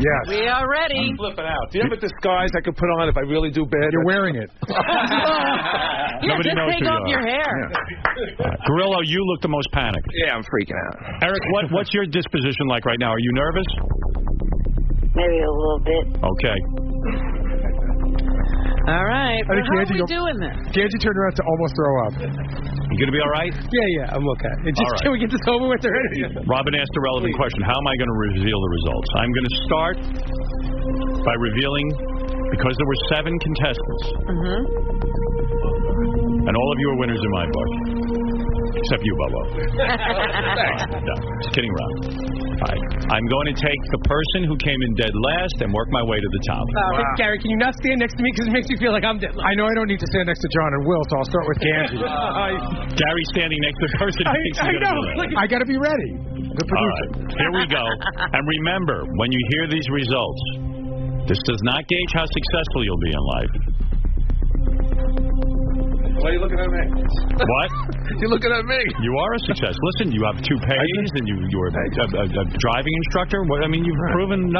Yes. We are ready. I'm flipping out. Do you have a disguise I could put on if I really do bad? You're wearing it. Nobody knows take who off you your hair. Gorillo, you look the most panicked. Yeah, I'm freaking out. Eric, what's your disposition like right now? Are you nervous? Maybe a little bit. Okay. All right. I think How are Ganji we doing this? Ganji turned around to almost throw up. You gonna be all right? Yeah, I'm okay. All right. Can we get this over with already? Robin asked a relevant question. How am I going to reveal the results? I'm going to start by revealing, because there were 7 contestants, and all of you are winners in my book, except you, Bobo. No, just kidding around. All right. I'm going to take the person who came in dead last and work my way to the top. Gary, can you not stand next to me because it makes me feel like I'm dead? I know I don't need to stand next to John and Will, so I'll start with Ganji. Gary standing next to the person who thinks he's going to be last. I got to be ready. Good All producer. right, here we go. And remember, when you hear these results, this does not gauge how successful you'll be in life. Why are you looking at me? What? You're looking at me. You are a success. Listen, you have toupees, and you're a driving instructor. I mean, you've proven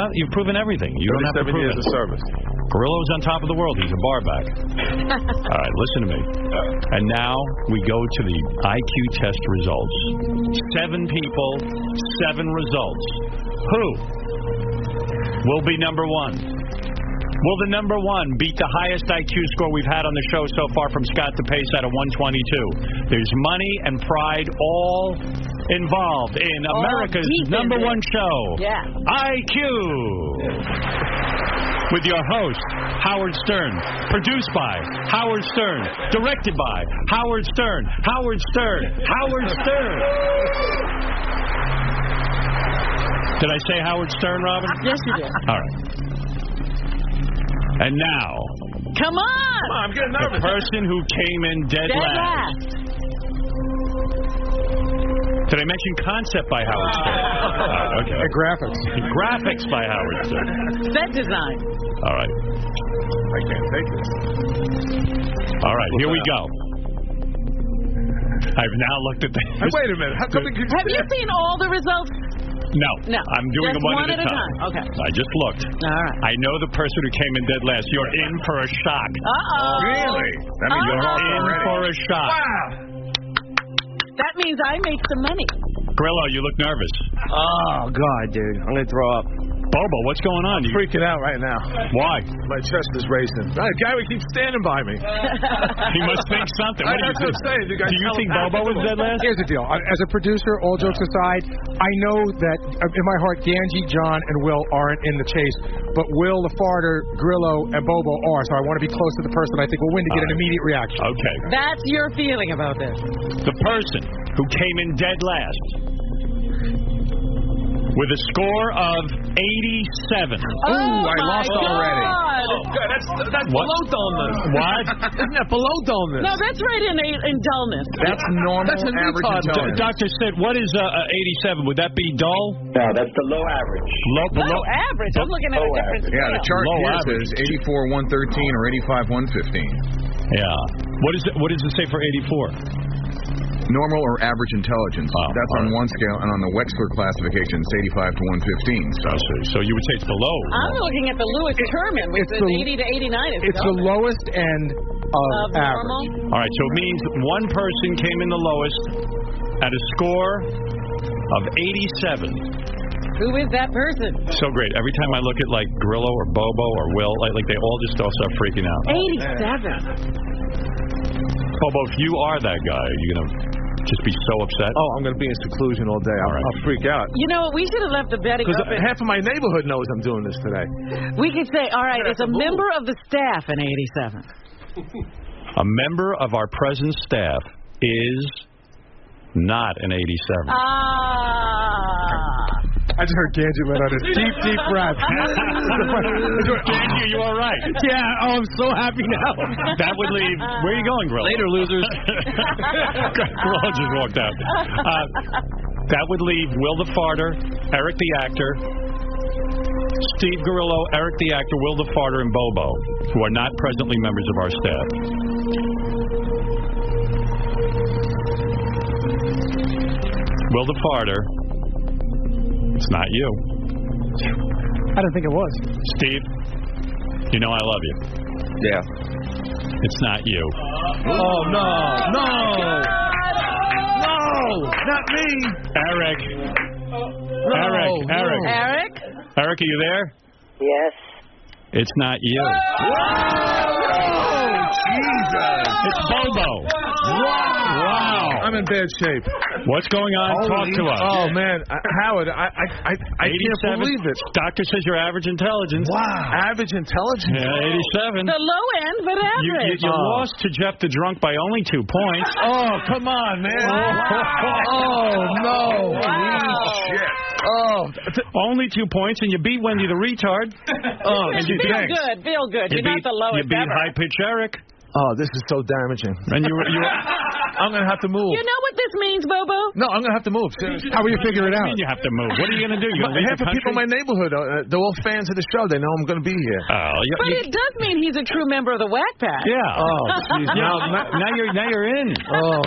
everything. You don't have to 37 prove years it. of service. Gorillo's on top of the world. He's a barback. All right, listen to me. And now we go to the IQ test results. 7 people, 7 results. Who will be number 1? Will the number 1 beat the highest IQ score we've had on the show so far from Scott DePace at a 122? There's money and pride all involved in America's number 1 show, IQ. With your host, Howard Stern. Produced by Howard Stern. Directed by Howard Stern. Howard Stern. Howard Stern. Did I say Howard Stern, Robin? Yes, you did. All right. And now, Come on! I'm getting the nervous. person who came in dead last. Did I mention concept by Howard Stern? Okay. And graphics. Graphics by Howard Stern. Set design. All right. I can't take this. All right, here we go. I've now looked at the... Hey, wait a minute. How come we could Have you seen all the results? No. No. I'm doing Just them one at a time. Okay. I just looked. All right. I know the person who came in dead last. You're in for a shock. Uh-oh. Really? That means you're off In already. for a shock. That means I make some money. Grillo, you look nervous. Oh, God, dude. I'm going to throw up. Bobo, what's going on? I'm freaking out right now. Why? My chest is racing. Gary keeps standing by me. He must think something. What do you That's what I'm saying. You guys Do you think Bobo was dead last? Here's the deal. As a producer, all jokes aside, I know that in my heart, Ganji, John, and Will aren't in the chase, but Will, the farter, Grillo, and Bobo are. So I want to be close to the person I think will win to get an immediate reaction. Okay. That's your feeling about this. The person who came in dead last with a score of 87. Oh, I lost already. God. God, that's What? below dullness. What? Isn't that below dullness? No, that's right in dullness. That's normal That's a average retard. intelligence. Dr. Sid, what is 87? Would that be dull? No, that's the low average. Below average. I'm looking at a different scale. Yeah, the chart Low here average. says 84 113 or 85 115. Yeah. What does it say for 84? Normal or average intelligence. Oh, That's on one scale, and on the Wechsler classification, it's 85 to 115. I see. So you would say it's below. I'm looking at the Lewis Terman, which it's is the- 80 to 89. It's the lowest end of normal. average. All right, so it means one person came in the lowest at a score of 87. Who is that person? So great. Every time I look at like Grillo or Bobo or Will, like they all just all start freaking out. 87. Bobo, if you are that guy, you're gonna just be so upset. Oh, I'm going to be in seclusion all day. I'll freak out. You know, we should have left the betting Because open. half of my neighborhood knows I'm doing this today. We could say, all right, it's a member of the staff in 87. A member of our present staff is not an 87. I just heard Ganji let out a deep, deep breath. Ganji, you all right? Yeah, oh, I'm so happy now. That would leave. Where are you going, Grillo? Later, losers. Grillo just walked out. That would leave Will the Farter, Eric the actor, Steve Gorillo, Eric the actor, Will the Farter, and Bobo, who are not presently members of our staff. Will the Farter, it's not you. I don't think it was. Steve, you know I love you. Yeah. It's not you. Oh, no. No. No. Not me. Eric. No. Eric. Eric? Eric, are you there? Yes. It's not you. Jesus. It's Bobo. Wow. I'm in bad shape. What's going on? Talk to us. Oh, man. Howard, I can't believe it. Doctor says your average intelligence. Wow. Average intelligence? Yeah, 87. The low end, but average. You lost to Jeff the Drunk by only 2 points. Oh, come on, man. Wow. Oh, no. Wow. Shit. Oh. Only 2 points, and you beat Wendy the retard. Oh, and you Feel good. You're not the lowest You beat ever. High Pitch Eric. Oh, this is so damaging. And you I'm going to have to move. You know what this means, Bobo? No, I'm going to have to move. Seriously. How will you figure it What do out? you mean you have to move? What are you going to do? You going to leave Half the the people in country? my neighborhood, they're all fans of the show. They know I'm going to be here. Oh, But it does mean he's a true member of the Whack Pack. yeah. Oh, jeez. Now you're in. Oh,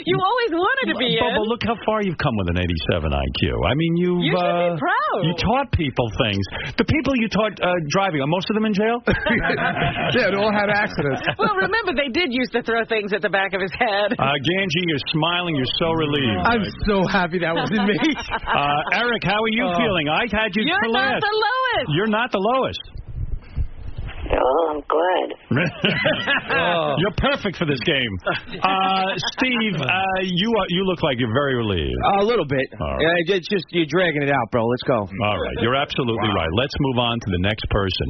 You always wanted to be in. Bobo, look how far you've come with an 87 IQ. I mean, You should be proud. You taught people things. The people you taught driving, are most of them in jail? yeah, they all had accidents. Well, remember, they did used to throw things at the back of his head. Ganji, you're smiling. You're so relieved. I'm so happy that wasn't me. Eric, how are you feeling? I had you You're for not last. the lowest. You're not the lowest. Oh, I'm glad. You're perfect for this game. Steve, you look like you're very relieved. A little bit. All right. It's just you're dragging it out, bro. Let's go. All right, you're absolutely right. Let's move on to the next person.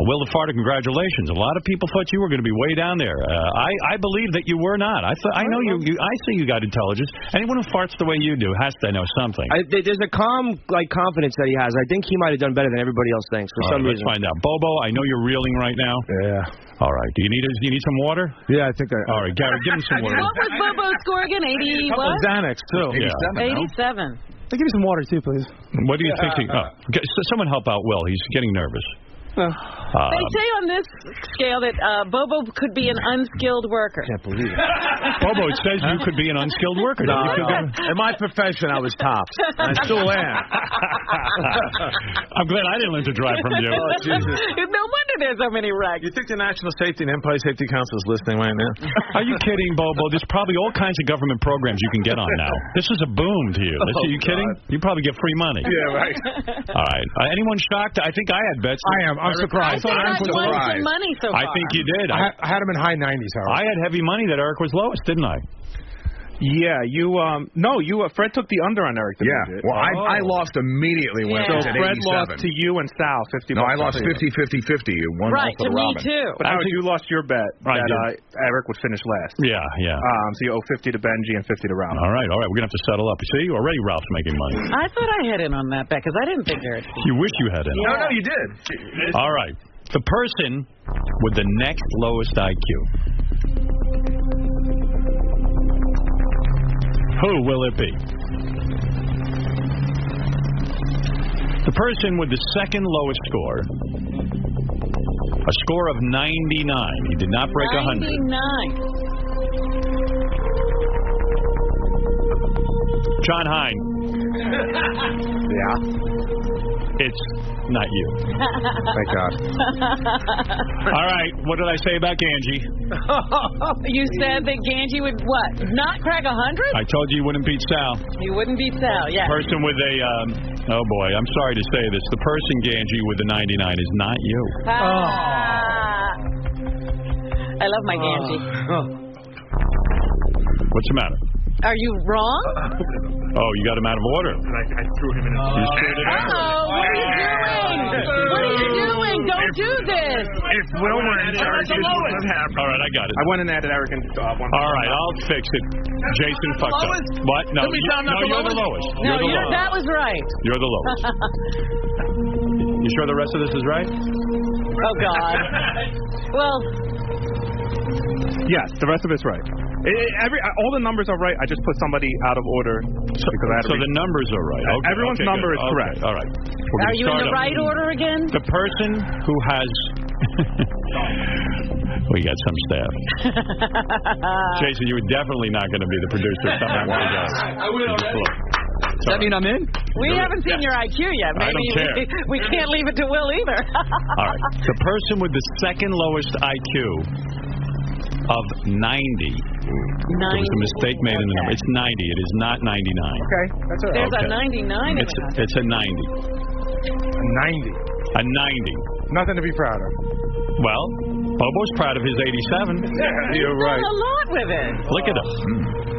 Will the Farter, congratulations. A lot of people thought you were going to be way down there. I believe that you were not. I know you. I see you got intelligence. Anyone who farts the way you do has to know something. There's a calm, confidence that he has. I think he might have done better than everybody else thinks for some Let's reason. find out. Bobo, I know you're reeling right now. Yeah. All right. Do you need some water? Yeah, I think All right, Gary, give him some water. What was Bobo's score again? 80 what? Xanax, too. Yeah. 87. Give me some water, too, please. What do you think? Someone help out Will. He's getting nervous. They say on this scale that Bobo could be an unskilled worker. Can't believe it. Bobo, it says you could be an unskilled worker. No, Don't you feel good? in my profession, I was tops. I still am. I'm glad I didn't learn to drive from you. Oh, Jesus. No wonder there's so many wrecks. You think the National Safety and Empire Safety Council is listening right now? Are you kidding, Bobo? There's probably all kinds of government programs you can get on now. This is a boom to you. Are you kidding? You probably get free money. Yeah, right. All right. Anyone shocked? I think I had bets. I am. I'm surprised. I thought Eric won some money so far. I think you did. I had him in high 90s, Howard. I had heavy money that Eric was lowest, didn't I? Yeah, Fred took the under on Eric. Yeah. Well, I lost immediately when it was at Fred 87. lost to you and Sal 50 No, bucks. I lost 50-50-50. One Right, for to me Robin. too. But Howard, you lost your bet that Eric would finish last. Yeah. So you owe 50 to Benji and 50 to Robin. All right. We're going to have to settle up. See, already Ralph's making money. I thought I had in on that bet because I didn't think Eric. You wish you had it. No, you did. All right. The person with the next lowest IQ. Who will it be? The person with the second lowest score. A score of 99. He did not break 100. 99. John Hine. Yeah. It's not you. Thank God. All right. What did I say about Ganji? You said that Ganji would what? Not crack 100? I told you wouldn't beat Sal. He wouldn't beat Sal. Yeah. Person with a, oh boy, I'm sorry to say this. The person, Ganji, with the 99 is not you. I love my Ganji. What's the matter? Are you wrong? Oh, you got him out of order. I threw him in. You screwed it up. Oh, what are you doing? What are you doing? Don't do this. If Will were in charge, this wouldn't have happened. All right, I got it. I went and added Eric and one. All right, I'll fix it. Jason fucked up. What? No, you're the lowest. No, You're the lowest. that was right. You're the lowest. You sure the rest of this is right? Oh, God. Well, Yes, the rest of it's right. All the numbers are right. I just put somebody out of order because I had to So the numbers are right. Okay, Everyone's number is correct. All right. are you in the right order again? The person who has... We got some staff. Jason, you were definitely not going to be the producer. I will. Does that mean I'm in? We haven't seen your IQ yet. I Maybe don't care. we can't leave it to Will either. All right. The person with the second lowest IQ of 90. There was a mistake made in the number. It's 90. It is not 99. Okay, that's all right. There's a 99 in it. It's a 90. 90. A 90. Nothing to be proud of. Well, Bobo's proud of his 87. You're right. Done a lot with it. Look at him.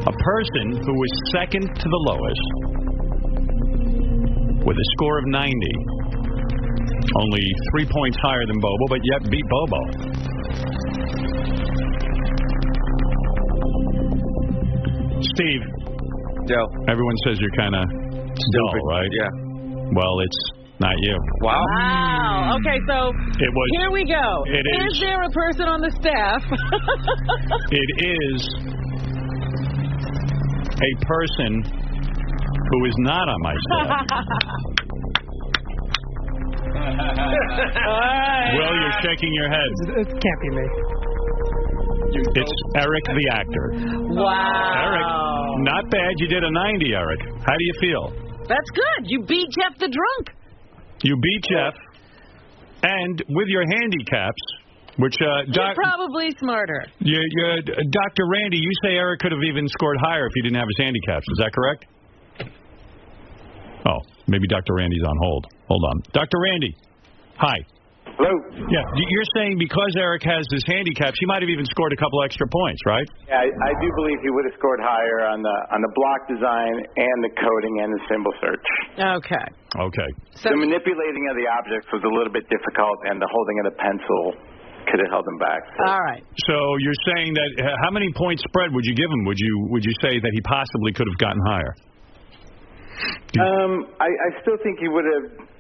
A person who was second to the lowest with a score of 90. Only 3 points higher than Bobo, but yet beat Bobo. Steve. Joe. Everyone says you're kind of dull, right? Yeah. Well, it's not you. Wow. Wow. Okay, so It was. here we go. It is. Is there a person on the staff? It is a person who is not on my staff. Will, you're shaking your head. It can't be me. It's Eric the actor. Wow. Eric, not bad. You did a 90, Eric. How do you feel? That's good. You beat Jeff the drunk. You beat Jeff, and with your handicaps, which You're probably smarter. Dr. Randy, you say Eric could have even scored higher if he didn't have his handicaps. Is that correct? Oh, maybe Dr. Randy's on hold. Hold on. Dr. Randy, hi. Hello. Yeah, you're saying because Eric has his handicaps, he might have even scored a couple extra points, right? Yeah, I do believe he would have scored higher on the block design and the coding and the symbol search. Okay. Okay. So the manipulating of the objects was a little bit difficult, and the holding of the pencil could have held him back. So. All right. So you're saying that how many point spread would you give him? Would you say that he possibly could have gotten higher? I still think he would have.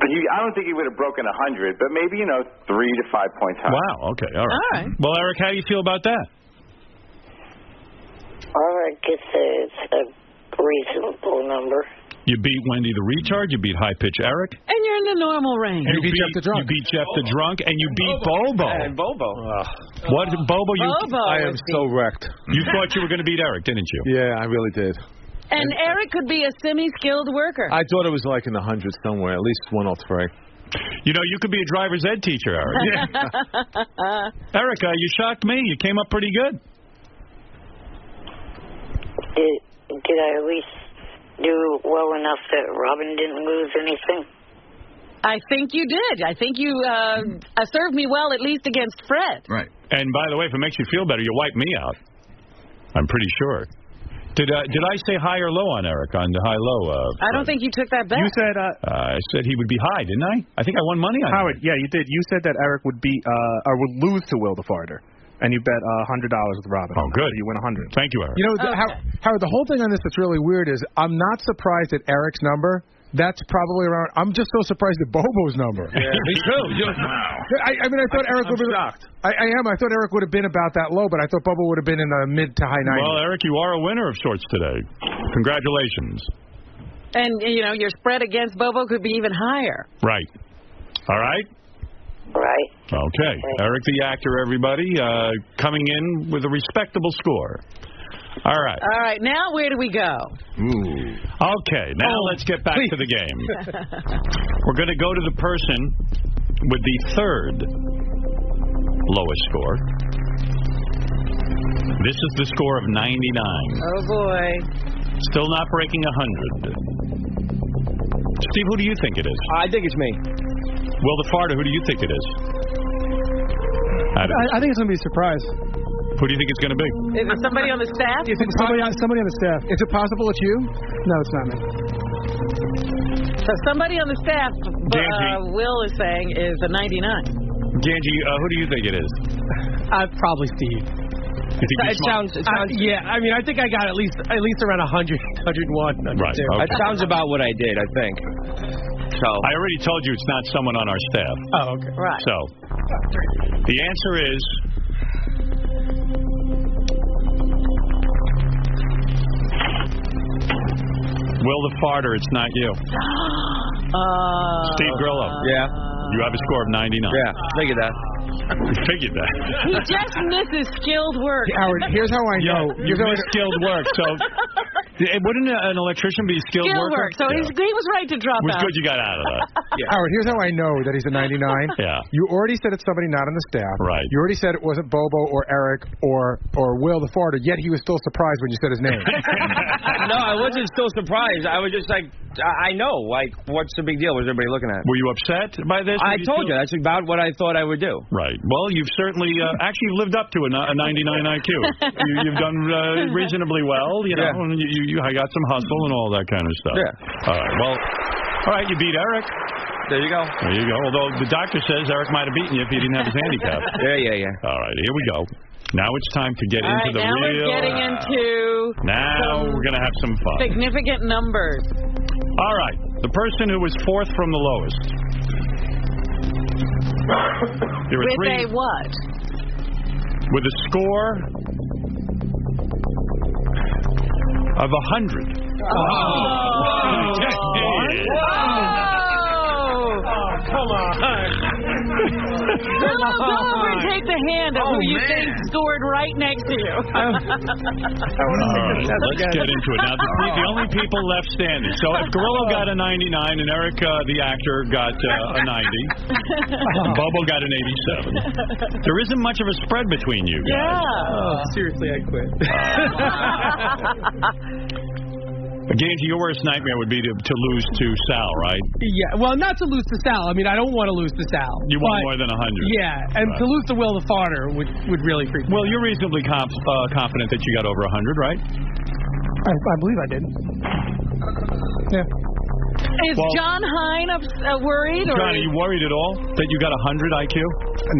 I don't think he would have broken 100, but maybe 3 to 5 points higher. Wow. Okay. All right. All right. Well, Eric, how do you feel about that? I guess it's a reasonable number. You beat Wendy the retard. You beat high pitch Eric. And you're in the normal range. And you beat Jeff the drunk. You beat Jeff the drunk, and you beat Bobo. And Bobo. What, Bobo? I am so wrecked. You thought you were going to beat Eric, didn't you? Yeah, I really did. And Eric could be a semi-skilled worker. I thought it was like in the hundreds somewhere, at least 103. You could be a driver's ed teacher, Eric. Eric, you shocked me. You came up pretty good. Did I at least do well enough that Robin didn't lose anything? I think you did. I think you served me well, at least against Fred. Right. And by the way, if it makes you feel better, you wiped me out. I'm pretty sure. Did I say high or low on Eric, on the high-low? I don't think you took that bet. You said... I said he would be high, didn't I? I think I won money on Howard, him. yeah, you did. You said that Eric would be or would lose to Will the Farter. And you bet $100 with Robin. Oh, good. So you win 100. Thank you, Eric. Howard, the whole thing on this that's really weird is I'm not surprised at Eric's number. That's probably around. I'm just so surprised at Bobo's number. Yeah, me too. Wow. I mean, I thought Eric would have been shocked. I am. I thought Eric would have been about that low, but I thought Bobo would have been in the mid to high 90s. Well, Eric, you are a winner of sorts today. Congratulations. And, your spread against Bobo could be even higher. Right. All right? Right. Okay. Eric the actor, everybody, coming in with a respectable score. All right. All right. Now where do we go? Ooh. Okay. Now let's get back to the game. We're going to go to the person with the third lowest score. This is the score of 99. Oh, boy. Still not breaking 100. Steve, who do you think it is? I think it's me. Will the Farter, who do you think it is? I think it's going to be a surprise. Who do you think it's going to be? Is it somebody on the staff? Somebody on the staff. Is it possible it's you? No, it's not me. So somebody on the staff, Will is saying, is a 99. Ganji, who do you think it is? Probably Steve. You think It sounds. Yeah, I mean, I think I got at least around 100, 101. 102. Right. Okay. That sounds about what I did, I think. So I already told you it's not someone on our staff. Oh, okay. Right. So the answer is Will the Farter. It's not you. Steve Grillo. Yeah. You have a score of 99. Yeah, figured that. You figured that. He just misses skilled work. Howard, here's how I know. You missed skilled work. So Wouldn't an electrician be a skilled worker? So he was right to drop was out. good you got out of that. Howard, here's how I know that he's a 99. Yeah. You already said it's somebody not on the staff. Right. You already said it wasn't Bobo or Eric or Will the farter, yet he was still surprised when you said his name. No, I wasn't still surprised. I was just like, I know. Like, what's the big deal? What's everybody looking at? Were you upset by this? I told you. That's about what I thought I would do. Right. Well, you've certainly actually lived up to a 99 IQ. You've done reasonably well. You know, and you got some hustle and all that kind of stuff. Yeah. All right. Well, all right. You beat Eric. There you go. There you go. Although the doctor says Eric might have beaten you if he didn't have his handicap. Yeah. All right. Here we go. Now it's time to get into the now real. We're getting into. Now we're going to have some fun. Significant numbers. All right. The person who was fourth from the lowest. There were With three. a what? With a score of 100. Come on. Go over and take the hand of who you think scored right next to you. All right, let's get into it. Now, the only people left standing. So if Gorillo got a 99 and Eric, the actor, got a 90, and Bobo got an 87, there isn't much of a spread between you guys. Yeah. Oh, seriously, I quit. Ganji, your worst nightmare would be to lose to Sal, right? Yeah, well, not to lose to Sal. I mean, I don't want to lose to Sal. You want more than 100. Yeah, and to lose to Will the Farter would really freak me out. Well, you're reasonably confident that you got over 100, right? I believe I did. Yeah. Is John Hine worried? Or John, are you worried at all that you got 100 IQ?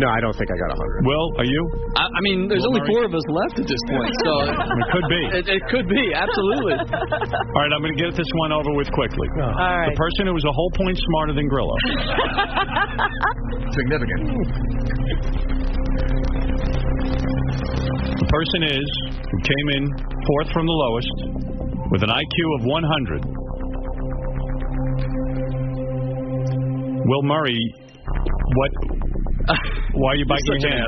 No, I don't think I got 100. Will, are you? I mean, there's only 4 of us left at this point, so it could be. It could be, absolutely. All right, I'm going to get this one over with quickly. All right. The person who was a whole point smarter than Grillo. Significant. The person who came in fourth from the lowest with an IQ of 100. Will Murray, why are you biting your hand?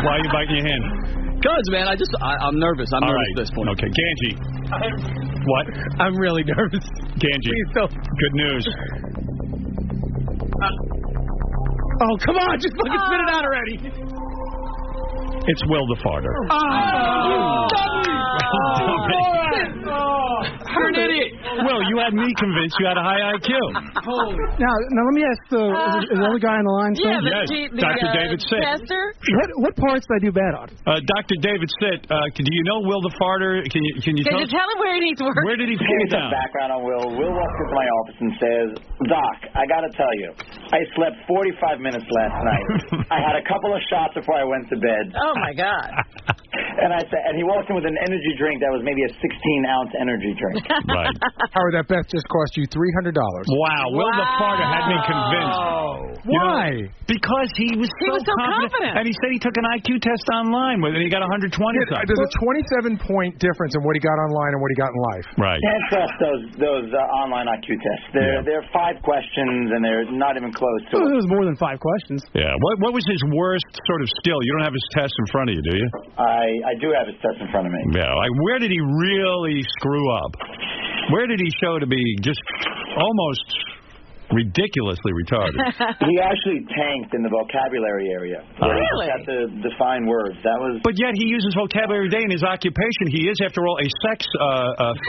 Why are you biting your hand? Because, man, I'm nervous. I'm nervous at this point. Okay, Ganji. What? I'm really nervous. Ganji. Please don't. Good news. Oh, come on. Just fucking spit it out already. It's Will the Farter. You're an idiot. Will, you had me convinced you had a high IQ. Now let me ask is the other guy on the line still? Yes, Dr. David Sitt. What parts did I do bad on? Dr. David Sitt, do you know Will the Farter? Can you tell him where he needs work? Where did he Give fall me some down? background on Will. Will walks into my office and says, Doc, I got to tell you, I slept 45 minutes last night. I had a couple of shots before I went to bed. Oh, my God. And he walked in with an energy drink that was maybe a 16-ounce energy drink. Right. Howard, that bet just cost you $300. Wow, Will the Farter had me convinced. Why? Because he was so confident. And he said he took an IQ test online and he got 120 something. There's a 27-point difference in what he got online and what he got in life. Right. Can't trust those online IQ tests. They're 5 questions, and they're not even close to It was more than 5 questions. Yeah. What was his worst sort of skill? You don't have his test in front of you, do you? I do have his test in front of me. Yeah. Like, where did he really screw up? Where did he show to be just almost ridiculously retarded? He actually tanked in the vocabulary area. Really? He had to define words. That was. But yet he uses vocabulary every day in his occupation. He is, after all, a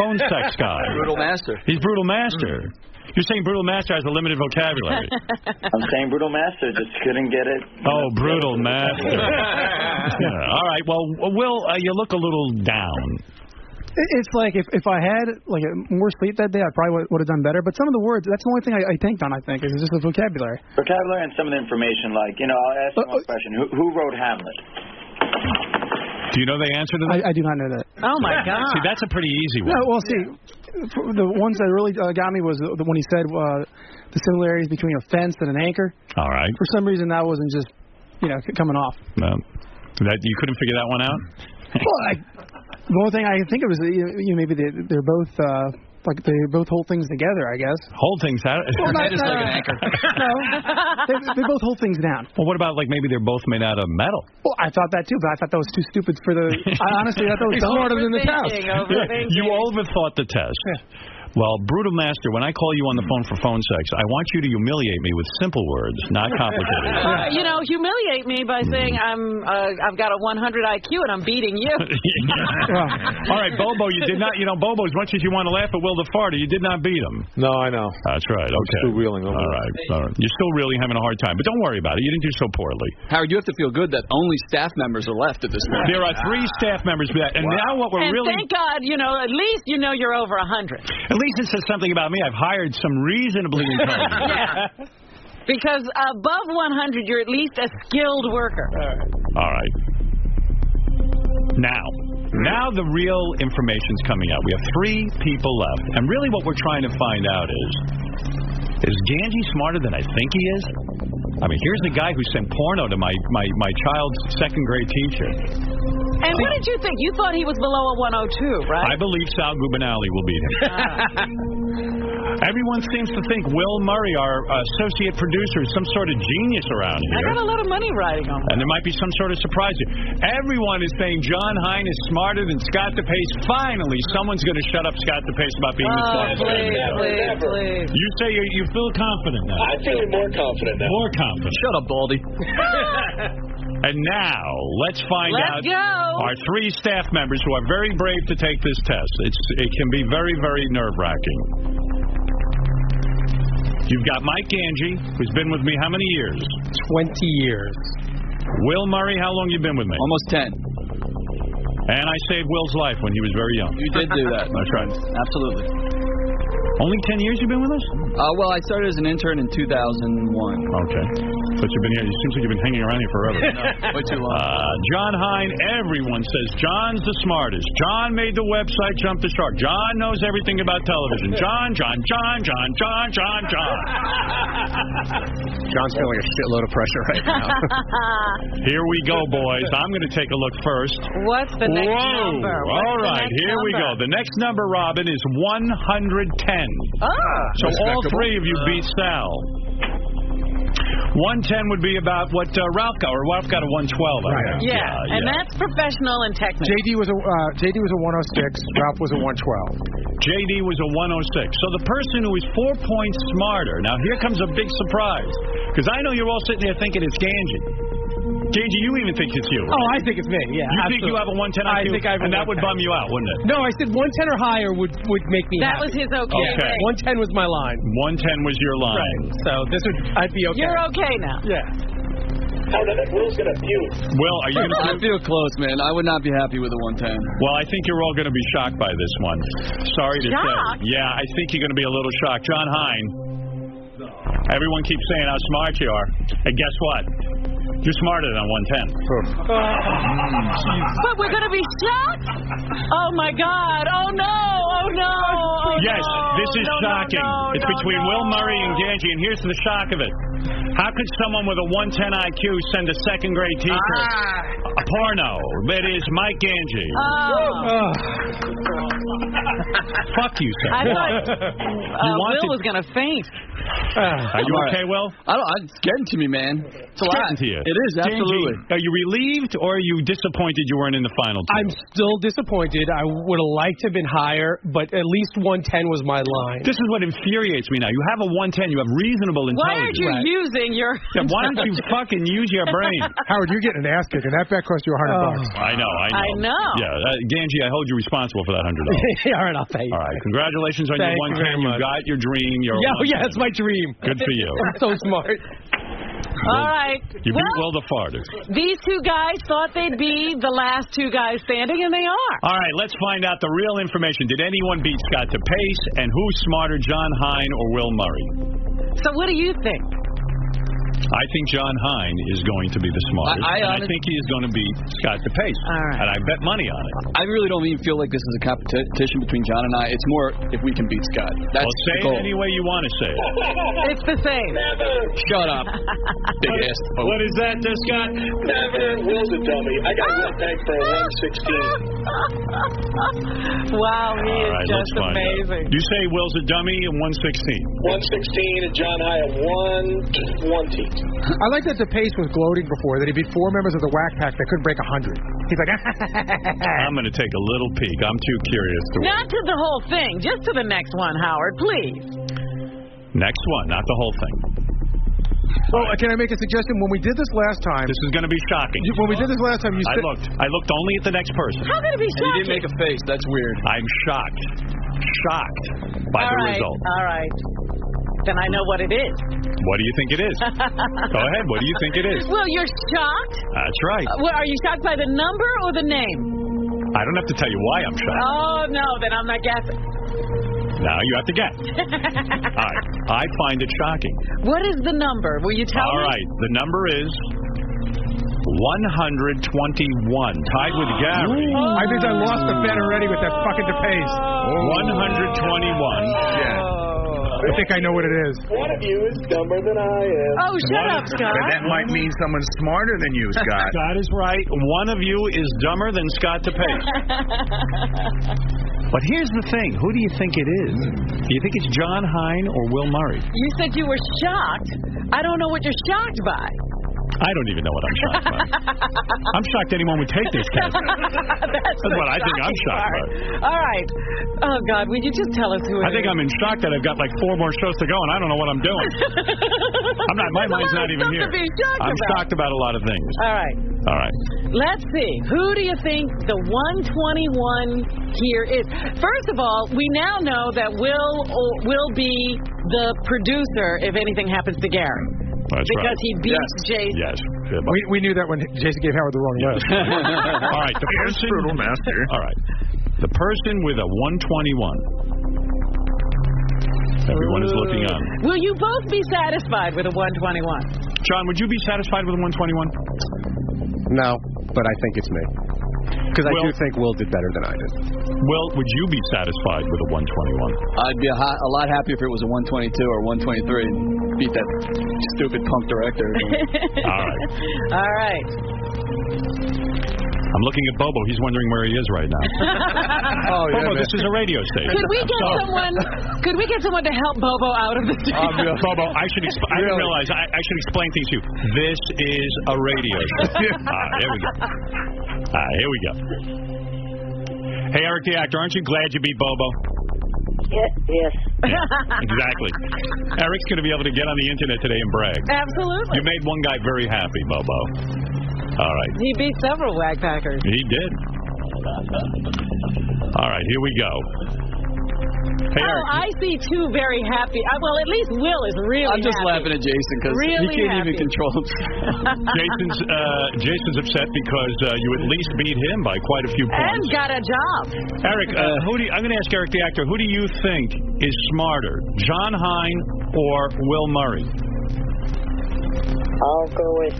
phone sex guy. Brutal master. He's brutal master. You're saying brutal master has a limited vocabulary. I'm saying brutal master just couldn't get it. Oh, brutal master. Yeah. All right. Well, Will, you look a little down. It's like if I had like more sleep that day, I probably would have done better. But some of the words, that's the only thing I tanked on, I think, is just the vocabulary. Vocabulary and some of the information, like, I'll ask you one question. Who wrote Hamlet? Do you know the answer to that? I do not know that. Oh, my God. See, that's a pretty easy one. No, well, see, the ones that really got me was the one he said the similarities between a fence and an anchor. All right. For some reason, that wasn't just, coming off. No. That you couldn't figure that one out? Well, the only thing I can think of is maybe they're both like they both hold things together, I guess. Hold things out. Well, That is like an anchor. No, they both hold things down. Well, what about like maybe they're both made out of metal? Well, I thought that too, but I thought that was too stupid for the. I honestly thought that was smarter than the test. You overthought the test. Well, Brutal Master, when I call you on the phone for phone sex, I want you to humiliate me with simple words, not complicated. Humiliate me by saying I've got a 100 IQ and I'm beating you. All right, Bobo, you did not. Bobo, as much as you want to laugh at Will the Farter, you did not beat him. No, I know. That's right. Okay. Still reeling over. All right. You're still really having a hard time, but don't worry about it. You didn't do so poorly. Howard, you have to feel good that only staff members are left at this point. There are 3 staff members, and now what we're and really. Thank God, at least you're over 100. At least it says something about me. I've hired some reasonably intelligent. Yeah. Because above 100, you're at least a skilled worker. All right. Now the real information's coming out. We have 3 people left, and really what we're trying to find out is Ganji smarter than I think he is? I mean, here's the guy who sent porno to my child's second-grade teacher. And what did you think? You thought he was below a 102, right? I believe Sal Gubinale will beat him. Everyone seems to think Will Murray, our associate producer, is some sort of genius around here. I got a lot of money riding on that. And there might be some sort of surprise here. Everyone is saying John Hein is smarter than Scott DePace. Finally, someone's going to shut up Scott DePace about being the smartest. Please. You say you feel confident now. I'm feeling more confident now. More confident. Shut up, Baldy. And now, let's find out go. our 3 staff members who are very brave to take this test. It can be very, very nerve-wracking. You've got Mike Ganji, who's been with me how many years? 20 years. Will Murray, how long you been with me? Almost 10. And I saved Will's life when he was very young. You did do that. That's right. Absolutely. Only 10 years you've been with us? Well, I started as an intern in 2001. Okay. But you've been here. It seems like you've been hanging around here forever. No, way too long. John Hein, everyone says John's the smartest. John made the website Jump the Shark. John knows everything about television. John. John's feeling a shitload of pressure right now. Here we go, boys. I'm going to take a look first. What's the next number? All right, here we go. The next number, Robin, is 110. So all 3 of you beat Sal. 110 would be about what Ralph got, or Ralph got a 112. Right. Yeah, and that's professional and technical. JD was a 106. Ralph was a 112. JD was a 106. So the person who is 4 points smarter. Now here comes a big surprise, because I know you're all sitting there thinking it's Ganji. Ganji, you even think it's you, right? Oh, I think it's me, yeah. You absolutely. think you have a 110 IQ? I think I have and that would bum you out, wouldn't it? No, I said 110 or higher would make me That happy. was his okay. 110 was my line. 110 was your line. Right. So I'd be okay. You're okay now. Yeah. Oh, no, Will's going to puke. Will, are you going to I feel close, man. I would not be happy with a 110. Well, I think you're all going to be shocked by this one. Sorry to Shocked? say. Yeah, I think you're going to be a little shocked. John Hein, everyone keeps saying how smart you are. And guess what? You're smarter than 110. But we're going to be shocked? Oh, my God. Oh, no. Oh, no. Oh, yes, no. this is shocking. It's between Will Murray and Ganji, and here's the shock of it. How could someone with a 110 IQ send a second-grade teacher a porno? It is Mike Ganji. Fuck you, sir. I thought Will was going to faint. Are you okay, Will? It's getting to me, man. It's a lot. Getting to you. It is, absolutely. Ganji, are you relieved, or are you disappointed you weren't in the final 2? I'm still disappointed. I would have liked to have been higher, but at least 110 was my line. This is what infuriates me now. You have a 110. You have reasonable intelligence. Why aren't you using your... Yeah, why don't you fucking use your brain? Howard, you're getting an ass kick, and that bet cost you $100. I know. I know. Yeah, Ganji, I hold you responsible for that $100. All right, I'll pay you. All right, congratulations on your 110. You got your dream. Yeah, it's my dream. Good for you. I'm so smart. All right. You beat Will the Farter. These 2 guys thought they'd be the last 2 guys standing, and they are. All right, let's find out the real information. Did anyone beat Scott DePace, and who's smarter, John Hein or Will Murray? So what do you think? I think John Hein is going to be the smartest. I think he is going to beat Scott DePace. All right. And I bet money on it. I really don't even feel like this is a competition between John and I. It's more if we can beat Scott. That's say the goal. it any way you want to say it. It's the same. Never. Shut up. Big ass. What is that, Scott? Never. Will's a dummy. I got one tank for a 116. Wow, he is right, just let's find out. amazing. You say Will's a dummy in 116. 116 and John High at 120. I like that DePace was gloating before that he beat 4 members of the Whack Pack that couldn't break 100. He's like, I'm going to take a little peek. I'm too curious to Not to the whole thing, just to the next one, Howard, please. Next one, not the whole thing. Well, can I make a suggestion? When we did this last time... This is going to be shocking. When we did this last time, you said... I looked only at the next person. How could it be And shocking? you didn't make a face. That's weird. I'm shocked. Shocked by the result. All right. Then I know what it is. What do you think it is? Go ahead. What do you think it is? Well, you're shocked? That's right. Well, are you shocked by the number or the name? I don't have to tell you why I'm shocked. Oh, no, then I'm not guessing. Now you have to guess. All right. I find it shocking. What is the number? Will you tell me? All right. The number is 121, tied with Gary. I think I lost the bet already with that fucking DePace. 121. I think I know what it is. One of you is dumber than I am. Oh, shut up, Scott. That might mean someone's smarter than you, Scott. Scott is right. One of you is dumber than Scott DePace. But here's the thing. Who do you think it is? Do you think it's John Hine or Will Murray? You said you were shocked. I don't know what you're shocked by. I don't even know what I'm shocked by. I'm shocked anyone would take this test. That's what I think I'm shocked by. All right. Oh, God, would you just tell us who it is? I think I'm in shock that I've got like 4 more shows to go, and I don't know what I'm doing. I'm not. My mind's not even here. I'm shocked about a lot of things. All right. All right. Let's see. Who do you think the 121 here is? First of all, we now know that will be the producer if anything happens to Gary. That's because right. he beats Jason. Yes. We knew that when Jason gave Howard the wrong list. All right. The person, brutal master. All right. The person with a 121. Everyone is looking on. Will you both be satisfied with a 121? John, would you be satisfied with a 121? No, but I think it's me. Because I do think Will did better than I did. Will, would you be satisfied with a 121? I'd be a lot happier if it was a 122 or 123 and beat that stupid punk director. All right. All right. I'm looking at Bobo. He's wondering where he is right now. Bobo, this is a radio station. Could we get someone to help Bobo out of the studio? Bobo, I didn't realize. I should explain things to you. This is a radio show. Here we go. Here we go. Hey, Eric the actor, aren't you glad you beat Bobo? Yes. Yeah, exactly. Eric's going to be able to get on the internet today and brag. Absolutely. You made one guy very happy, Bobo. All right. He beat several Wagpackers. He did. All right, here we go. Hey, Eric. I see two very happy. Well, at least Will is really I'm just happy. laughing at Jason because Really he can't happy. even control himself. Jason's upset because you at least beat him by quite a few And points. got a job. Eric, I'm going to ask Eric the actor, who do you think is smarter, John Hine or Will Murray? I'll go with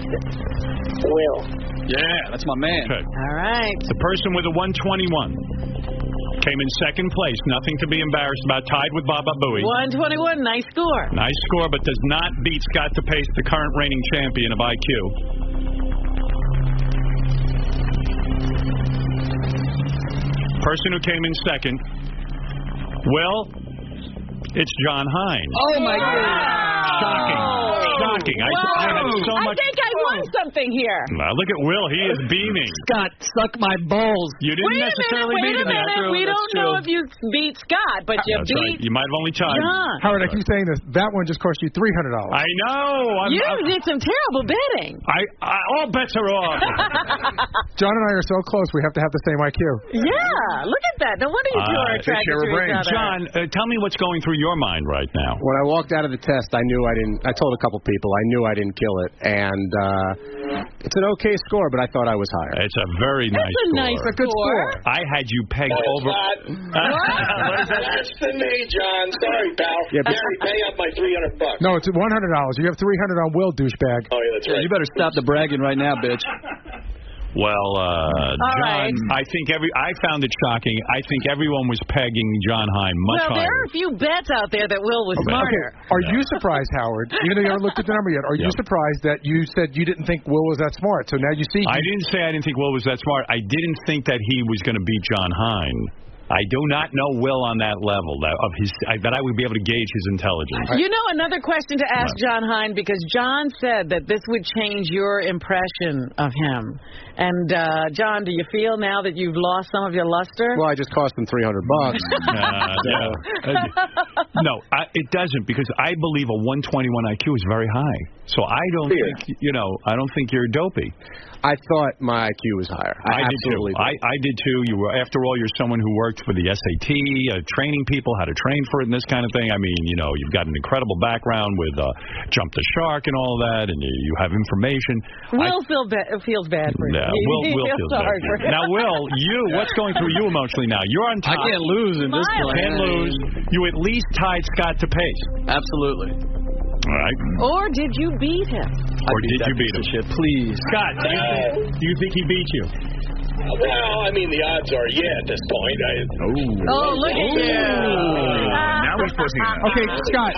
Will. Yeah, that's my man. Okay. All right. The person with a 121 came in second place, nothing to be embarrassed about, tied with Baba Booey. 121, nice score. Nice score, but does not beat Scott DePace, the current reigning champion of IQ. Person who came in second, Will, it's John Hine. Oh, my God. Shocking. Shocking. I had so much. I think I won something here. Now, look at Will. He is beaming. Scott, suck my balls. You didn't Wait necessarily a beat him. minute. We don't know if you beat Scott, but you That's beat right. You might have only tied. John. Howard, I keep saying this. That one just cost you $300. I know. You did some terrible bidding. All bets are off. John and I are so close, we have to have the same IQ. Yeah, look at that. No wonder you two are attracted to each other. John, tell me what's going through your mind right now. When I walked out of the test, I knew I didn't. I told a couple people I knew I didn't kill it, and it's an okay score, but I thought I was higher. It's a very nice That's a score. nice It's a good score. I had you pegged over. That's the me, John. Sorry, pal. Yeah, but- Gary, pay up my $300. No, it's $100. You have $300 on Will, douchebag. Oh, yeah, that's right. You better stop the bragging right now, bitch. Well, John, right. I found it shocking. I think everyone was pegging John Hein much Well, higher. there are a few bets out there that Will was Okay. smarter. Are you surprised, Howard? Even though you haven't looked at the number yet, are you surprised that you said you didn't think Will was that smart? So now you see. I didn't say I didn't think Will was that smart. I didn't think that he was going to beat John Hein. I do not know Will on that level that I would be able to gauge his intelligence. You know, another question to ask John Hein, because John said that this would change your impression of him. And, John, do you feel now that you've lost some of your luster? Well, I just cost him $300. No, it doesn't, because I believe a 121 IQ is very high. So I don't think, I don't think you're dopey. I thought my IQ was higher. I did too. I did too. You were, after all, you're someone who worked for the SAT, training people how to train for it and this kind of thing. I mean, you've got an incredible background with Jump the Shark and all that, and you have information. Will feels bad for you. Yeah, Will feels bad for you. Now, Will, what's going through you emotionally now? You're on top. I can't lose in this place. Can't lose. You at least tied Scott to pace. Absolutely. All right. Or did you beat him? Or did you beat him? Shit, please. Scott, do you think he beat you? Well, I mean, the odds are at this point. Oh, look at you. Now he's pushing it. Okay, Scott,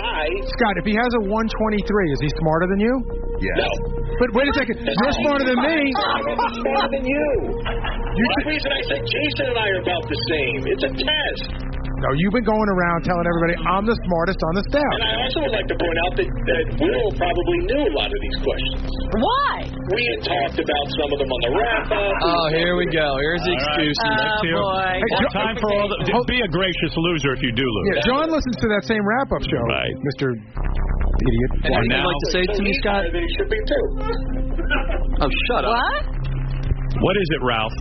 if he has a 123, is he smarter than you? Yes. No. But wait a second. You're smarter than me. I'm smarter than you. The reason I said Jason and I are about the same. It's a test. No, you've been going around telling everybody I'm the smartest on the staff. And I also would like to point out that Will probably knew a lot of these questions. Why? We had talked about some of them on the wrap-up. Oh, here we go. Here's the excuses. Boy. Time for all the... Be a gracious loser if you do lose. Yeah, John listens to that same wrap-up show, right. Mr. Idiot. And anything you'd like to say to me, Scott? They should be too. Oh, shut up. What? What is it, Ralph?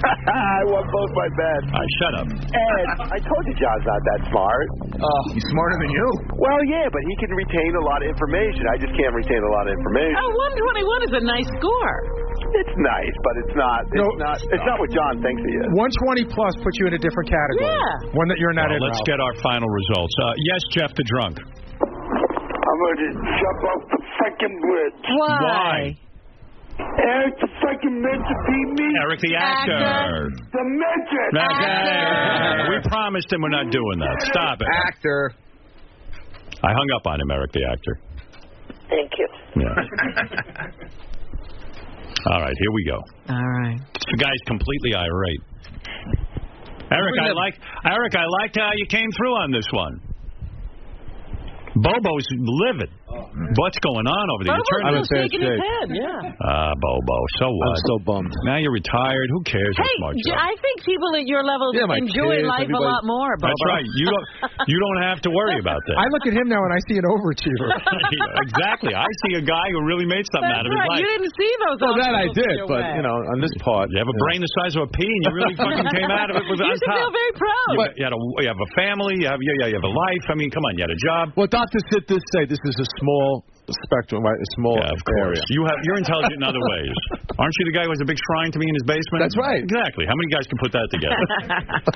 I won both my bets. Shut up. Ed, I told you John's not that smart. He's smarter than you. Well, yeah, but he can retain a lot of information. I just can't retain a lot of information. Oh, 121 is a nice score. It's nice, but it's not. It's not what John thinks he is. 120 plus puts you in a different category. Yeah. One that you're not in. Let's get our final results. Yes, Jeff the Drunk. I'm going to jump off the fucking bridge. Why? Eric the fucking midget beat me. Eric the actor. The midget. Actor. We promised him we're not doing that. Stop it. Actor. I hung up on him, Eric the actor. Thank you. Yeah. All right, here we go. All right. The guy's completely irate. Eric, I liked how you came through on this one. Bobo's livid. What's going on over there? Bobo's shaking his head, yeah. Bobo, so what? I'm so bummed. Now you're retired. Who cares? Hey, I think people at your level enjoy life a lot more, Bobo. That's right. You don't have to worry about that. I look at him now and I see an overachiever. Exactly. I see a guy who really made something out of his life. You didn't see those. Well, that I did, but on this part, you have a brain the size of a pea, and you really fucking came out of it with you should feel very proud. You have a family. You have a life. I mean, come on. You had a job. Well, Dr. Sid did say this is a small spectrum, right? A small area. You're intelligent in other ways. Aren't you the guy who has a big shrine to me in his basement? That's right. Exactly. How many guys can put that together?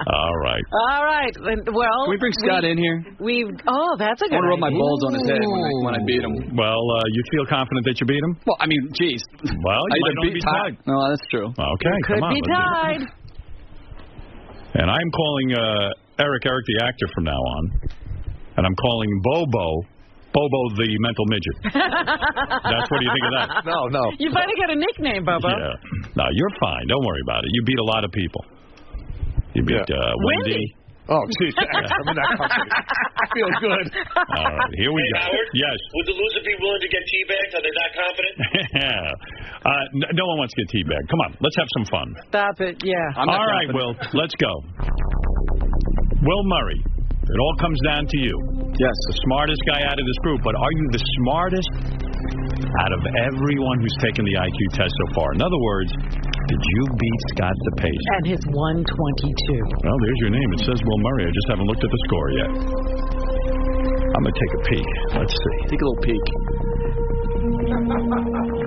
All right. All right. Well, can we bring Scott in here? That's a good I want to rub my idea. balls on his head when I beat him. Well, you feel confident that you beat him? Well, I mean, geez. Well, you might only be tied. No, that's true. Okay, Could come on. be tied. And I'm calling Eric the actor from now on. And I'm calling Bobo the mental midget. That's what do you think of that? No. You better get a nickname, Bobo. Yeah. No, you're fine. Don't worry about it. You beat a lot of people. You beat Wendy. Oh, geez. I'm in that company. I feel good. All right, here we go. Howard? Yes. Would the loser be willing to get teabagged? Are they that confident? Yeah. No one wants to get teabagged. Come on, let's have some fun. Stop it, yeah. All right, Will, let's go. Will Murray, it all comes down to you. Yes. The smartest guy out of this group, but are you the smartest out of everyone who's taken the IQ test so far? In other words, did you beat Scott the Pace? And his 122. Well, there's your name. It says Will Murray. I just haven't looked at the score yet. I'm going to take a peek. Let's see. Take a little peek.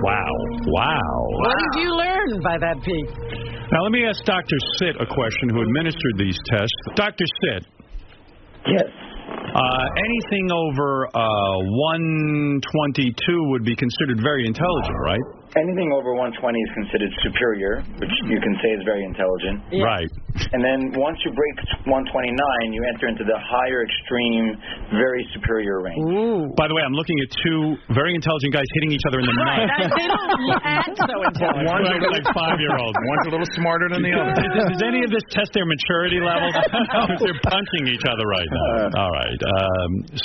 Wow. What did you learn by that peek? Now, let me ask Dr. Sitt a question, who administered these tests. Dr. Sitt. Yes. Anything over 122 would be considered very intelligent, right? anything over 120 is considered superior, which you can say is very intelligent. Yeah. Right. And then once you break 129, you enter into the higher extreme, very superior range. Ooh. By the way, I'm looking at two very intelligent guys hitting each other in the Right. mouth. They don't act so intelligent. One's like 5-year-olds. One's a little smarter than the other. Does any of this test their maturity levels? Because they're punching each other right now. All right.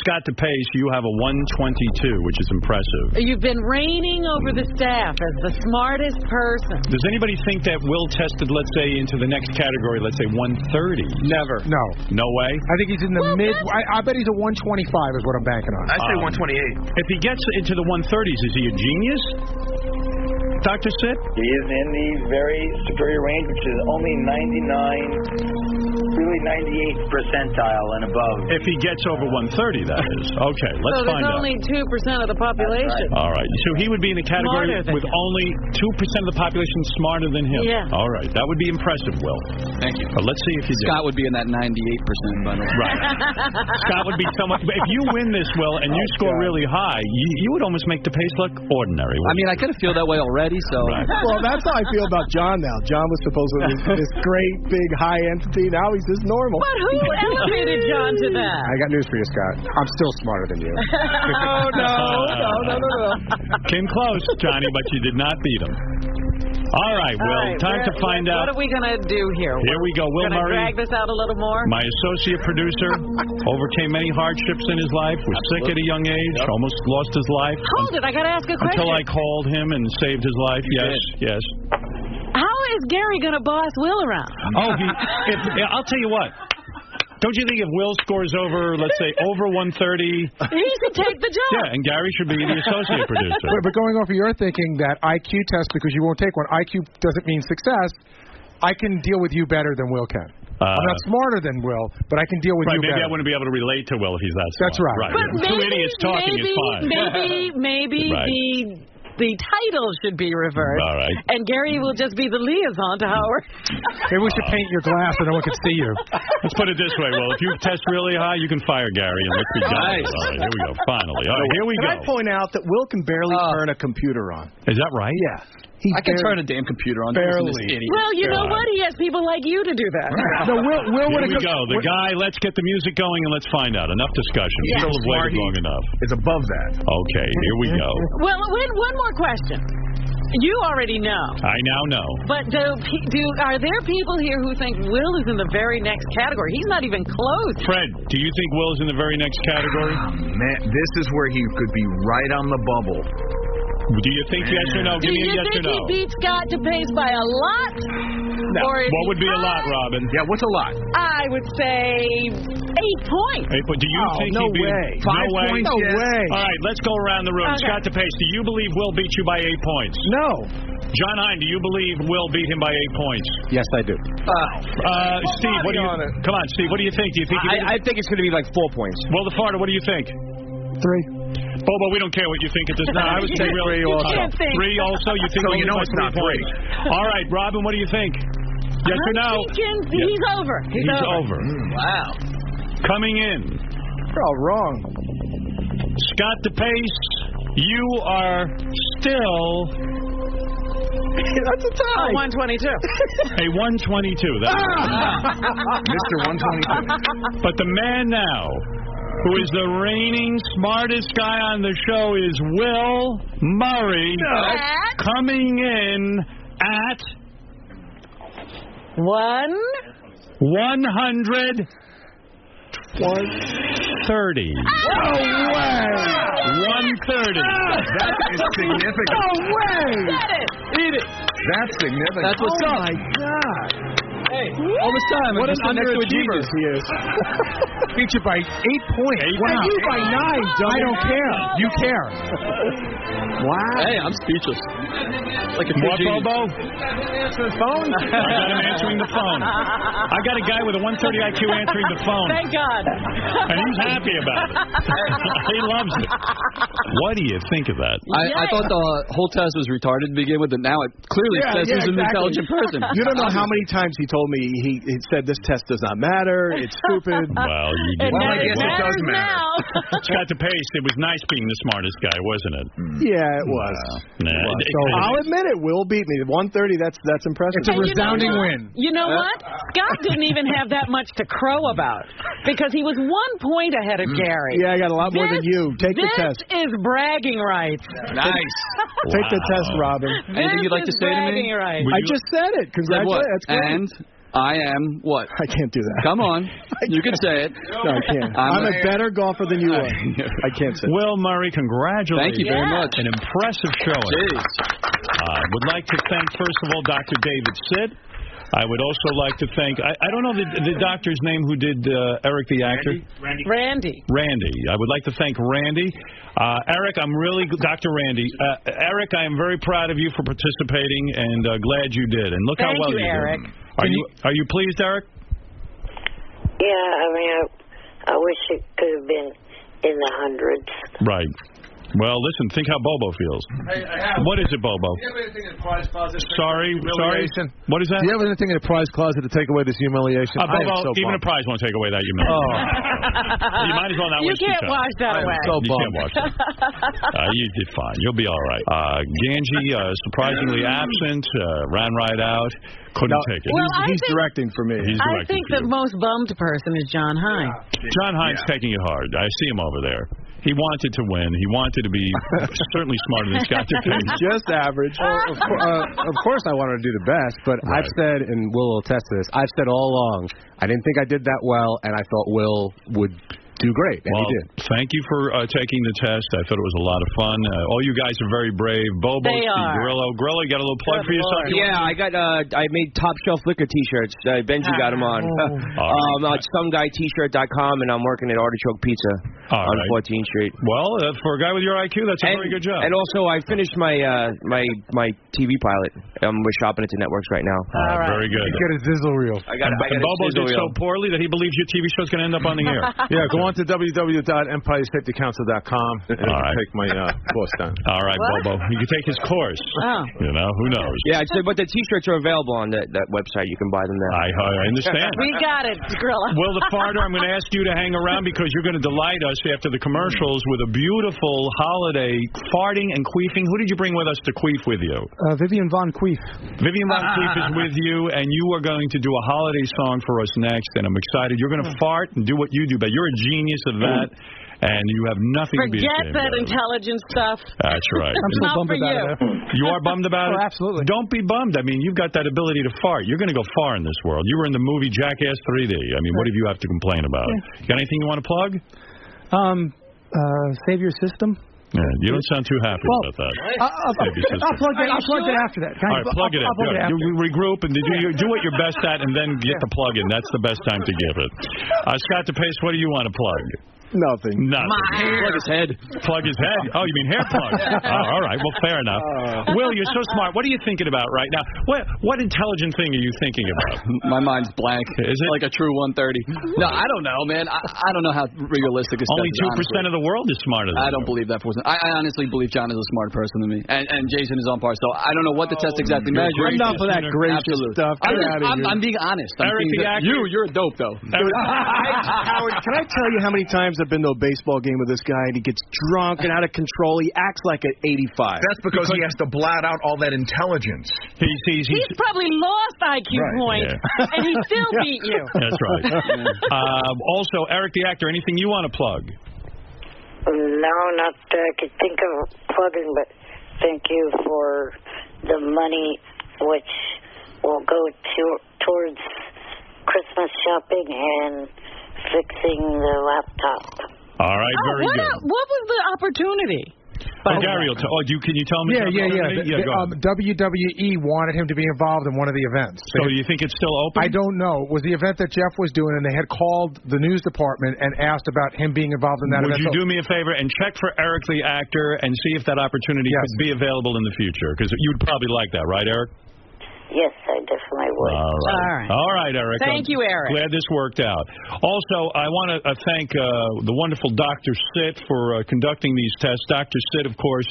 Scott DePace, you have a 122, which is impressive. You've been reigning over the staff as the smartest person. Does anybody think that Will tested, let's say, into the next category, let's say 130? Never. No. No way? I think he's in the mid. I bet he's a 125 is what I'm banking on. I say 128. If he gets into the 130s, is he a genius? Dr. Sid? He is in the very superior range, which is only really 98th percentile and above. If he gets over 130, that is. Okay, let's so find there's out. only 2% of the population. All right. So he would be in the category Smarter than with him. only 2% of the population smarter than him. Yeah. All right. That would be impressive, Will. Thank you. But let's see if you do. Scott would be in that 98% bundle. Right. Scott would be somewhat. If you win this, Will, and you score really high, you would almost make the pace look ordinary. I mean, I kind of feel that way already, so. Right. Well, that's how I feel about John now. John was supposedly this great, big, high entity. Now he's just normal. But who elevated John to that? I got news for you, Scott. I'm still smarter than you. Oh, no. Came close, Johnny, but you did not beat him. All right, Will. All right, Time to find out. What are we going to do here? Here we go. Will Gonna Murray, drag this out a little more? my associate producer, overcame many hardships in his life, was sick at a young age, almost lost his life. Hold it. I got to ask a question. Until I called him and saved his life. Yes. How is Gary going to boss Will around? Oh, I'll tell you what. Don't you think if Will scores over, let's say, over 130... He should take the job. Yeah, and Gary should be the associate producer. But going off of your thinking that IQ test, because you won't take one, IQ doesn't mean success, I can deal with you better than Will can. I'm not smarter than Will, but I can deal with you maybe better. I wouldn't be able to relate to Will if he's that smart. That's right. But Two idiots talking is fine. Maybe Right. the title should be reversed. All right. And Gary will just be the liaison to Howard. Maybe we should paint your glass so no one can see you. Let's put it this way, Will. If you test really high, you can fire Gary and let's be done. Nice. All right, here we go. Finally. All right, here we Can go. I point out that Will can barely turn a computer on? Is that right? Yeah. I can turn a damn computer on. Barely. This idiot. Well, you know what? He has people like you to do that. No, Will Here we go. The guy, let's get the music going and let's find out. Enough discussion. Yeah. People have waited long enough. It's above that. Okay, here we go. Well, one more question. You already know. I now know. But are there people here who think Will is in the very next category? He's not even close. Fred, do you think Will's in the very next category? Man, this is where he could be right on the bubble. Do you think yes or no? Give me a yes or no. Do you think he beats Scott DePace by a lot? No. Or is What he would be a lot, high? Robin? Yeah, what's a lot? I would say 8 points. 8 points. Do you think no he'd be... way. 5 No way? points, No yes. way. All right, let's go around the room. Okay. Scott DePace, do you believe Will beat you by 8 points? No. John Hein, do you believe Will beat him by 8 points? Yes, I do. Steve, what do you... Come on, Steve, what do you think? Do you think I think it's going to be like 4 points. Will the Farter, what do you think? 3. Bobo, we don't care what you think at this time. I would say really You also. can't think. 3 also? You think So we'll you lose know by it's not 3 points? All right, Robin, what do you think? Yes or no? He's over. He's over. Wow. Coming in, You're all wrong. Scott DePace, you are still That's a tie. 122. a 122. That's Mr. 122. But the man now who is the reigning smartest guy on the show is Will Murray, coming in at 130. No way. 130. That is significant. No way. Eat it. That's significant. That's what's Oh up. my God. Hey, almost time. What I'm an just next to a underachiever genius. he is. Beat you by 8 points. Wow. And you by 9, Joe. I don't care. You care. Wow. Hey, I'm speechless. Like a What, genius. Bobo? Answer the phone. I got him answering the phone. I got a guy with a 130 IQ answering the phone. Thank God. And he's happy about it. He loves it. What do you think of that? I thought the whole test was retarded to begin with, and now it clearly says he's an exactly. intelligent person. You don't know how many times he told told me he said this test does not matter. It's stupid. Well, you did. And Well, now I guess it it does matters matter. now. Scott DePace, it was nice being the smartest guy, wasn't it? Yeah, it was. Nah, So I'll admit it. Will beat me. 130. That's impressive. It's a resounding win. You know what? Scott didn't even have that much to crow about because he was 1 point ahead of Gary. Yeah, I got a lot more than you. Take the test. This is bragging rights. Nice. Take the test, Robin. Anything you'd like to say to me? Rights. I just said it. Congratulations. That's great. And I am what? I can't do that. Come on. You can say it. No, I can't. I'm a better golfer than you are. I can't say it. Will Murray, congratulations. Thank you very much. An impressive showing. Would like to thank, first of all, Dr. David Sid. I would also like to thank, I don't know the doctor's name who did Eric the actor. Randy. I would like to thank Randy. Eric, Dr. Randy. Eric, I am very proud of you for participating and glad you did. And look how well you Eric. did. Are you pleased, Eric? Yeah, I mean, I wish it could have been in the hundreds. Right. Well, listen, think how Bobo feels. What is it, Bobo? Do you have anything in the prize closet? Sorry. What is that? Do you have anything in the prize closet to take away this humiliation? Bobo, even a prize won't take away that humiliation. You might as well not waste your time. You can't wash that away. You can't wash that. You did fine. You'll be all right. Ganji, surprisingly absent, ran right out. Couldn't take it. Well, he's directing for me. I think the most bummed person is John Hine. John Hine's taking it hard. I see him over there. He wanted to win. He wanted to be certainly smarter than Scott DePace. Just average. Of course I wanted to do the best, but Right. I've said, and Will will attest to this, I've said all along, I didn't think I did that well, and I thought Will would do great, and Well, he did. thank you for taking the test. I thought it was a lot of fun. All you guys are very brave. Bobo, They are. Grillo, you got a little plug for yourself? Yeah, I got. I made Top Shelf Liquor T-shirts. Benji got them on. It's SomeGuyT-shirt.com, and I'm working at Artichoke Pizza on 14th Street. Well, for a guy with your IQ, that's a very good job. And also, I finished my my TV pilot. We're shopping it to networks right now. All right. Very good. Get a sizzle reel. I got and Bobo did so poorly that he believes your TV show's going to end up on the air. Yeah, go on to www.empiresafetycouncil.com and All right. take my course down. All right, Bobo. You can take his course. Oh. You know, who knows? Yeah, but the T-shirts are available on that website. You can buy them there. I understand. We got it, Gorilla. Will the Farter, I'm going to ask you to hang around because you're going to delight us after the commercials with a beautiful holiday farting and queefing. Who did you bring with us to queef with you? Vivian Von Queef. Vivian Von Queef is with you, and you are going to do a holiday song for us next, and I'm excited. You're going to fart and do what you do, but you're a genius of that, and you have nothing to be Forget ashamed that of. intelligent stuff. That's right. I'm so Not bummed for about you. it. You are bummed about it? Oh, absolutely. Don't be bummed. I mean, you've got that ability to fart. You're going to go far in this world. You were in the movie Jackass 3D. I mean, what have you have to complain about? You got anything you want to plug? Save Your System. Yeah, you don't sound too happy about that. I'll plug it after that. All right, plug it in. You regroup and do what you're best at, and then get the plug in. That's the best time to give it. Scott DePace, what do you want to plug? Nothing. Plug his head. Plug his head? Oh, you mean hair plug? All right. Well, fair enough. Will, you're so smart. What are you thinking about right now? What intelligent thing are you thinking about? My mind's blank. Is it? Like a true 130. No, I don't know, man. I don't know how realistic this Only stuff is, 2% of the world is smarter than I don't believe that person. I honestly believe John is a smarter person than me. And Jason is on par. So I don't know what the test exactly measures. Enough of that gracious stuff. Get out of here. I'm being honest. Eric the actor. You're a dope, though. Howard, can I tell you how many times I've been to a baseball game with this guy and he gets drunk and out of control? He acts like an 85. That's because he has to blot out all that intelligence. He's probably lost IQ points, and he still beat you. That's right. Also, Eric the actor, anything you want to plug? No, not that I could think of plugging, but thank you for the money which will go towards Christmas shopping and fixing the laptop. All right, very good. What was the opportunity? Gary, can you tell me? Yeah. WWE wanted him to be involved in one of the events. So you think it's still open? I don't know. It was the event that Jeff was doing, and they had called the news department and asked about him being involved in that event. Would you do me a favor and check for Eric the actor and see if that opportunity could be available in the future? Because you'd probably like that, right, Eric? Yes, I definitely would. All right, Eric. Thank you, Eric. Glad this worked out. Also, I want to thank the wonderful Dr. Sitt for conducting these tests. Dr. Sitt, of course,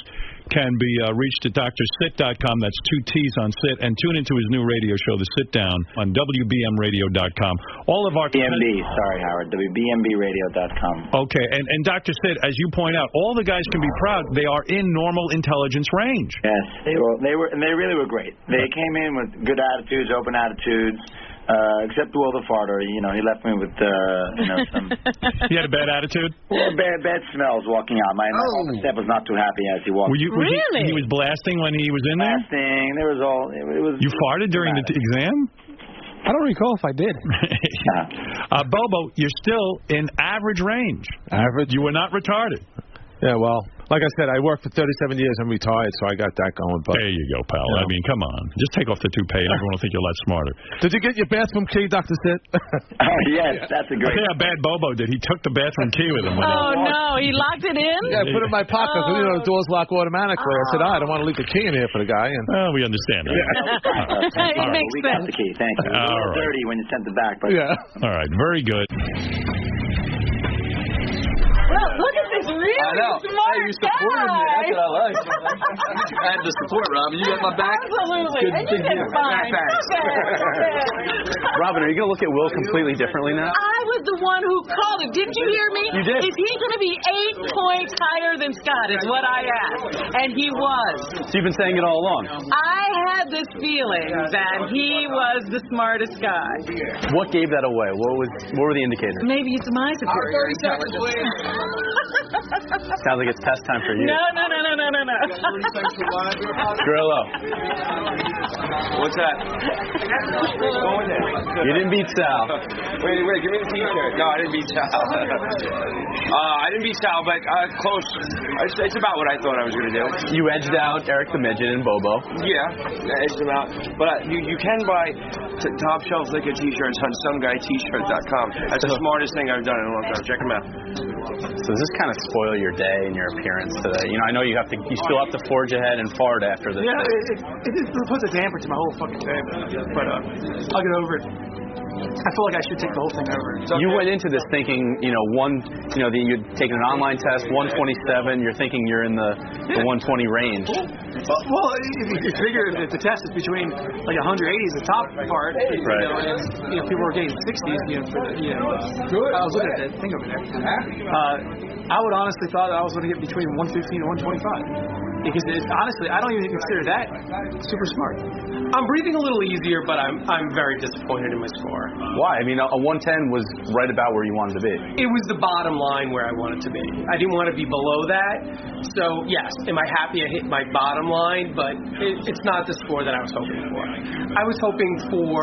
can be reached at drsit.com. That's 2 T's on sit. And tune into his new radio show, The Sit Down, on WBMRadio.com. All of our... BMB, sorry, Howard. WBMBradio.com. Okay, and Dr. Sid, as you point out, all the guys can be proud. They are in normal intelligence range. Yes, they really were great. They came in with good attitudes, open attitudes. Except Will the Farter, he left me with, some... He had a bad attitude? Well, bad smells walking out. My step was not too happy as he walked. Really? He was blasting when he was in there? Blasting. There was all... It was. You farted during the exam? I don't recall if I did. Bobo, you're still in average range. Average? You were not retarded. Yeah, well, like I said, I worked for 37 years. I'm retired, so I got that going. But there you go, pal. I mean, come on. Just take off the toupee and everyone will think you're a lot smarter. Did you get your bathroom key, Dr. Sid? Yes, that's a great... I think how bad Bobo did. He took the bathroom key with him. No. He locked it in? Yeah, I put it in my pocket. The doors lock automatically. I said, I don't want to leave the key in here for the guy. And we understand that. It makes we got the key. Thank you. It was a little dirty when you sent it back. But... All right. Very good. Well, look at this really smart you supported me. That's what I like. I had the support, Robin. You got my back. Absolutely. And you did fine. Robin, are you going to look at Will completely differently now? I was the one who called it. Didn't you hear me? You did. Is he going to be 8 points higher than Scott is what I asked. And he was. So you've been saying it all along. I had this feeling that he was the smartest guy. What gave that away? What were the indicators? Maybe it's my superior intelligence. Sounds like it's test time for you. No. Grillo. What's that? You didn't beat Sal. Wait, give me the t-shirt. No, I didn't beat Sal. I didn't beat Sal, but close. It's about what I thought I was going to do. You edged out Eric the Midget and Bobo. Yeah, I edged them out. But you can buy top shelf liquor t-shirts on someguyt-shirt.com. That's the smartest thing I've done in a long time. Check them out. So does this kind of spoil your day and your appearance today? I know you still have to forge ahead and fart after this. Yeah, it puts a damper to my whole fucking day, but I'll get over it. I feel like I should take the whole thing over. You went into this thinking, you'd taken an online test, 127. You're thinking you're in the 120 range. Well, if you figure that the test is between like 180 is the top part, and people were getting 60s. I was looking at that thing over there. I would honestly thought that I was going to get between 115 and 125. Because honestly, I don't even consider that super smart. I'm breathing a little easier, but I'm very disappointed in my score. Why? I mean, a 110 was right about where you wanted to be. It was the bottom line where I wanted to be. I didn't want to be below that. So, yes, am I happy I hit my bottom line? But it's not the score that I was hoping for. I was hoping for,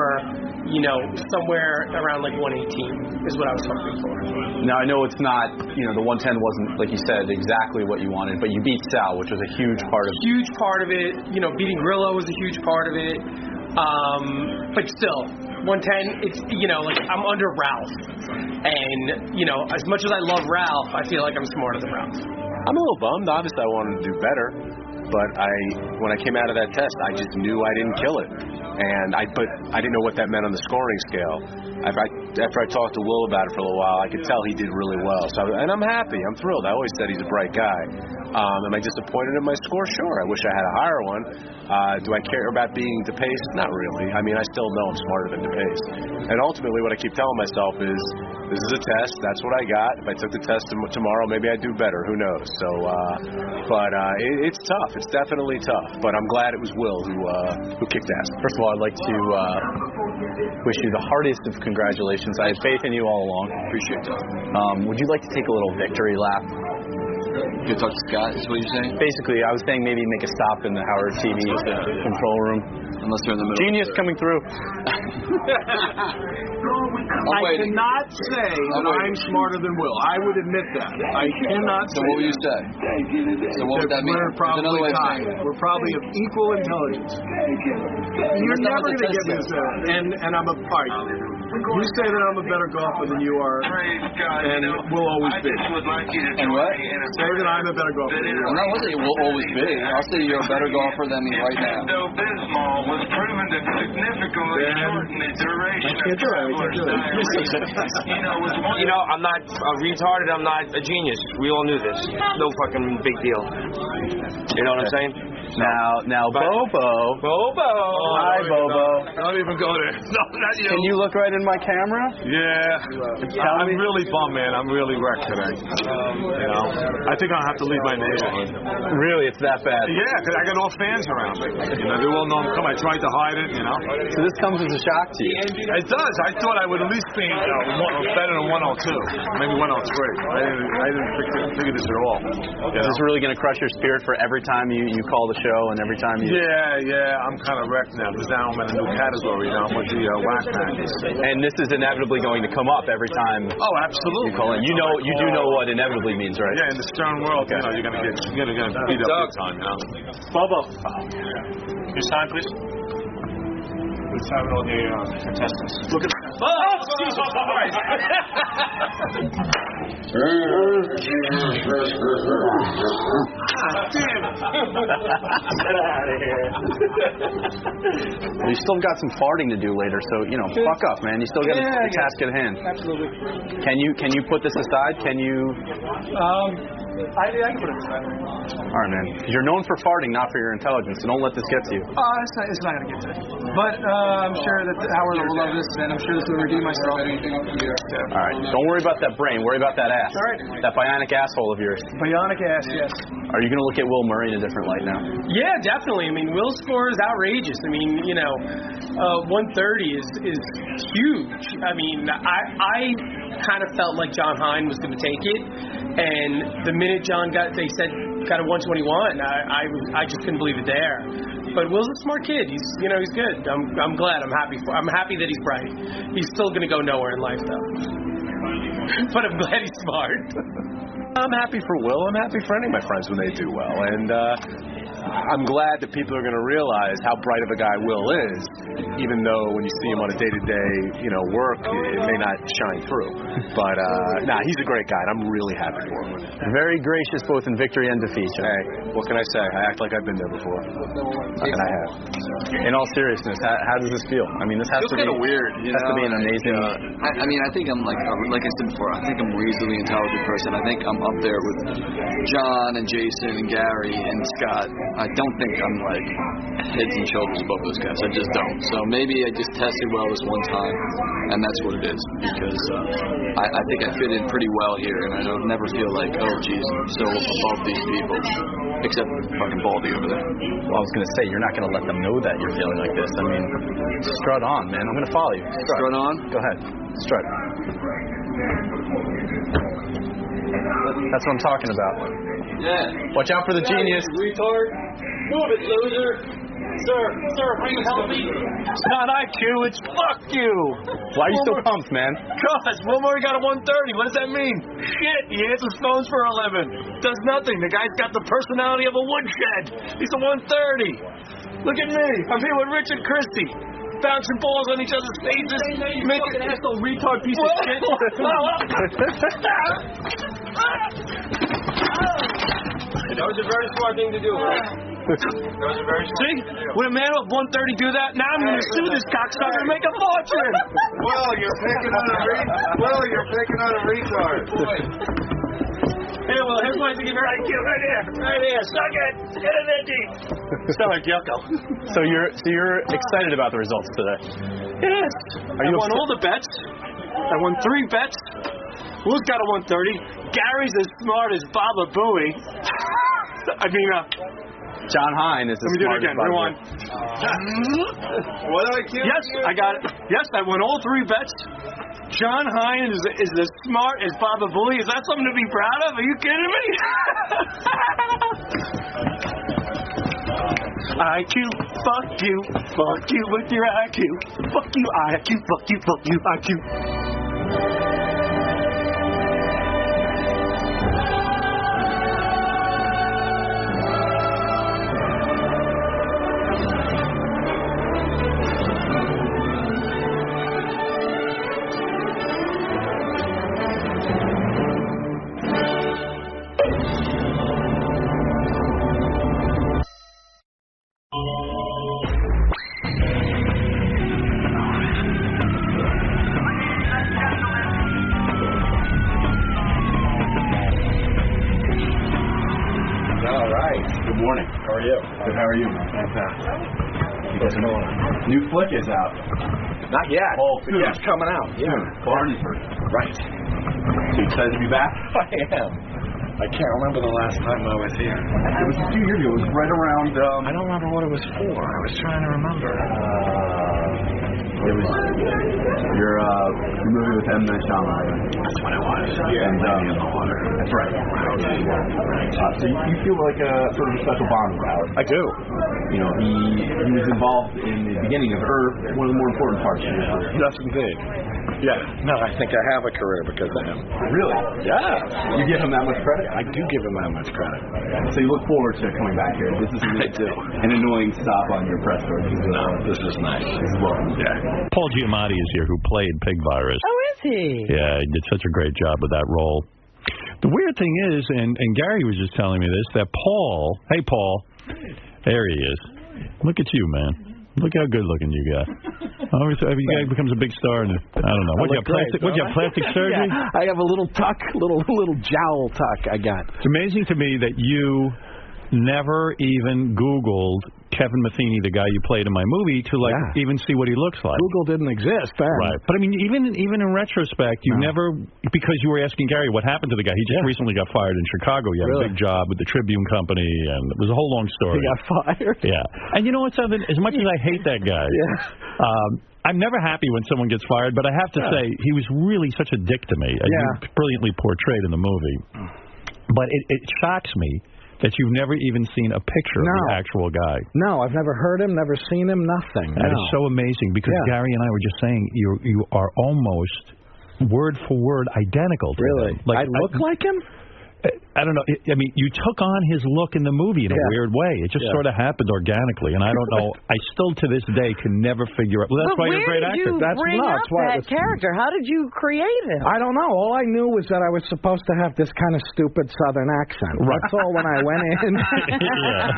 somewhere around like 118 is what I was hoping for. Now, I know it's not, the 110 wasn't, like you said, exactly what you wanted, but you beat Sal, which was a huge part of it. Huge part of it. Beating Grillo was a huge part of it. But still, 110, it's, I'm under Ralph. And, as much as I love Ralph, I feel like I'm smarter than Ralph. I'm a little bummed. Obviously, I wanted to do better. But when I came out of that test, I just knew I didn't kill it. And I didn't know what that meant on the scoring scale. After I talked to Will about it for a little while, I could tell he did really well. And I'm happy. I'm thrilled. I always said he's a bright guy. Am I disappointed in my score? Sure. I wish I had a higher one. Do I care about being DePace? Not really. I mean, I still know I'm smarter than DePace. And ultimately, what I keep telling myself is, this is a test. That's what I got. If I took the test tomorrow, maybe I'd do better. Who knows? So, it's tough. It's definitely tough. But I'm glad it was Will who kicked ass. First of all, I'd like to wish you the heartiest of congratulations. I had faith in you all along. Appreciate that. Would you like to take a little victory lap? You talk to Scott, is what you're saying? Basically, I was saying maybe make a stop in the Howard TV control room. Unless they're in the middle. Genius coming through. I cannot say that I'm smarter than Will. I would admit that. I cannot say. So what would you say? So what would that mean? We're probably tied. We're probably of equal intelligence. You're never going to get me to say that. And I'm a part. You say that I'm a better golfer than you are, and will always be. And what? Say that I'm a better golfer than you are. I'm not going to say will always be. I'll say you're a better golfer than me right now. was proven to significantly shorten the duration of travelers' You know, I'm not retarded. I'm not a genius. We all knew this. No fucking big deal. You know what I'm saying? Now, Bobo. Hi, Bobo. Don't even go there. No, not you. Can you look right in my camera? Yeah. I'm really bummed, man. I'm really wrecked today. You know, I think I'll have to leave my neighborhood. Really? It's that bad? Yeah, because I got all fans around me. You know, they all know I'm coming. I tried to hide it, you know. So this comes as a shock to you? It does. I thought I would at least be better than 102, maybe 103. I didn't figure this at all. Is this really going to crush your spirit for every time you call the show and every time you... Yeah, I'm kind of wrecked now because now I'm in a new category now with the whack package. And this is inevitably going to come up every time. Oh, absolutely. You call in. You do know what inevitably means, right? Yeah, in the stern world, you know, you're gonna get beat up big time, you know. Bobo, your sign, please. Let's have it on the contestants. Look at that. Oh, Jesus Christ! Get out of here. Well, you still got some farting to do later, so, you know, fuck up, man. You still got a task at hand. Absolutely. Can you put this aside? Can you... I can put it aside. All right, man. You're known for farting, not for your intelligence, so don't let this get to you. It's not going to get to it. But I'm sure that Howard will love this, and I'm sure this will redeem myself. All right. Don't worry about that brain. Worry about that ass. All right. That bionic asshole of yours. Bionic ass, yes. Are you going to look at Will Murray in a different light now? Yeah, definitely. I mean, Will's score is outrageous. I mean, you know, 130 is huge. I mean, I kind of felt like John Hine was going to take it, and the minute John got a 121, I just couldn't believe it there. But Will's a smart kid. He's good. I'm glad. I'm happy that he's bright. He's still going to go nowhere in life though. But I'm glad he's smart. I'm happy for Will. I'm happy for any of my friends when they do well, and I'm glad that people are going to realize how bright of a guy Will is, even though when you see him on a day-to-day, work, it may not shine through. But he's a great guy, and I'm really happy for him. Very gracious both in victory and defeat. Hey, what can I say? I act like I've been there before, and I have. In all seriousness, how does this feel? I mean, this has to be kind of weird. Has to be an amazing. I mean, I think I'm like I said before. I think I'm a reasonably intelligent person. I think I'm up there with John and Jason and Gary and Scott. I don't think I'm like heads and shoulders above those guys. I just don't. So maybe I just tested well this one time, and that's what it is. Because I think I fit in pretty well here, and I don't never feel like, oh, geez, I'm so above these people. Except fucking Baldy over there. Well, I was going to say, you're not going to let them know that you're feeling like this. I mean, strut on, man. I'm going to follow you. Strut on? Go ahead. Strut. That's what I'm talking about. Yeah. Watch out for the genius. Retard. Move it, loser. Sir, are you help me? It's not IQ, it's fuck you. Why are you so pumped, man? Because Will Murray got a 130. What does that mean? Shit, he answers phones for a living. Does nothing. The guy's got the personality of a woodshed. He's a 130. Look at me. I'm here with Richard Christie. Bouncing balls on each other's faces. Make an asshole retard piece of shit. That was a very smart thing to do, right? See? Would a man with 130 do that? Now I'm going to sue this cocksucker and make a fortune. Well, you're picking on a retard. Here, well, here's one to give your IQ right here. Right here. Suck it. Get in there deep. Sound like Yucko. So you're excited about the results today? Yes. I won all the bets. I won 3 bets. Will's got a 130. Gary's as smart as Baba Booey. John Hine is as smart as Baba Booey. What IQ? Yes, I got it. Yes, I won all 3 bets. John Hine is as smart as Baba Booey. Is that something to be proud of? Are you kidding me? IQ, fuck you with your IQ. Fuck you, IQ, fuck you, IQ. All right. Good morning. How are you? Good. How are you? What's going on? New flick is out. Not yet. Oh, it's coming out. Yeah. Barnesburg. Right. So you excited to be back? I am. I can't remember the last time I was here. It was a few years ago. It was right around. I don't remember what it was for. I was trying to remember. It was your movie with M. Night Shyamalan. That's what it was. Yeah. And in the water. That's right. So you feel like a sort of a special bond with Howard. I do. You know, he was involved in the beginning of Earth, one of the more important parts of your career. Yes, indeed. Yeah. No, I think I have a career because of him. Really? Yeah. You give him that much credit? I do give him that much credit. So you look forward to coming back here. This is an annoying stop on your press tour. No, this is nice. Yeah. Paul Giamatti is here, who played Pig Virus. Oh, is he? Yeah, he did such a great job with that role. The weird thing is, and Gary was just telling me this, that Paul, hey Paul, there he is. Look at you, man. Look how good looking you got. Every guy becomes a big star, and I don't know. What you have plastic surgery? Yeah, I have a little tuck, little jowl tuck I got. It's amazing to me that you never even Googled Kevin Matheny, the guy you played in my movie, to even see what he looks like. Google didn't exist then. Right. But I mean, even in retrospect, you never, because you were asking Gary what happened to the guy. He just recently got fired in Chicago. He had a big job with the Tribune Company, and it was a whole long story. He got fired? Yeah. And you know what's something? As much as I hate that guy, I'm never happy when someone gets fired, but I have to say, he was really such a dick to me. Brilliantly portrayed in the movie. But it shocks me that you've never even seen a picture of the actual guy. No, I've never heard him, never seen him, nothing. That is so amazing, because Gary and I were just saying you are almost word for word identical to him. I look like him? I don't know. I mean, you took on his look in the movie in a weird way. It just sort of happened organically, and I don't know. I still, to this day, can never figure out. Well, that's why you're a great actor. Where did you bring up that character? How did you create him? I don't know. All I knew was that I was supposed to have this kind of stupid Southern accent. Right. That's all. When I went in,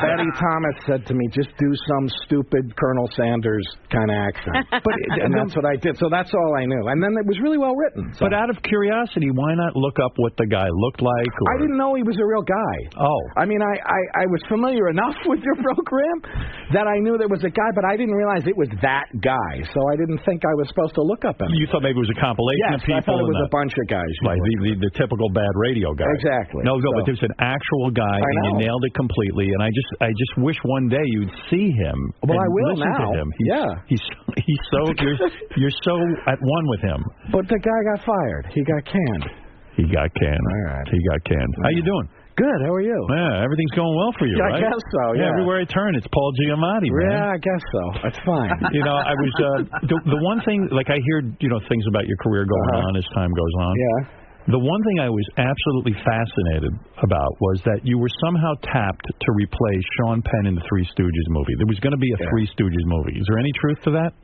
Betty Thomas said to me, "Just do some stupid Colonel Sanders kind of accent," and that's what I did. So that's all I knew. And then it was really well written. So. But out of curiosity, why not look up what the guy looked like? I didn't know he was a real guy. Oh. I mean, I was familiar enough with your program that I knew there was a guy, but I didn't realize it was that guy. So I didn't think I was supposed to look up him. You thought maybe it was a compilation of people? I thought it was a bunch of guys. Right, the typical bad radio guy. Exactly. No, but there's an actual guy, and you nailed it completely. And I just wish one day you'd see him. Well, I will listen now. to him. He's so you're so at one with him. But the guy got fired. He got canned. He got canned. All right. He got canned. How you doing? Good. How are you? Yeah, everything's going well for you, right? I guess so, yeah. Everywhere I turn, it's Paul Giamatti, man. Yeah, I guess so. That's fine. You know, I was the one thing, like I hear, things about your career going on as time goes on. Yeah. The one thing I was absolutely fascinated about was that you were somehow tapped to replace Sean Penn in the Three Stooges movie. There was going to be a Three Stooges movie. Is there any truth to that?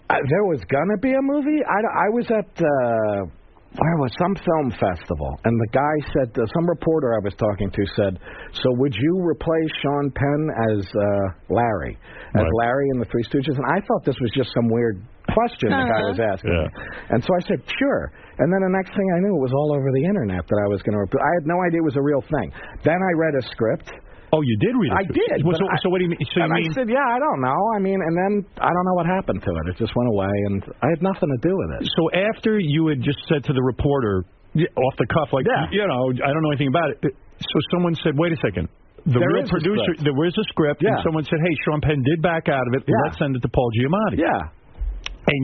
There was going to be a movie? I was at... Where was some film festival, and the guy said, some reporter I was talking to said, so would you replace Sean Penn as Larry in the Three Stooges? And I thought this was just some weird question the guy was asking me. And so I said, sure. And then the next thing I knew, it was all over the internet that I was going to replace. I had no idea it was a real thing. Then I read a script. Oh, you did read it? I did. So what do you mean? I said, yeah, I don't know. I mean, and then I don't know what happened to it. It just went away, and I had nothing to do with it. So after you had just said to the reporter, off the cuff, like, I don't know anything about it. So someone said, wait a second. The real producer, there was a script, and someone said, hey, Sean Penn did back out of it. Let's send it to Paul Giamatti. Yeah. And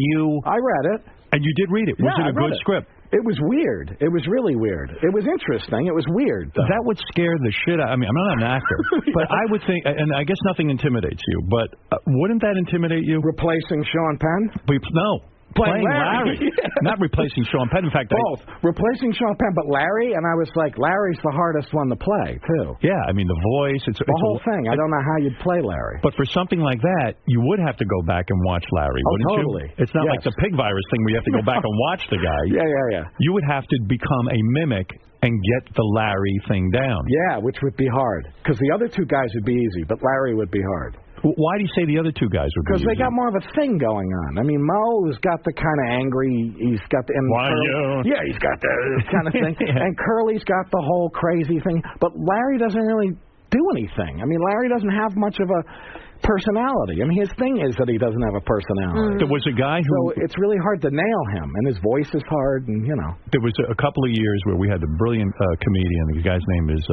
I read it. And you did read it. Was it a good script? It was weird. It was really weird. It was interesting. It was weird, though. That would scare the shit out. I mean, I'm not an actor, but I would think, and I guess nothing intimidates you, but wouldn't that intimidate you? Replacing Sean Penn? No. Playing Larry. Not replacing Sean Penn. In fact, both. Replacing Sean Penn, but Larry, and I was like, Larry's the hardest one to play, too. Yeah, I mean, the voice. It's the whole thing. I don't know how you'd play Larry. But for something like that, you would have to go back and watch Larry, wouldn't totally. you? It's not like the Pig Virus thing where you have to go back and watch the guy. Yeah. You would have to become a mimic and get the Larry thing down. Yeah, which would be hard. Because the other two guys would be easy, but Larry would be hard. Why do you say the other two guys would be Because they easier? got more of a thing going on. I mean, Mo's got the kind of angry. He's got the. Yeah, he's got the kind of thing. And Curly's got the whole crazy thing. But Larry doesn't really do anything. I mean, Larry doesn't have much of a personality. I mean, his thing is that he doesn't have a personality. There was a guy who... So it's really hard to nail him, and his voice is hard, and, you know. There was a couple of years where we had a brilliant comedian. The guy's name is...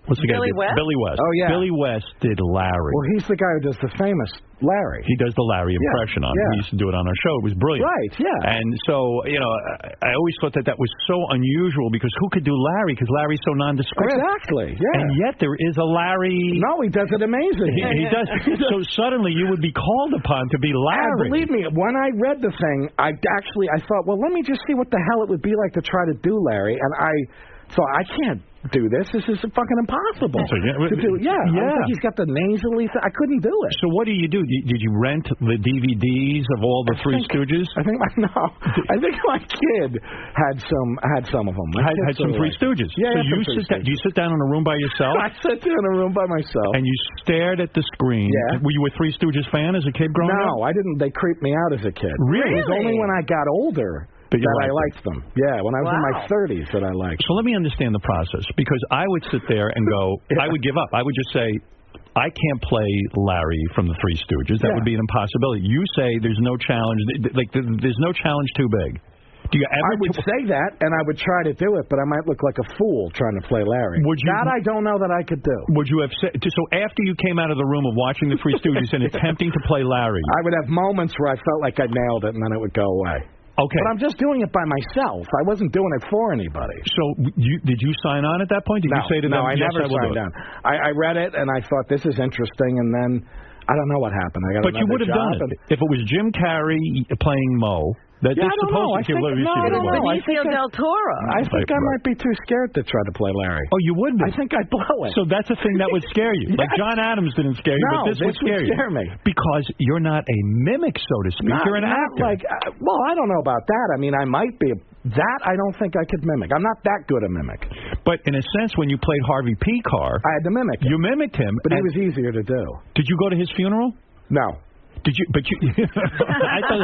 what's the Billy guy's name? West? Billy West. Oh, yeah. Billy West did Larry. Well, he's the guy who does the famous Larry. He does the Larry impression on him. yeah. We used to do it on our show. It was brilliant. Right, yeah. And so, you know, I always thought that was so unusual because who could do Larry? Because Larry's so nondescript. Exactly, yeah. And yet there is a Larry... No, he does it amazing. He does. So suddenly you would be called upon to be Larry. Believe me, when I read the thing, I thought, well, let me just see what the hell it would be like to try to do Larry. And I thought, I can't do this. This is fucking impossible So, to do. Yeah. I was like, he's got the nasally thing. I couldn't do it. So what do you do? Did you rent the DVDs of all the Three Stooges? I think my kid had some of them. Had some Three Stooges. Yeah. So do you sit down in a room by yourself? I sat down in a room by myself. And you stared at the screen. Yeah. Were you a Three Stooges fan as a kid growing up? No, I didn't. They creeped me out as a kid. Really? It was only when I got older that I liked them. Yeah, when I was in my 30s that I liked them. So let me understand the process, because I would sit there and go, I would give up. I would just say, I can't play Larry from the Three Stooges. That would be an impossibility. You say there's no challenge, like there's no challenge too big. Do you ever? I would say that, and I would try to do it, but I might look like a fool trying to play Larry. That I don't know that I could do. Would you have said? So after you came out of the room of watching the Three Stooges and attempting to play Larry, I would have moments where I felt like I nailed it, and then it would go away. Okay. But I'm just doing it by myself. I wasn't doing it for anybody. So did you sign on at that point? Did you say to them, no, I yes, never I will signed do it? on. I read it, and I thought, this is interesting, and then I don't know what happened. I got But you would have done it. If it was Jim Carrey playing Mo, I don't know. Benicio del Toro. I think I might be too scared to try to play Larry. Oh, you would be? I think I'd blow it. So that's a thing that would scare you. Like John Adams didn't scare you, but this would scare me. Because you're not a mimic, so to speak. You're an actor. Well, I don't know about that. I mean, I might be. That I don't think I could mimic. I'm not that good a mimic. But in a sense, when you played Harvey P. Carr, I had to mimic him. You mimicked him. But it was easier to do. Did you go to his funeral? No. Did you? But you. I thought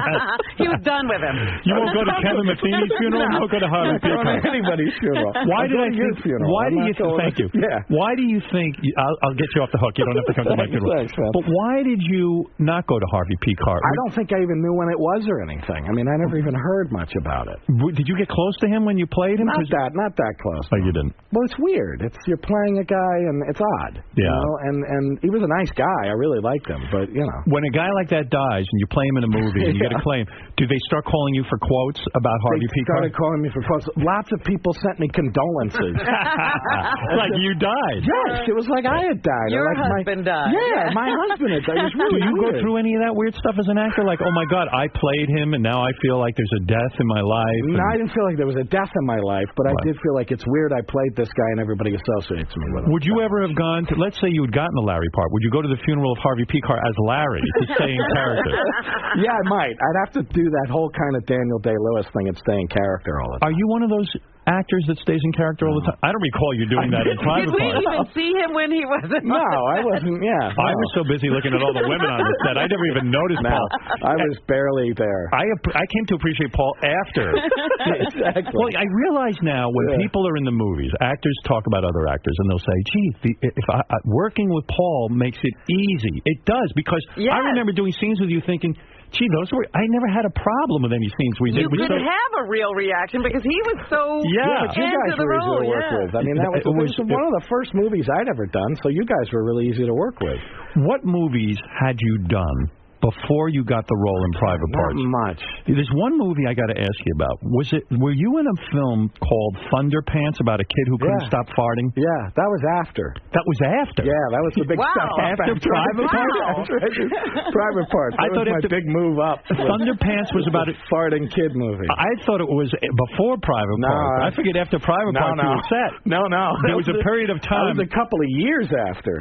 he was done with him. You won't go to Kevin Matheny's funeral. You won't go to Harvey P. Carr. Anybody's funeral. Why did I your think? funeral? Why do you? Thank you. Yeah. Why do you think? I'll get you off the hook. You don't have to come to my funeral. Thanks, man. But why did you not go to Harvey P. Carr? I don't think I even knew when it was or anything. I mean, I never even heard much about it. Did you get close to him when you played him? Not that close. Oh, you didn't. Well, it's weird. You're playing a guy, and it's odd. Yeah. You know? And he was a nice guy. I really liked him, but you know. When a guy like that dies and you play him in a movie and you get a claim, do they start calling you for quotes about Harvey P. Carr? They started calling me for quotes. Lots of people sent me condolences. Like you died. Yes, it was like I had died. Your like husband died. Yeah, my husband had died. It was really Do you weird. go through any of that weird stuff as an actor? Like, oh my God, I played him and now I feel like there's a death in my life. No, I didn't feel like there was a death in my life, but I did feel like it's weird I played this guy and everybody associates me with him. Would you ever have gone to, let's say you had gotten the Larry part, would you go to the funeral of Harvey P. Carr as Larry to stay in character? Yeah, I might. I'd have to do that whole kind of Daniel Day-Lewis thing and stay in character all the time. Are you one of those actors that stays in character all the time? I don't recall you doing that in private Did we parts. even see him when he wasn't? No, I wasn't. Yeah, I was so busy looking at all the women on the set, I never even noticed Paul. I was barely there. I came to appreciate Paul after. Exactly. Well, I realize now when people are in the movies, actors talk about other actors, and they'll say, "Gee, working with Paul makes it easy." It does, because I remember doing scenes with you thinking, gee, I never had a problem with any scenes we did. You couldn't have a real reaction because he was so but you guys into the were easy role. to work with. I mean, that was one of the first movies I'd ever done, so you guys were really easy to work with. What movies had you done before you got the role in Private Parts? Not much. There's one movie I got to ask you about. Were you in a film called Thunderpants about a kid who couldn't stop farting? Yeah, that was after. That was after? Yeah, that was the big stuff. After Private Parts? Private Parts. That was my big move up. Thunderpants was about a farting kid movie. I thought it was before Private Parts. I figured after Private Parts you were set. No. There was a period of time. That was a couple of years after.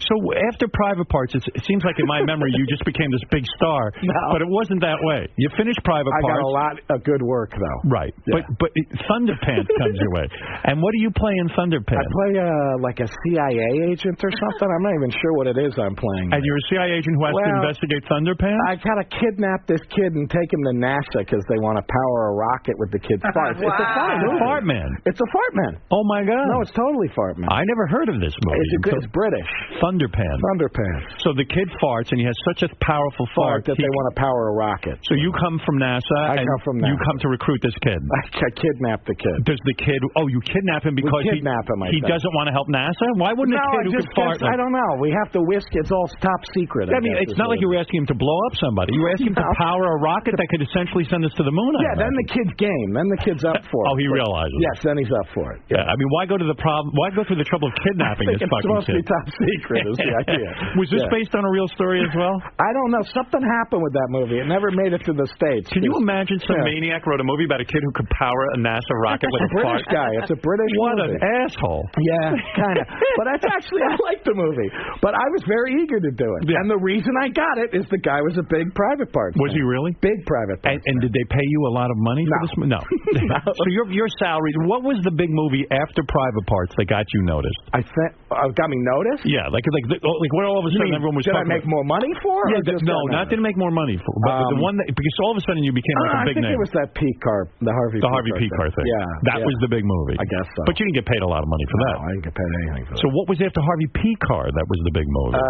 So after Private Parts, it seems like in my memory you just became this big star. But it wasn't that way. You finished Private I Parts. got a lot of good work, though. Right. Yeah. But Thunderpants comes your way. And what do you play in Thunderpants? I play like a CIA agent or something. I'm not even sure what it is I'm playing. And you're a CIA agent who has to investigate Thunderpants? I gotta kidnap this kid and take him to NASA because they want to power a rocket with the kid's farts. It's a fart movie. Fart Man. It's a Fart Man. Oh my God. No, it's totally Fart Man. I never heard of this movie. It's British. Thunderpants. Thunderpants. So the kid farts and he has such a powerful fart that they want to power a rocket. So you come from NASA. I come from NASA. You come to recruit this kid. I kidnap the kid. Does the kid? Oh, you kidnap him because we kidnap him. He doesn't want to help NASA. Why wouldn't a kid who could fart? I don't know. We have to whisk. It's all top secret. I mean, it's not like you were asking him to blow up somebody. You were asking him to power a rocket that could essentially send us to the moon. Yeah, then the kid's game. Then the kid's up for it. Oh, he realizes. Yes, then he's up for it. Yeah, I mean, why go to the problem? Why go through the trouble of kidnapping this fucking supposed kid? to be top secret is the idea. Was this based on a real story as well? I don't know. Something happened with that movie. It never made it to the States. Can you imagine some maniac wrote a movie about a kid who could power a NASA rocket with a fart? British guy. It's a British What movie. an asshole. Yeah, kind of. But that's actually, I like the movie. But I was very eager to do it. Yeah. And the reason I got it is the guy was a big Private Parts. Was he really? Big Private Parts. And did they pay you a lot of money for this? No. So your salary, what was the big movie after Private Parts that got you noticed? Got me noticed? Yeah, like what all of a sudden everyone was did talking I make about? more money for? Yeah, not didn't make more money for, but the one that, because all of a sudden you became like a big name. I think it was that the Harvey P. Car thing. Yeah. That was the big movie. I guess so. But you didn't get paid a lot of money for that. No, I didn't get paid anything for that. So what was after Harvey P. Car that was the big movie?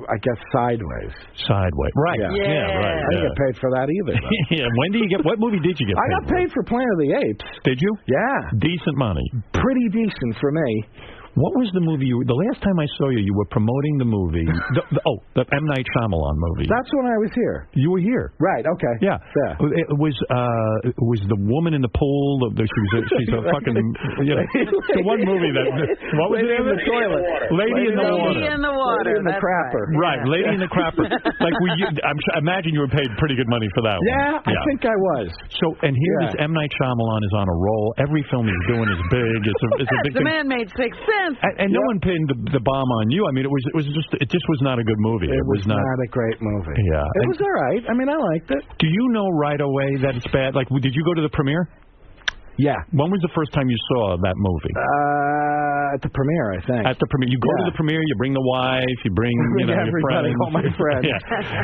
I guess Sideways. Sideways. Right. Yeah, right. I didn't get paid for that either. Yeah. When did you get? What movie did you get paid? I got paid for Planet of the Apes. Did you? Yeah. Decent money. Pretty decent for me. What was the movie the last time I saw you? You were promoting the movie. The M. Night Shyamalan movie. That's when I was here. You were here. Right. Okay. Yeah. It was the woman in the pool. She's a fucking. The one movie that. What was Lady it? in the toilet. Lady in the water. Lady in the water. Lady in the crapper. Right. Lady in the crapper. I imagine you were paid pretty good money for that one. Yeah, I think I was. So here this M. Night Shyamalan is on a roll. Every film he's doing is big. It's a big the thing. man made 6 cents. And no one pinned the bomb on you. I mean, it just was not a good movie. It was not a great movie. Yeah, it was all right. I mean, I liked it. Do you know right away that it's bad? Like, did you go to the premiere? Yeah. When was the first time you saw that movie? At the premiere, I think. At the premiere. You go to the premiere, you bring the wife, you bring your everybody, friends. all my friends.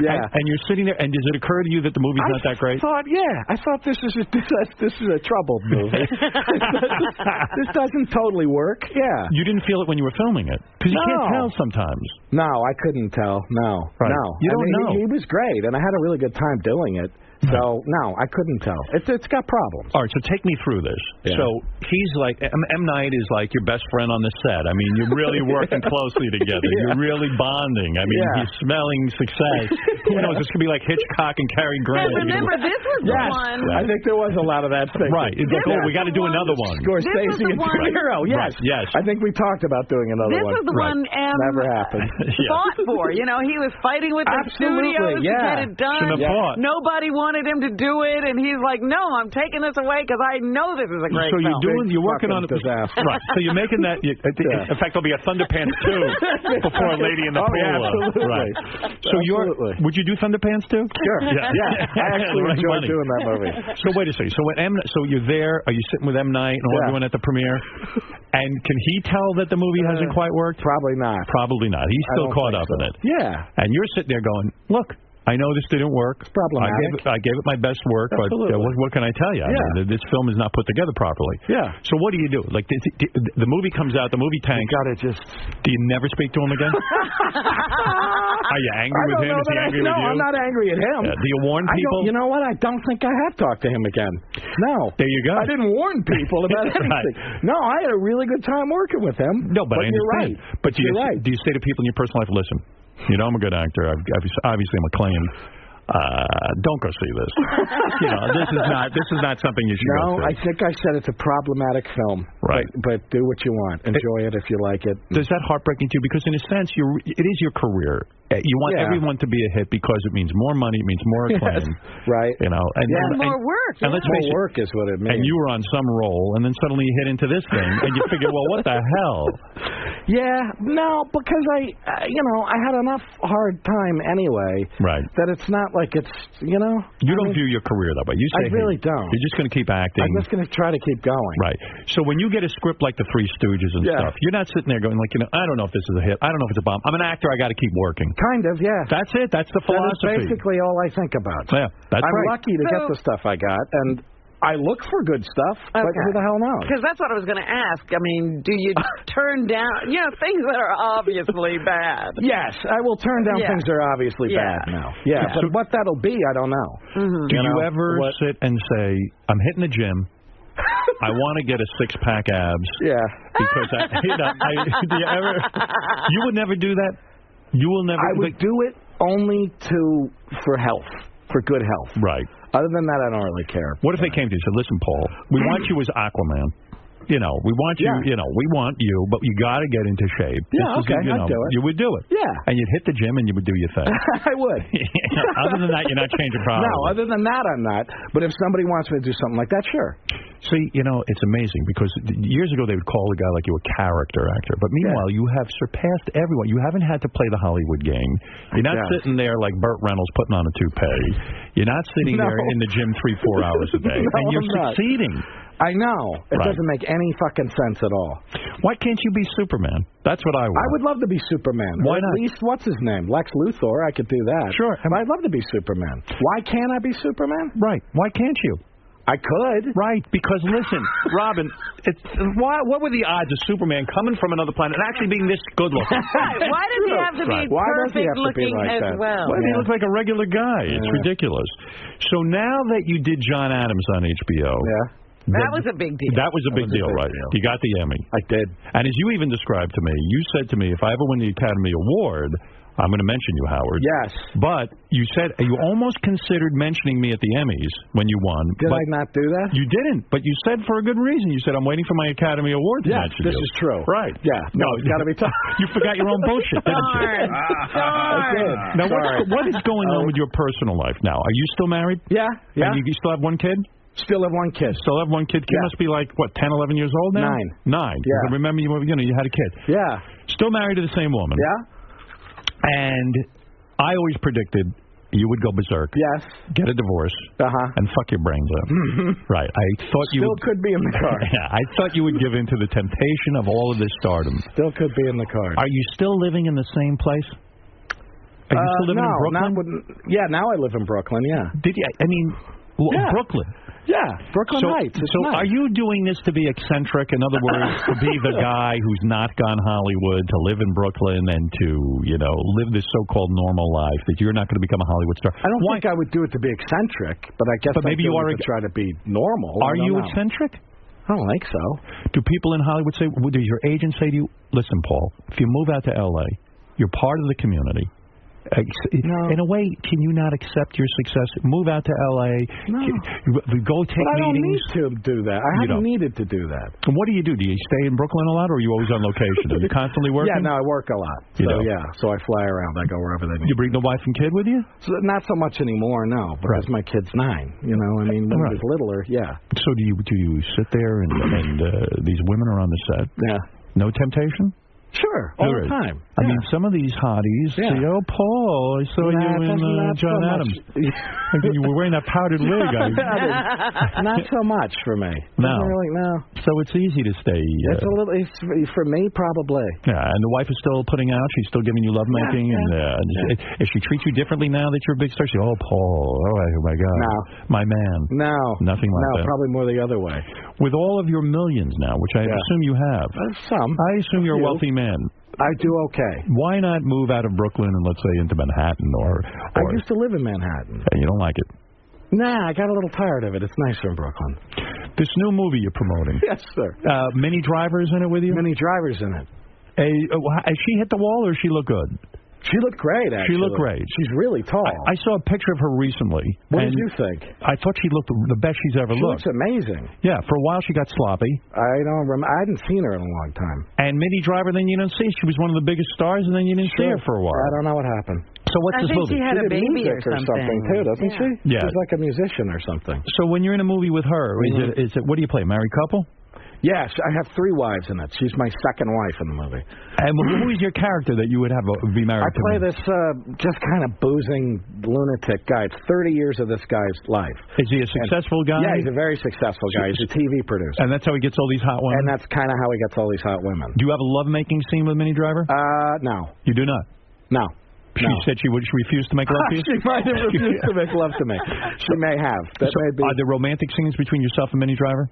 Yeah. And you're sitting there, and does it occur to you that the movie's not that great? I thought this is a troubled movie. this doesn't totally work. Yeah. You didn't feel it when you were filming it? Because you can't tell sometimes. No, I couldn't tell. No. Right. No. You don't know. He was great, and I had a really good time doing it. So, no, I couldn't tell. It's got problems. All right, so take me through this. Yeah. So he's like, M. Night is like your best friend on the set. I mean, you're really working closely together. Yeah. You're really bonding. I mean, he's smelling success. Who knows? This could be like Hitchcock and Cary Grant. And remember, this was the one. I think there was a lot of that thing. Right. It's like, we got to do another one. Scorsese and De Niro. Yes. Right. Yes. I think we talked about doing another one. This was the one M. Never happened. fought for. You know, he was fighting with the studios to get it done. Nobody wanted him to do it. And he's like, no, I'm taking this away because I know this is a great film. So you're working on it. Right. So you're making that. In fact, there'll be a Thunderpants 2 before Lady in the Pool. Yeah, absolutely. Right. So would you do Thunderpants 2? Sure. Yeah. I actually enjoyed doing that movie. So wait a second. So so you're there. Are you sitting with M. Night and everyone at the premiere? And can he tell that the movie hasn't quite worked? Probably not. Probably not. He's still caught up in it. Yeah. And you're sitting there going, look. I know this didn't work. It's problematic. I gave it my best work, Absolutely. but what can I tell you? I mean, this film is not put together properly. Yeah. So what do you do? Like the movie comes out, the movie tanks. You gotta just. Do you never speak to him again? Are you angry with him? Is he angry with you? No, I'm not angry at him. Do you warn people? You know what? I don't think I have talked to him again. No. There you go. I didn't warn people about anything. Right. No, I had a really good time working with him. No, but I You're understand. right. But do you say to people in your personal life, listen, you know I'm a good actor. Obviously I'm acclaimed. Don't go see this. This is not something you should go see. No, I think I said it's a problematic film. Right. But do what you want. Enjoy it if you like it. Does that heartbreaking to you? Because in a sense, it is your career. You want everyone to be a hit because it means more money, it means more acclaim. Right. You know, and more work. And let's face it, work is what it means. And you were on some roll, and then suddenly you hit into this thing, and you figure, well, what the hell? Yeah, no, because I had enough hard time anyway. Right. That it's not like it's, You don't view your career that way. You say, I really hey, don't. You're just going to keep acting. I'm just going to try to keep going. Right. So when you get a script like The Three Stooges and stuff, you're not sitting there going like, I don't know if this is a hit. I don't know if it's a bomb. I'm an actor. I got to keep working. Kind of, yeah. That's it. That's the philosophy. That is basically all I think about. Yeah, that's I'm right. lucky to get the stuff I got, and I look for good stuff, but who the hell knows? Because that's what I was going to ask. I mean, do you turn down, things that are obviously bad? Yes, I will turn down things that are obviously bad now. Yeah, but what that'll be, I don't know. Mm-hmm. Do you ever sit and say, I'm hitting the gym, I want to get a six-pack abs. Yeah. Because do you ever? You would never do that. You will never. I would do it only for health, for good health. Right. Other than that, I don't really care. What if they came to you and said, "Listen, Paul, we want you as Aquaman. We want you. We want you, but you got to get into shape. Yeah, I'd do it. You would do it. Yeah. And you'd hit the gym and you would do your thing. I would. Other than that, you're not changing problems. No, other than that, I'm not. But if somebody wants me to do something like that, sure. See, it's amazing because years ago they would call a guy like you a character actor. But meanwhile, you have surpassed everyone. You haven't had to play the Hollywood game. You're not sitting there like Burt Reynolds putting on a toupee. You're not sitting there in the gym 3-4 hours a day. And you're succeeding. I know. It doesn't make any fucking sense at all. Why can't you be Superman? That's what I want. I would love to be Superman. Why not? At least, what's his name? Lex Luthor. I could do that. Sure. I'd love to be Superman. Why can't I be Superman? Right. Why can't you? I could. Right, because listen, Robin, what were the odds of Superman coming from another planet and actually being this good looking? Why does he have to be perfect looking as well? Why does he look like a regular guy? It's ridiculous. So now that you did John Adams on HBO, that was a big deal. That was a big deal, right? You got the Emmy. I did. And as you even described to me, you said to me, if I ever win the Academy Award, I'm going to mention you, Howard. Yes. But you said you almost considered mentioning me at the Emmys when you won. Did I not do that? You didn't, but you said for a good reason. You said, I'm waiting for my Academy Award to mention this you. is true. Right. Yeah. No, it's got to be tough. You forgot your own bullshit, didn't you? I did. Now, what is going on with your personal life now? Are you still married? Yeah. And you still have one kid? Still have one kid. Still have one kid? Kid must be like, 10, 11 years old now? 9. Yeah. I remember you had a kid. Yeah. Still married to the same woman. Yeah. And I always predicted you would go berserk. Yes. Get a divorce. And fuck your brains up. Right. I thought you still could be in the car. Yeah. I thought you would give in to the temptation of all of this stardom. Still could be in the car. Are you still living in the same place? Are you still living in Brooklyn? Now I live in Brooklyn, yeah. Did you? I mean, Brooklyn. Yeah, Brooklyn Heights. So are you doing this to be eccentric? In other words, to be the guy who's not gone Hollywood, to live in Brooklyn and to, live this so-called normal life, that you're not going to become a Hollywood star? I don't think I would do it to be eccentric, but I guess maybe you are to try to be normal. Are you eccentric? I don't think so. Do people in Hollywood say, does your agent say to you, listen, Paul, if you move out to L.A., you're part of the community. In a way, can you not accept your success? Move out to L.A. No. Go take meetings. I don't need to do that. I haven't needed to do that. And what do you do? Do you stay in Brooklyn a lot, or are you always on location? Are you constantly working? Yeah, no, I work a lot. So I fly around. I go wherever they need. You bring the wife and kid with you? So not so much anymore, no, because my kid's 9. When he was littler, yeah. So do you sit there and these women are on the set? Yeah. No temptation? Sure, all the time. I mean, some of these hotties say, oh, Paul, I saw you in John Adams. You were wearing that powdered wig. Not so much for me. No. Really, no. So it's easy to stay. It's a little, for me, probably. Yeah, and the wife is still putting out. She's still giving you lovemaking. If she treats you differently now that you're a big star, she oh, Paul, oh, my God. No. My man. No. Nothing like that. No, probably more the other way. With all of your millions now, which I assume you have. Some. I assume you're a wealthy man. I do okay. Why not move out of Brooklyn and let's say into Manhattan or I used to live in Manhattan. And you don't like it? Nah, I got a little tired of it. It's nicer in Brooklyn. This new movie you're promoting. Yes, sir. Minnie Driver's in it with you? Minnie Driver's in it. Has she hit the wall or does she look good? She looked great, actually. She looked great. She's really tall. I saw a picture of her recently. What and did you think? I thought she looked the best she's ever She looked. looks amazing. Yeah, for a while she got sloppy. I don't remember. I hadn't seen her in a long time. And Minnie Driver, then you didn't see. She was one of the biggest stars, and then you didn't see her for a while. I don't know what happened. So what's this movie? she had a did baby music or something. too, doesn't she? Yeah. She's like a musician or something. So when you're in a movie with her, is it what do you play? Married couple? Yes, I have 3 wives in it. She's my second wife in the movie. And who is your character that you would have be married to? I play this just kind of boozing lunatic guy. It's 30 years of this guy's life. Is he a successful guy? Yeah, he's a very successful guy. He's a TV producer. And that's how he gets all these hot women? And that's kind of how he gets all these hot women. Do you have a lovemaking scene with Minnie Driver? No. You do not? No. She said she refused to make love to you? She might have refused to make love to me. She may have. That may be. Are there romantic scenes between yourself and Minnie Driver?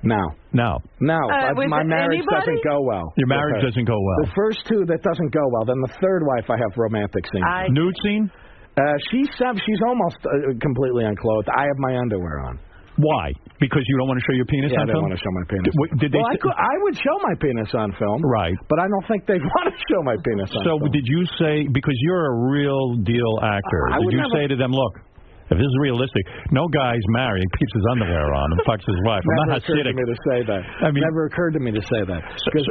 No. No. My marriage doesn't go well. Your marriage doesn't go well. The first 2 that doesn't go well. Then the third wife I have romantic scenes. Nude scene? She's almost completely unclothed. I have my underwear on. Why? Because you don't want to show your penis Yeah, on I film? don't want to show my penis. Did they I would show my penis on film. Right. But I don't think they want to show my penis on film. So did you say, because you're a real deal actor, did you say to them, look, if this is realistic, no guy's married, keeps his underwear on and fucks his wife. I'm not Never occurred to Hasidic. me to say that. Never occurred to me to say that.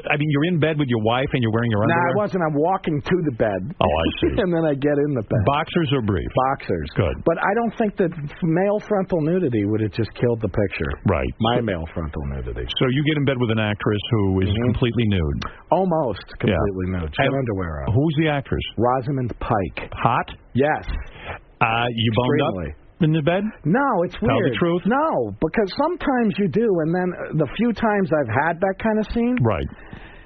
I mean, you're in bed with your wife and you're wearing your No, underwear? I wasn't. I'm walking to the bed. Oh, I see. And then I get in the bed. Boxers or briefs? Boxers. Good. But I don't think that male frontal nudity would have just killed the picture. Right. My male frontal nudity. So you get in bed with an actress who is completely nude? Almost completely nude. She had underwear on. Who's the actress? Rosamund Pike. Hot? Yes. You boned up in the bed? No, it's weird. Tell the truth? No, because sometimes you do, and then the few times I've had that kind of scene. Right.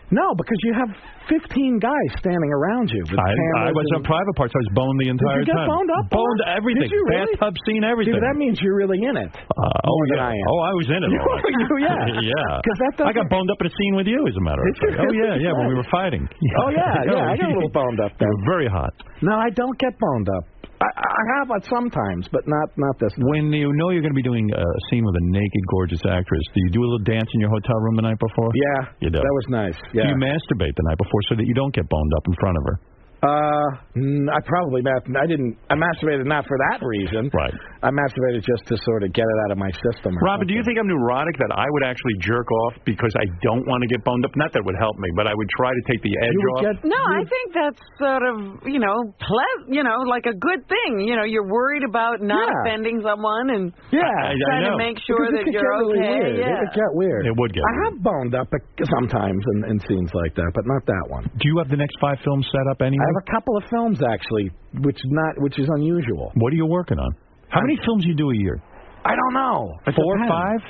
No, because you have 15 guys standing around you. With I was on private parts. I was boned the entire Did you get time. boned up? Boned everything. Did you really? Bathtub scene, everything. Dude, that means you're really in it. More than I am. Oh, I was in it. All right. Yeah. Yeah. That I got boned up in a scene with you, as a matter of fact. Oh, yeah, when we were fighting. Oh, yeah, I got a little boned up there. You were very hot. No, I don't get boned up. I have it sometimes, but not this. When you know you're going to be doing a scene with a naked, gorgeous actress, do you do a little dance in your hotel room the night before? Yeah. You do. That was nice. Yeah. Do you masturbate the night before so that you don't get boned up in front of her? I probably I masturbated not for that reason. Right. I masturbated just to sort of get it out of my system. Robin, do you think I'm neurotic that I would actually jerk off because I don't want to get boned up? Not that it would help me, but I would try to take the edge off. No, I think that's sort of, like a good thing. You're worried about not offending someone and trying to make sure that you're really okay. Weird. Yeah. It would get weird. It would get I have boned up sometimes in scenes like that, but not that one. Do you have the next 5 films set up anyway? I have a couple of films actually, which is unusual. What are you working on? How many films do you do a year? I don't know. 4 or 5?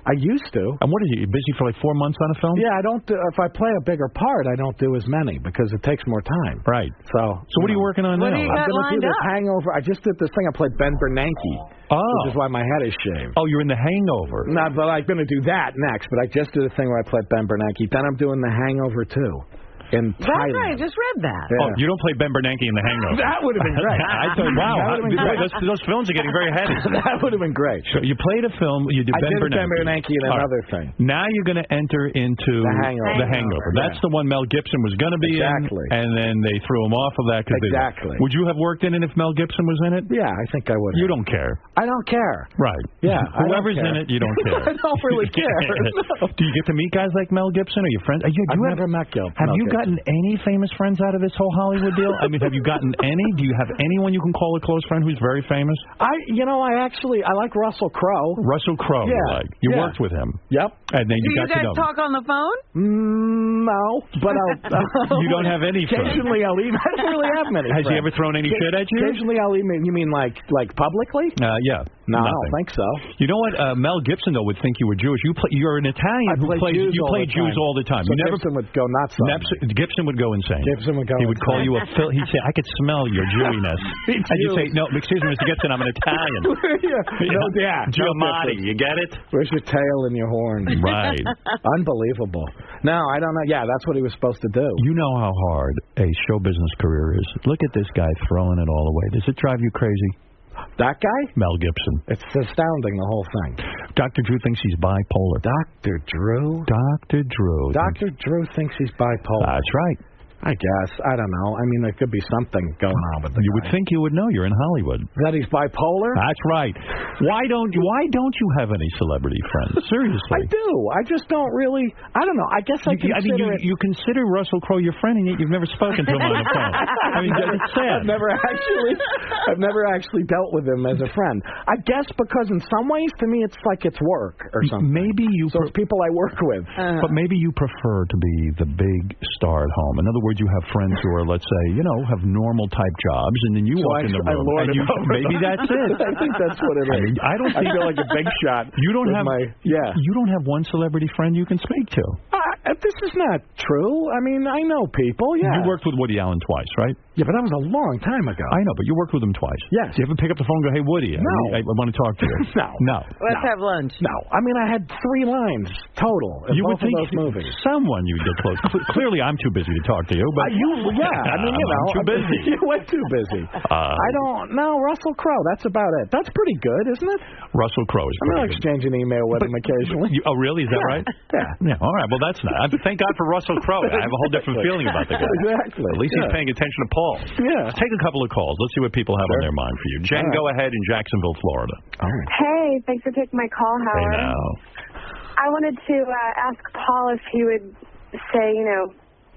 I used to. And what is it? You're busy for like 4 months on a film? Yeah, I don't. If I play a bigger part, I don't do as many because it takes more time. Right. So what are you working on now? What do you I'm got going to do lined this up? Hangover. I just did this thing. I played Ben Bernanke. Oh. Which is why my head is shaved. Oh, you're in The Hangover. No, but I'm going to do that next. But I just did a thing where I played Ben Bernanke. Then I'm doing The Hangover too. In That's Thailand. right. I just read that. Yeah. Oh, you don't play Ben Bernanke in The Hangover. That would have been great. I thought, wow, That would've been great. those films are getting very heady. That would have been great. So you played a film. You did I Ben did Bernanke. Ben Bernanke in another thing. Now you're going to enter into The Hangover. That's the one Mel Gibson was going to be in, and then they threw him off of that. Exactly. Would you have worked in it if Mel Gibson was in it? Yeah, I think I would. You don't care. I don't care. Right. Yeah. Whoever's in it, you don't care. I don't really care. No. Do you get to meet guys like Mel Gibson? Are you friends? I've never met Mel Have you Gibson. gotten any famous friends out of this whole Hollywood deal? I mean, have you gotten any? Do you have anyone you can call a close friend who's very famous? I like Russell Crowe. Russell Crowe, Yeah. you worked with him. Yep. And then Do you got to guys know him. talk on the phone? No, but You don't have any friends. Occasionally I'll email. I don't really have many Has he friends. ever thrown any shit at you? Occasionally I'll email. You mean like publicly? Yeah. No, I nothing. don't think so. You know what? Mel Gibson, though, would think you were Jewish. You're an Italian who plays Jews. You play Jews all the time. So You never. Gibson would go nuts on me. Gibson would go insane. Gibson would go He would call you a. He'd say, "I could smell your Jewiness," and you'd say, "No, excuse me, Mr. Gibson, I'm an Italian." Yeah. Giamatti, you get it? Where's your tail and your horn? Right. Unbelievable. No, I don't know. Yeah, that's what he was supposed to do. You know how hard a show business career is. Look at this guy throwing it all away. Does it drive you crazy? That guy? Mel Gibson. It's astounding, the whole thing. Dr. Drew thinks he's bipolar. Dr. Drew? Dr. Drew. Dr. Drew thinks he's bipolar. That's right. I guess. I don't know. I mean, there could be something going on with the You would think you would know. You're in Hollywood. That he's bipolar? That's right. Why don't you have any celebrity friends? Seriously. I do. I just don't really. I don't know. I guess I consider it. You consider Russell Crowe your friend, and yet you've never spoken to him on the phone. I mean, it's sad. I've never actually dealt with him as a friend. I guess because in some ways, to me, it's like it's work or something. Maybe you. So it's people I work with. But maybe you prefer to be the big star at home. In other words, you have friends who are, let's say, have normal type jobs, and then you walk in the room, and maybe that's it. I think that's what it is. I don't think I feel like a big shot. You don't have You don't have one celebrity friend you can speak to. This is not true. I mean, I know people. Yeah. You worked with Woody Allen twice, right? Yeah, but that was a long time ago. I know, but you worked with him twice. Yes. You ever pick up the phone and go, "Hey, Woody, No. I want to talk to you." No. Let's have lunch. No. I mean, I had 3 lines total in You would both think of those movies. someone you'd get close. Clearly, I'm too busy to talk to you. But I mean, I'm too busy. You went too busy. I don't know. Russell Crowe, that's about it. That's pretty good, isn't it? Russell Crowe is I'm pretty going to good. exchange an email with him occasionally. Oh, really? Is that right? Yeah. All right. Well, that's not. Thank God for Russell Crowe. I have a whole different feeling about the guy. Exactly. At least he's paying attention to Paul. Yeah. Let's take a couple of calls. Let's see what people have on their mind for you. Jen, go ahead in Jacksonville, Florida. All right. Hey, thanks for taking my call, Howard. Hey, now. I wanted to ask Paul if he would say,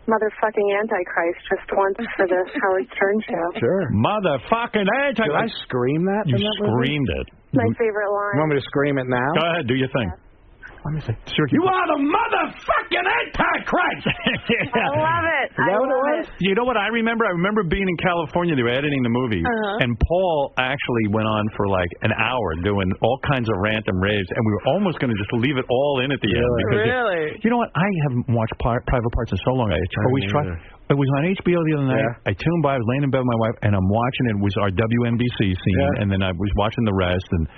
motherfucking Antichrist just once for the Howard Stern show. Sure. Motherfucking Antichrist. Did I scream that? You in that movie? screamed it. My favorite line. You want me to scream it now? Go ahead. Do your thing. Let me see. You are the motherfucking Antichrist! I love it. Is that what it was? You know what I remember? I remember being in California. They were editing the movie, and Paul actually went on for like an hour doing all kinds of rant and raves, and we were almost going to just leave it all in at the end. Because you know what? I haven't watched Private Parts in so long. I always try. It was on HBO the other night. Yeah. I tuned by. I was laying in bed with my wife, and I'm watching it. It was our WNBC scene, and then I was watching the rest, and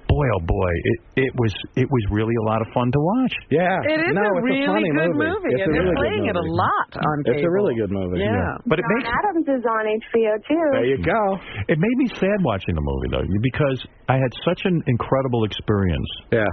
boy, oh boy, it was really a lot of fun to watch. Yeah. It is a really good movie, and they're playing it a lot on cable. It's a really good movie. Yeah. But it John makes Adams is on HBO, too. There you go. It made me sad watching the movie, though, because I had such an incredible experience. Yeah.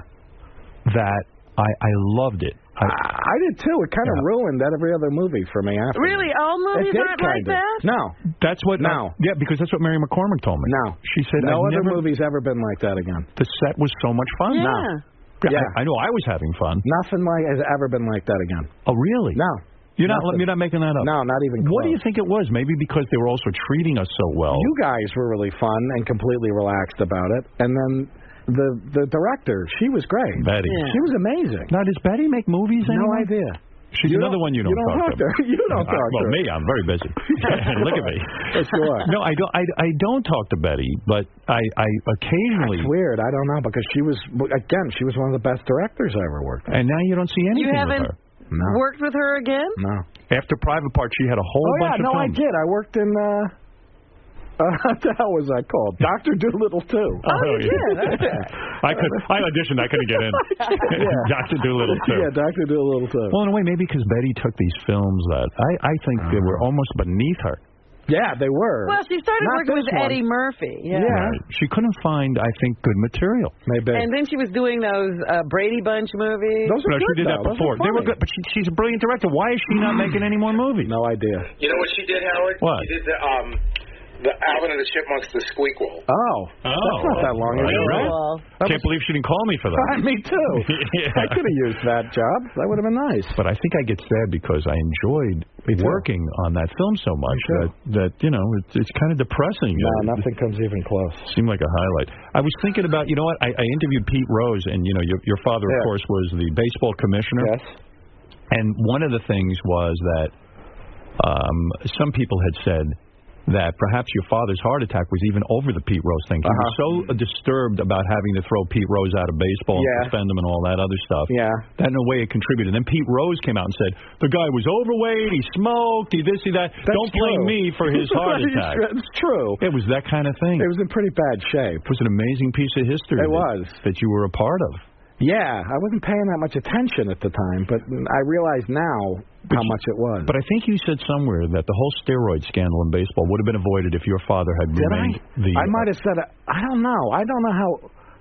That I loved it. I did too. It kind of ruined every other movie for me after. Really? All movies aren't like that? No. That's what. Yeah, because that's what Mary McCormick told me. No. She said no other movie's ever been like that again. The set was so much fun. Yeah. No. Yeah. I know I was having fun. Nothing has ever been like that again. Oh, really? No. You're not making that up? No, not even close. What do you think it was? Maybe because they were also treating us so well. You guys were really fun and completely relaxed about it. And then the director, she was great. Betty. Yeah. She was amazing. Now, does Betty make movies anymore? No idea. She's another one you don't talk to. You don't talk to well, her. me, I'm very busy. Look at me. Yes, you are. No, I don't talk to Betty, but I occasionally. It's weird. I don't know, because she was one of the best directors I ever worked with. And now you don't see anything You haven't with her. No. worked with her again? No. After Private Part, she had a whole bunch of I films. did. I worked in. What the hell was that called? Dr. Doolittle 2. Oh, you did? I auditioned. I couldn't get in. Dr. Doolittle 2. Yeah, Dr. Doolittle 2. Well, in a way, maybe because Betty took these films that I think they were almost beneath her. Yeah, they were. Well, she started working with Eddie Murphy. Yeah. Right. She couldn't find, I think, good material. Maybe. And then she was doing those Brady Bunch movies. Those were she did that before. They were good, but she's a brilliant director. Why is she not making any more movies? No idea. You know what she did, Howard? What? She did the Alvin and the Chipmunks, the Squeakquel. Oh. That's not that long ago, right? Can't believe she didn't call me for that. Me too. I could have used that job. That would have been nice. But I think I get sad because I enjoyed working on that film so much that it's kind of depressing. No, nothing comes even close. Seemed like a highlight. I was thinking about, you know what? I interviewed Pete Rose, and your father, of course, was the baseball commissioner. Yes. And one of the things was that some people had said that perhaps your father's heart attack was even over the Pete Rose thing. He was so disturbed about having to throw Pete Rose out of baseball and suspend him and all that other stuff. Yeah. That in a way it contributed. And then Pete Rose came out and said, the guy was overweight, he smoked, he this, he that. Don't blame me for his heart attack. It's true. It was that kind of thing. It was in pretty bad shape. It was an amazing piece of history. It was. That you were a part of. Yeah, I wasn't paying that much attention at the time, but I realize now how much it was. But I think you said somewhere that the whole steroid scandal in baseball would have been avoided if your father had remained I might have said it. I don't know. I don't know how.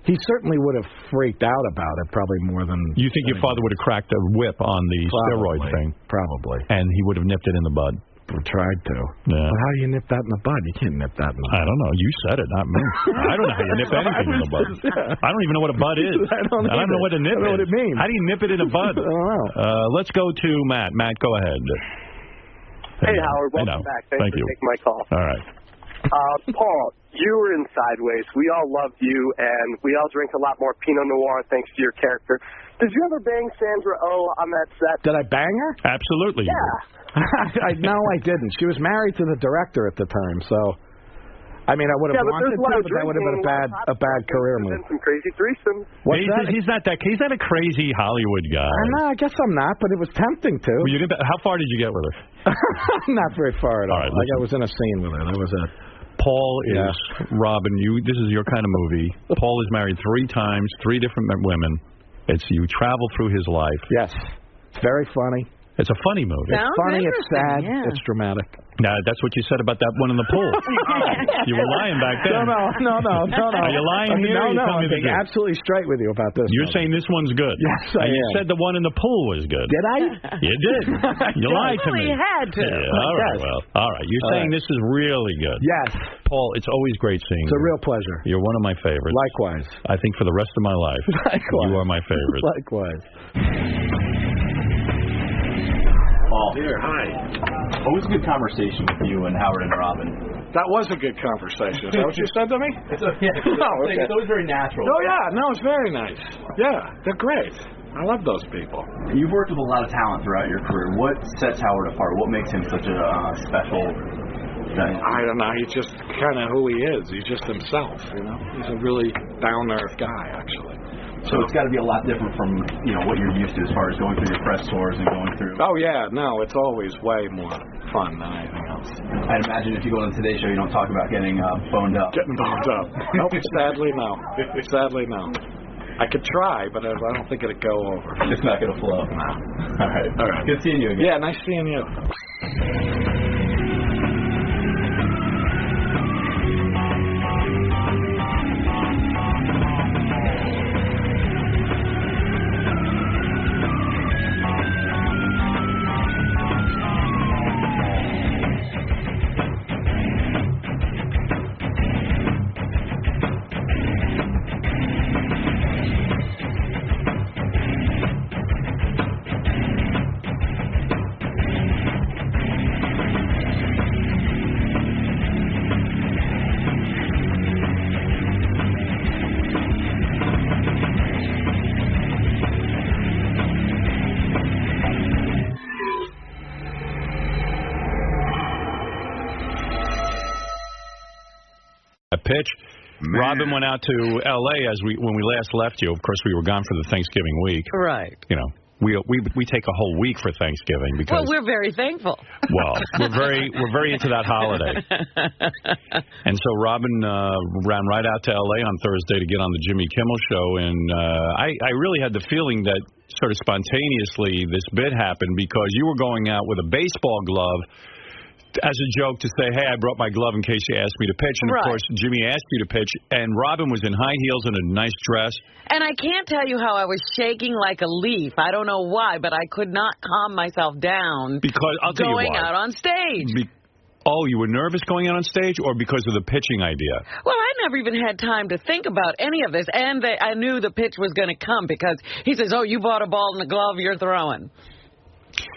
He certainly would have freaked out about it, probably more than... You think your father would have cracked a whip on the steroid thing? Probably. And he would have nipped it in the bud? I've tried to. Yeah. But how do you nip that in the bud? You can't nip that in the bud. I don't know. You said it, not me. I don't know how you nip anything in the bud. I don't even know what a bud is. I don't know what a nip is. I don't know what it means. How do you nip it in a bud? I don't know. Let's go to Matt. Matt, go ahead. Hey, Howard. Welcome back. Thanks for taking my call. All right. Paul, you were in Sideways. We all loved you, and we all drink a lot more Pinot Noir thanks to your character. Did you ever bang Sandra Oh on that set? Did I bang her? Absolutely. Yeah. No, I didn't. She was married to the director at the time, so... I mean, I would have wanted to, but that would have been a bad career move. Some crazy threesomes. He's not a crazy Hollywood guy. I guess I'm not, but it was tempting to. How far did you get with her? Not very far at all. All right, I was in a scene with her. That was it. Paul is Robin. This is your kind of movie. Paul is married 3 times, 3 different women. You travel through his life. Yes, it's very funny. It's a funny movie. It's funny. It's sad. Yeah. It's dramatic. Now that's what you said about that one in the pool. You were lying back then. No. Are you lying here? No, I'm being absolutely straight with you about this. You're saying this one's good. Yes, and you said the one in the pool was good. Did I? You did. You lied to me. You had to. Yeah, all right. Well, all right. You're saying this is really good. Yes. Paul, it's always great seeing you. It's a real pleasure. You're one of my favorites. Likewise. I think for the rest of my life, you are my favorite. Likewise. Paul. Here, hi. Always a good conversation with you and Howard and Robin. That was a good conversation. Is that what you said to me? It's always very natural. Oh, yeah. No, it's very nice. Yeah, they're great. I love those people. You've worked with a lot of talent throughout your career. What sets Howard apart? What makes him such a special thing? I don't know. He's just kind of who he is. He's just himself, you know. He's a really down-to-earth guy, actually. So it's got to be a lot different from, what you're used to as far as going through your press tours and going through... Oh, yeah. No, it's always way more fun than anything else. I imagine if you go on the Today Show, you don't talk about getting boned up. Getting boned up. Nope, sadly, no. Sadly, no. I could try, but I don't think it'd go over. It's not going to flow. No. All right. Good seeing you again. Yeah, nice seeing you. Pitch. Robin went out to L.A. when we last left you. Of course, we were gone for the Thanksgiving week. Right. We take a whole week for Thanksgiving because. Well, we're very thankful. Well, we're very into that holiday. And so Robin ran right out to L.A. on Thursday to get on the Jimmy Kimmel Show, and I really had the feeling that sort of spontaneously this bit happened because you were going out with a baseball glove. As a joke to say, hey, I brought my glove in case you asked me to pitch. And, of course, Jimmy asked you to pitch, and Robin was in high heels and a nice dress. And I can't tell you how I was shaking like a leaf. I don't know why, but I could not calm myself down because I'll tell you why. Going out on stage. You were nervous going out on stage or because of the pitching idea? Well, I never even had time to think about any of this, and I knew the pitch was going to come because he says, oh, you bought a ball in the glove you're throwing.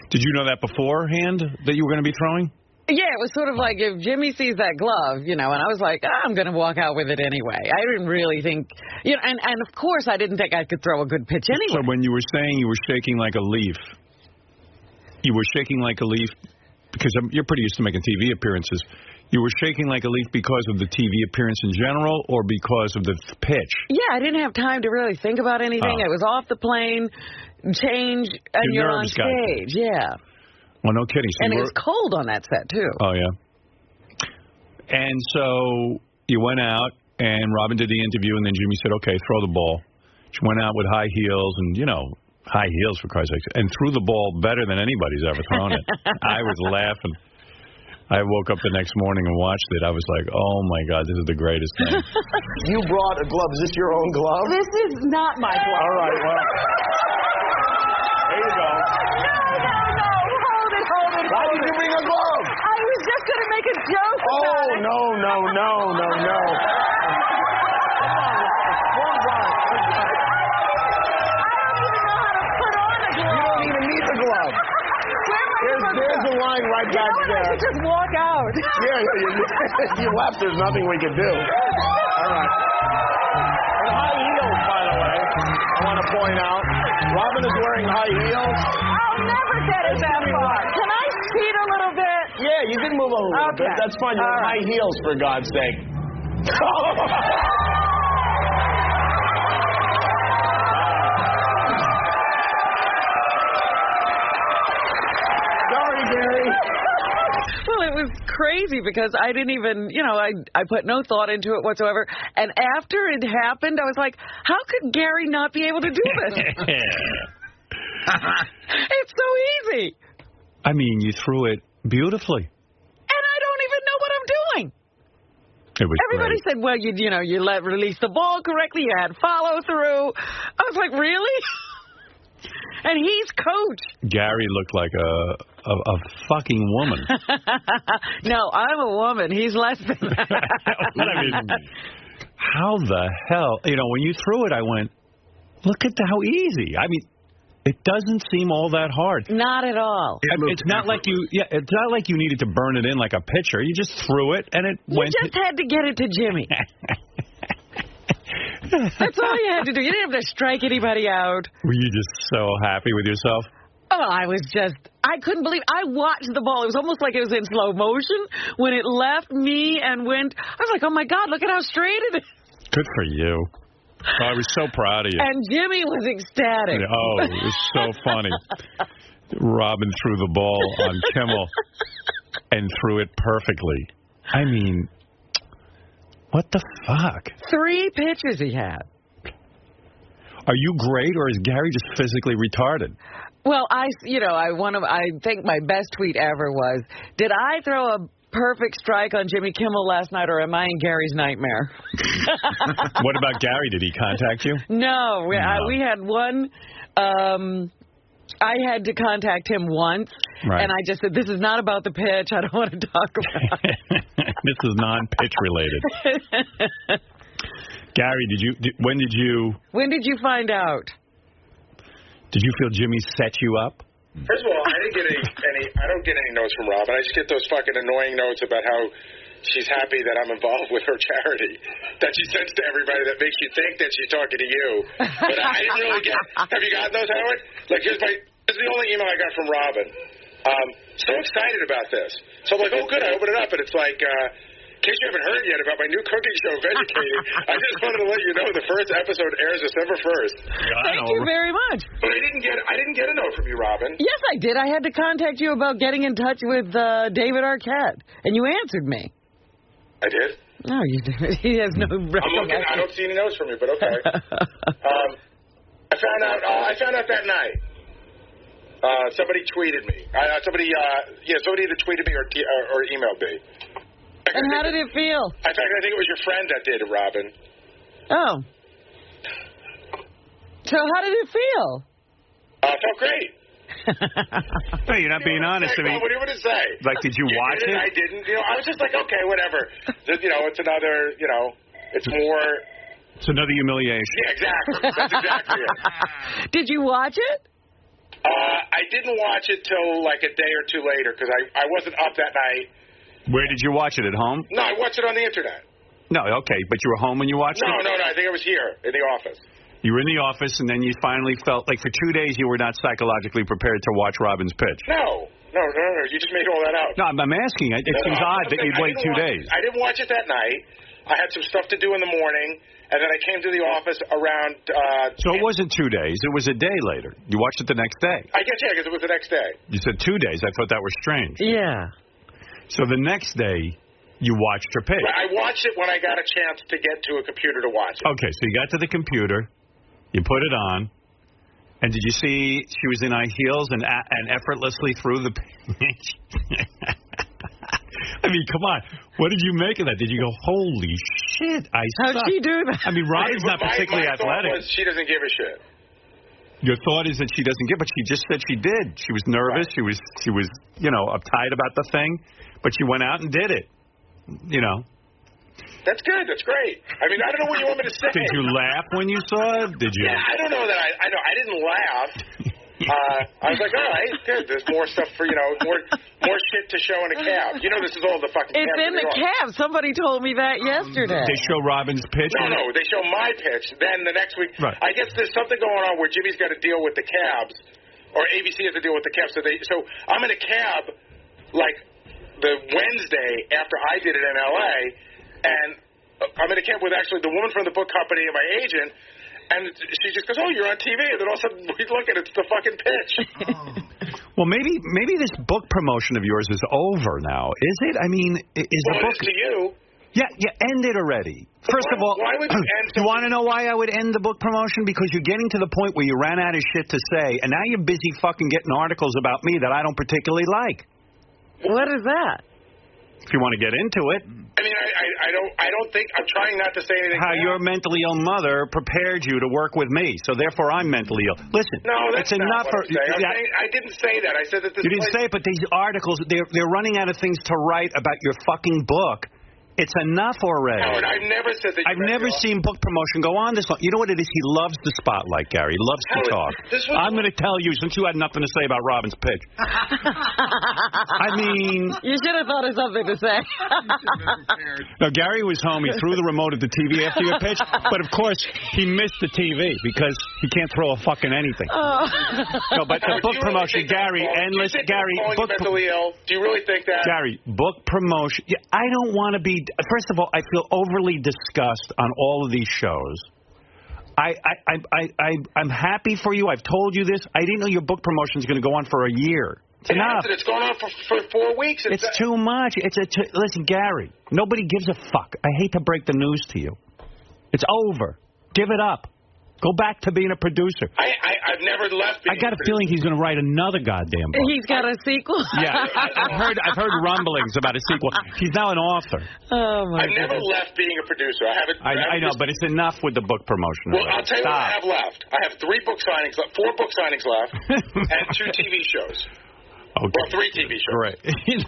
Did you know that beforehand, that you were going to be throwing? Yeah, it was sort of like if Jimmy sees that glove, and I was like, I'm going to walk out with it anyway. I didn't really think, and of course I didn't think I could throw a good pitch anyway. So when you were saying you were shaking like a leaf, you were shaking like a leaf because you're pretty used to making TV appearances. You were shaking like a leaf because of the TV appearance in general or because of the pitch? Yeah, I didn't have time to really think about anything. It was off the plane, change, and you're on stage. Yeah. Well, no kidding. So and it was cold on that set, too. Oh, yeah. And so you went out, and Robin did the interview, and then Jimmy said, okay, throw the ball. She went out with high heels, and, high heels, for Christ's sake, and threw the ball better than anybody's ever thrown it. I was laughing. I woke up the next morning and watched it. I was like, oh, my God, this is the greatest thing. You brought a glove. Is this your own glove? This is not my glove. All right, well. There you go. No. Why did you bring a glove? I was just going to make a joke about it. No. You don't even need the glove. There's a line right back there. I could just walk out. Yeah, you left. There's nothing we could do. All right. And high heels, by the way, I want to point out. Robin is wearing high heels. I'll never get it that far. Can I speed a little bit? Yeah, you can move a little bit. That's fine. You're in high heels, for God's sake. Sorry, Gary. Well, it was crazy because I didn't even, I put no thought into it whatsoever. And after it happened, I was like, how could Gary not be able to do this? It's so easy. I mean, you threw it beautifully. And I don't even know what I'm doing. It was Everybody great. said, well, you released the ball correctly, you had follow through. I was like, really? And he's coach. Gary looked like a fucking woman. No, I'm a woman. He's less than that. I mean, how the hell? When you threw it, I went, look at how easy. I mean, it doesn't seem all that hard. Not at all. It's not like you needed to burn it in like a pitcher. You just threw it and it went. You just had to get it to Jimmy. That's all you had to do. You didn't have to strike anybody out. Were you just so happy with yourself? Oh, I couldn't believe I watched the ball. It was almost like it was in slow motion when it left me and went. I was like, oh my God, look at how straight it is. Good for you. Oh, I was so proud of you. And Jimmy was ecstatic. Oh, it was so funny. Robin threw the ball on Kimmel and threw it perfectly. I mean, what the fuck? 3 pitches he had. Are you great, or is Gary just physically retarded? Well, I think my best tweet ever was, did I throw a perfect strike on Jimmy Kimmel last night, or am I in Gary's nightmare? What about Gary? Did he contact you? No. We had one. I had to contact him once, and I just said, this is not about the pitch. I don't want to talk about it. This is non-pitch related. Gary, when did you find out? Did you feel Jimmy set you up? First of all, I didn't get I don't get any notes from Robin. I just get those fucking annoying notes about how she's happy that I'm involved with her charity that she sends to everybody that makes you think that she's talking to you. But I didn't really get. Have you gotten those, Howard? Like, this is the only email I got from Robin. So excited about this. So I'm like, oh, good. I open it up, and it's like, in case you haven't heard yet about my new cooking show, Vegucated, I just wanted to let you know the first episode airs December 1st. Thank you very much. But I didn't get a note from you, Robin. Yes, I did. I had to contact you about getting in touch with David Arquette, and you answered me. I did? No, you didn't. He has no recollection. I don't see any notes from you, but okay. I found out that night. Somebody tweeted me. Somebody either tweeted me or emailed me. And how did it feel? In fact, I think it was your friend that did it, Robin. Oh. So how did it feel? It felt great. No, you're not being honest. What do you want to say? Like, did you watch it? I didn't. I was just like, okay, whatever. It's another, it's more. It's another humiliation. Yeah, exactly. That's exactly it. Did you watch it? I didn't watch it till like a day or two later because I wasn't up that night. Where did you watch it? At home? No, I watched it on the internet. No, okay, but you were home when you watched it? No, I think I was here in the office. You were in the office, and then you finally felt like for 2 days you were not psychologically prepared to watch Robin's pitch. No. You just made all that out. No, I'm asking. It seems odd that you'd wait 2 days. I didn't watch it that night. I had some stuff to do in the morning, and then I came to the office around... So it wasn't 2 days. It was a day later. You watched it the next day. I guess it was the next day. You said 2 days. I thought that was strange. Yeah. So the next day, you watched her pitch. I watched it when I got a chance to get to a computer to watch it. Okay, so you got to the computer, you put it on, and did you see she was in high heels and effortlessly threw the pitch? I mean, come on. What did you make of that? Did you go, holy shit, I suck? How'd she do that? I mean, Robin's not particularly my athletic. Thought was she doesn't give a shit. Your thought is that she doesn't get, but she just said she did. She was nervous. She was, uptight about the thing, but she went out and did it. That's good. That's great. I mean, I don't know what you want me to say. Did you laugh when you saw it? Did you? Yeah, I don't know that I didn't laugh. I was like, all right, good. There's more stuff for, more shit to show in a cab. This is all the fucking It's cab in the cab. Somebody told me that yesterday. They show Robin's pitch? No, they show my pitch. Then the next week, right. I guess there's something going on where Jimmy's got to deal with the cabs, or ABC has to deal with the cabs. So I'm in a cab, like, the Wednesday after I did it in L.A., and I'm in a cab with actually the woman from the book company and my agent, and she just goes, "Oh, you're on TV," and then all of a sudden we look at it, it's the fucking pitch. Well, maybe this book promotion of yours is over now. Is it? I mean, is the book... It is to you. Yeah, end it already. First of all, why would you end you want to know why I would end the book promotion? Because you're getting to the point where you ran out of shit to say, and now you're busy fucking getting articles about me that I don't particularly like. What is that? If you want to get into it. I mean, I don't think, I'm trying not to say anything. How your mentally ill mother prepared you to work with me, so therefore I'm mentally ill. Listen, no, that's it's enough not what I'm saying. I didn't say that. I said that this You didn't say it, but these articles, they're running out of things to write about your fucking book. It's enough already. Howard, I've never said that. I've never seen book promotion go on this long. You know what it is? He loves the spotlight, Gary. He loves to talk. I'm going to tell you, since you had nothing to say about Robin's pitch. I mean... You should have thought of something to say. No, Gary was home. He threw the remote at the TV after your pitch. But, of course, he missed the TV because he can't throw a fucking anything. No, but the book promotion, Gary, endless... Gary, book... mentally ill? Do you really think that? Gary, book promotion... Yeah, I don't want to be... First of all, I feel overly disgust on all of these shows. I'm happy for you. I've told you this. I didn't know your book promotion is going to go on for a year. It's enough. It's going on for 4 weeks. It's too much. Listen, Gary, nobody gives a fuck. I hate to break the news to you. It's over. Give it up. Go back to being a producer. I've never left. I got a feeling he's going to write another goddamn book. He's got a sequel? Yeah, I've heard rumblings about a sequel. He's now an author. Oh, my I've never left being a producer. I haven't. I know, but it's enough with the book promotion. Well, I'll tell you what I have left. I have 4 book signings left, and 2 TV shows. Okay. Well, 3 TV shows. Great.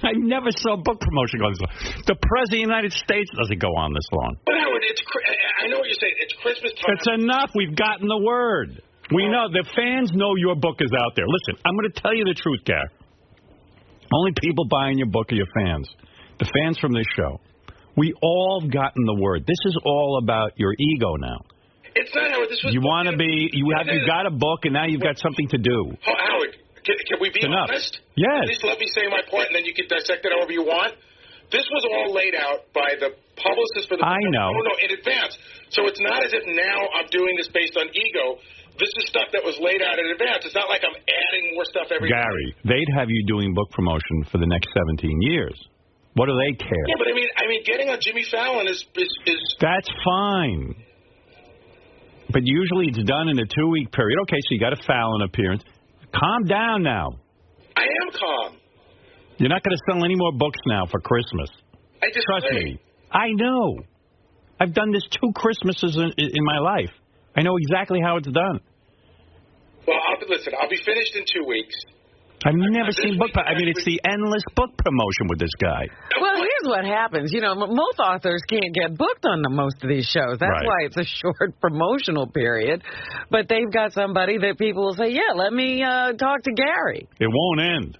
I never saw book promotion go this long. The President of the United States doesn't go on this long. But Howard, I know what you're saying. It's Christmas time. It's enough. We've gotten the word. We know. The fans know your book is out there. Listen, I'm going to tell you the truth, Gary. Only people buying your book are your fans. The fans from this show. We all have gotten the word. This is all about your ego now. It's not, Howard. This was... You want to be... You got a book, and now you've got something to do. Howard, can we be honest? Yes. At least let me say my point, and then you can dissect it however you want. This was all laid out by the publicist for the... I know. No, in advance. So it's not as if now I'm doing this based on ego. This is stuff that was laid out in advance. It's not like I'm adding more stuff every Gary, they'd have you doing book promotion for the next 17 years. What do they care? Yeah, but I mean, getting on Jimmy Fallon is... That's fine. But usually it's done in a 2-week period. Okay, so you got a Fallon appearance. Calm down now. I am calm. You're not going to sell any more books now for Christmas. Trust me. I know. I've done this 2 Christmases in my life. I know exactly how it's done. Well, I'll be finished in 2 weeks. I've never seen book. I mean, it's the endless book promotion with this guy. Well, here's what happens. Most authors can't get booked on most of these shows. That's why it's a short promotional period. But they've got somebody that people will say, yeah, let me talk to Gary. It won't end.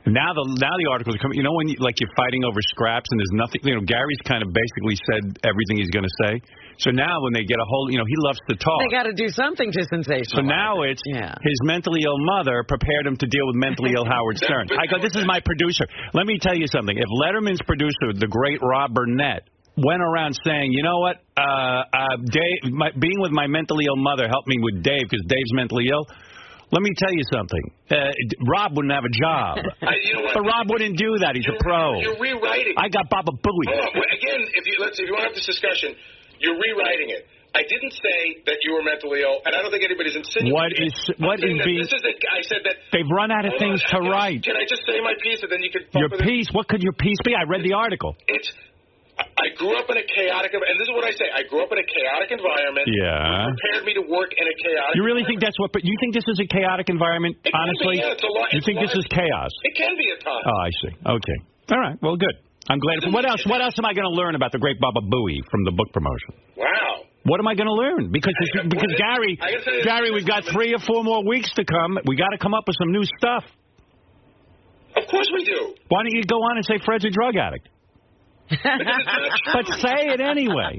Now the articles come. You know when you're fighting over scraps and there's nothing. Gary's kind of basically said everything he's going to say. So now when they get a hold, he loves to talk. They got to do something to sensationalize. So now it's his mentally ill mother prepared him to deal with mentally ill Howard Stern. I go, this is my producer. Let me tell you something. If Letterman's producer, the great Rob Burnett, went around saying, you know what, Dave, being with my mentally ill mother helped me with Dave because Dave's mentally ill. Let me tell you something. Rob wouldn't have a job. But Rob wouldn't do that. He's a pro. You're rewriting. I got Baba Booey. Again, if you want to have this discussion, you're rewriting it. I didn't say that you were mentally ill, and I don't think anybody's insinuating. I said that they've run out of things to write. Can I just say my piece, and then you can... Your piece? What could your piece be? I read the article. I I grew up in a chaotic, and this is what I say, I grew up in a chaotic environment. Yeah. It prepared me to work in a chaotic You really think that's what? But you think this is a chaotic environment? It can Honestly, be, yeah, it's a lot, you think this is chaos? It can be at times. Oh, I see. Okay. All right. Well, good. I'm glad. What else? What else am I going to learn about the great Baba Booey from the book promotion? Wow. What am I going to learn? Because Gary, we've got 3 or 4 more weeks to come. We got to come up with some new stuff. Of course we do. Why don't you go on and say Fred's a drug addict? But say it anyway.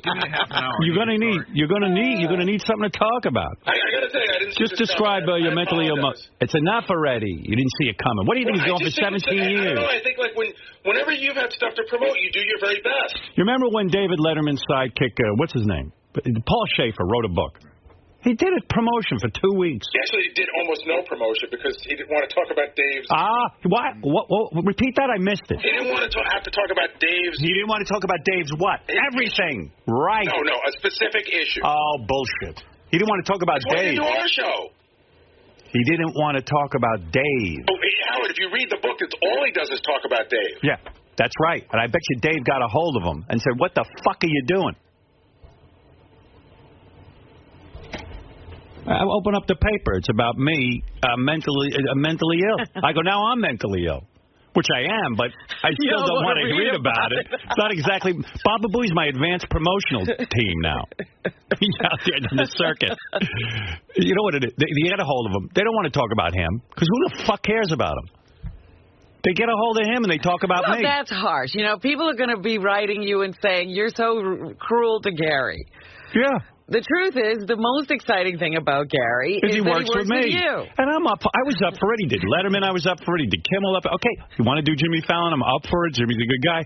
You're gonna need something to talk about. I gotta say, I didn't just describe your mentally ill. It's enough already. You didn't see it coming. What do you think he's going for 17 years? I don't know. I think like whenever you've had stuff to promote, you do your very best. You remember when David Letterman's sidekick, what's his name? Paul Schaefer wrote a book. He did a promotion for 2 weeks. He actually did almost no promotion because he didn't want to talk about Dave's. What? Repeat that. I missed it. He didn't want to have to talk about Dave's. He didn't want to talk about Dave's what? Everything. Right. No, a specific issue. Oh, bullshit. He didn't want to talk about Dave. That's why he did our show. He didn't want to talk about Dave. Oh, Howard, if you read the book, it's all he does is talk about Dave. Yeah, that's right. And I bet you Dave got a hold of him and said, "What the fuck are you doing?" I open up the paper. It's about me mentally ill. I go, now I'm mentally ill, which I am, but I still don't want to read about it. It's not exactly. Baba Booey's my advanced promotional team now. He's out there in the circuit. You know what it is? They get a hold of him. They don't want to talk about him because who the fuck cares about him? They get a hold of him and they talk about me. That's harsh. You know, people are going to be writing you and saying you're so cruel to Gary. Yeah. The truth is, the most exciting thing about Gary is he that works he works with me. you. And I'm up. I was up for it. He did Letterman. I was up for it. He did Kimmel. Okay, you want to do Jimmy Fallon? I'm up for it. Jimmy's a good guy.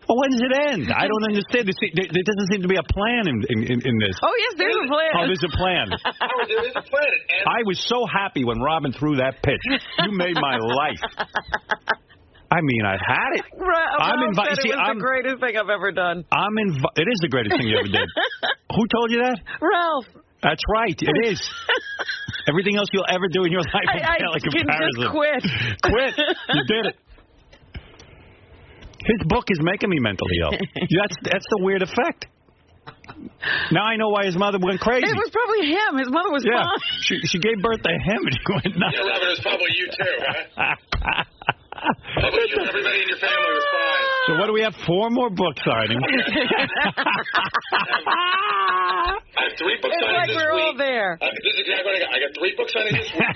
Well, when does it end? I don't understand. There doesn't seem to be a plan in this. Oh, yes, there's a plan. Oh, there's a plan. There is a plan. I was so happy when Robin threw that pitch. You made my life. I mean, I've had it. I'm invited. It was the greatest thing I've ever done. It is the greatest thing you ever did. Who told you that? Ralph. That's right. It is. Everything else you'll ever do in your life is like a comparison. Just quit. Quit. You did it. His book is making me mentally ill. That's the weird effect. Now I know why his mother went crazy. It was probably him. His mother was fine. She gave birth to him and she went nuts. Yeah, Robin, it was probably you too, huh? Everybody in your family was fine. So what do we have? 4 more book signings. I have 3 book signings this week. We're all there. This is exactly what I got. I got 3 book signings this week.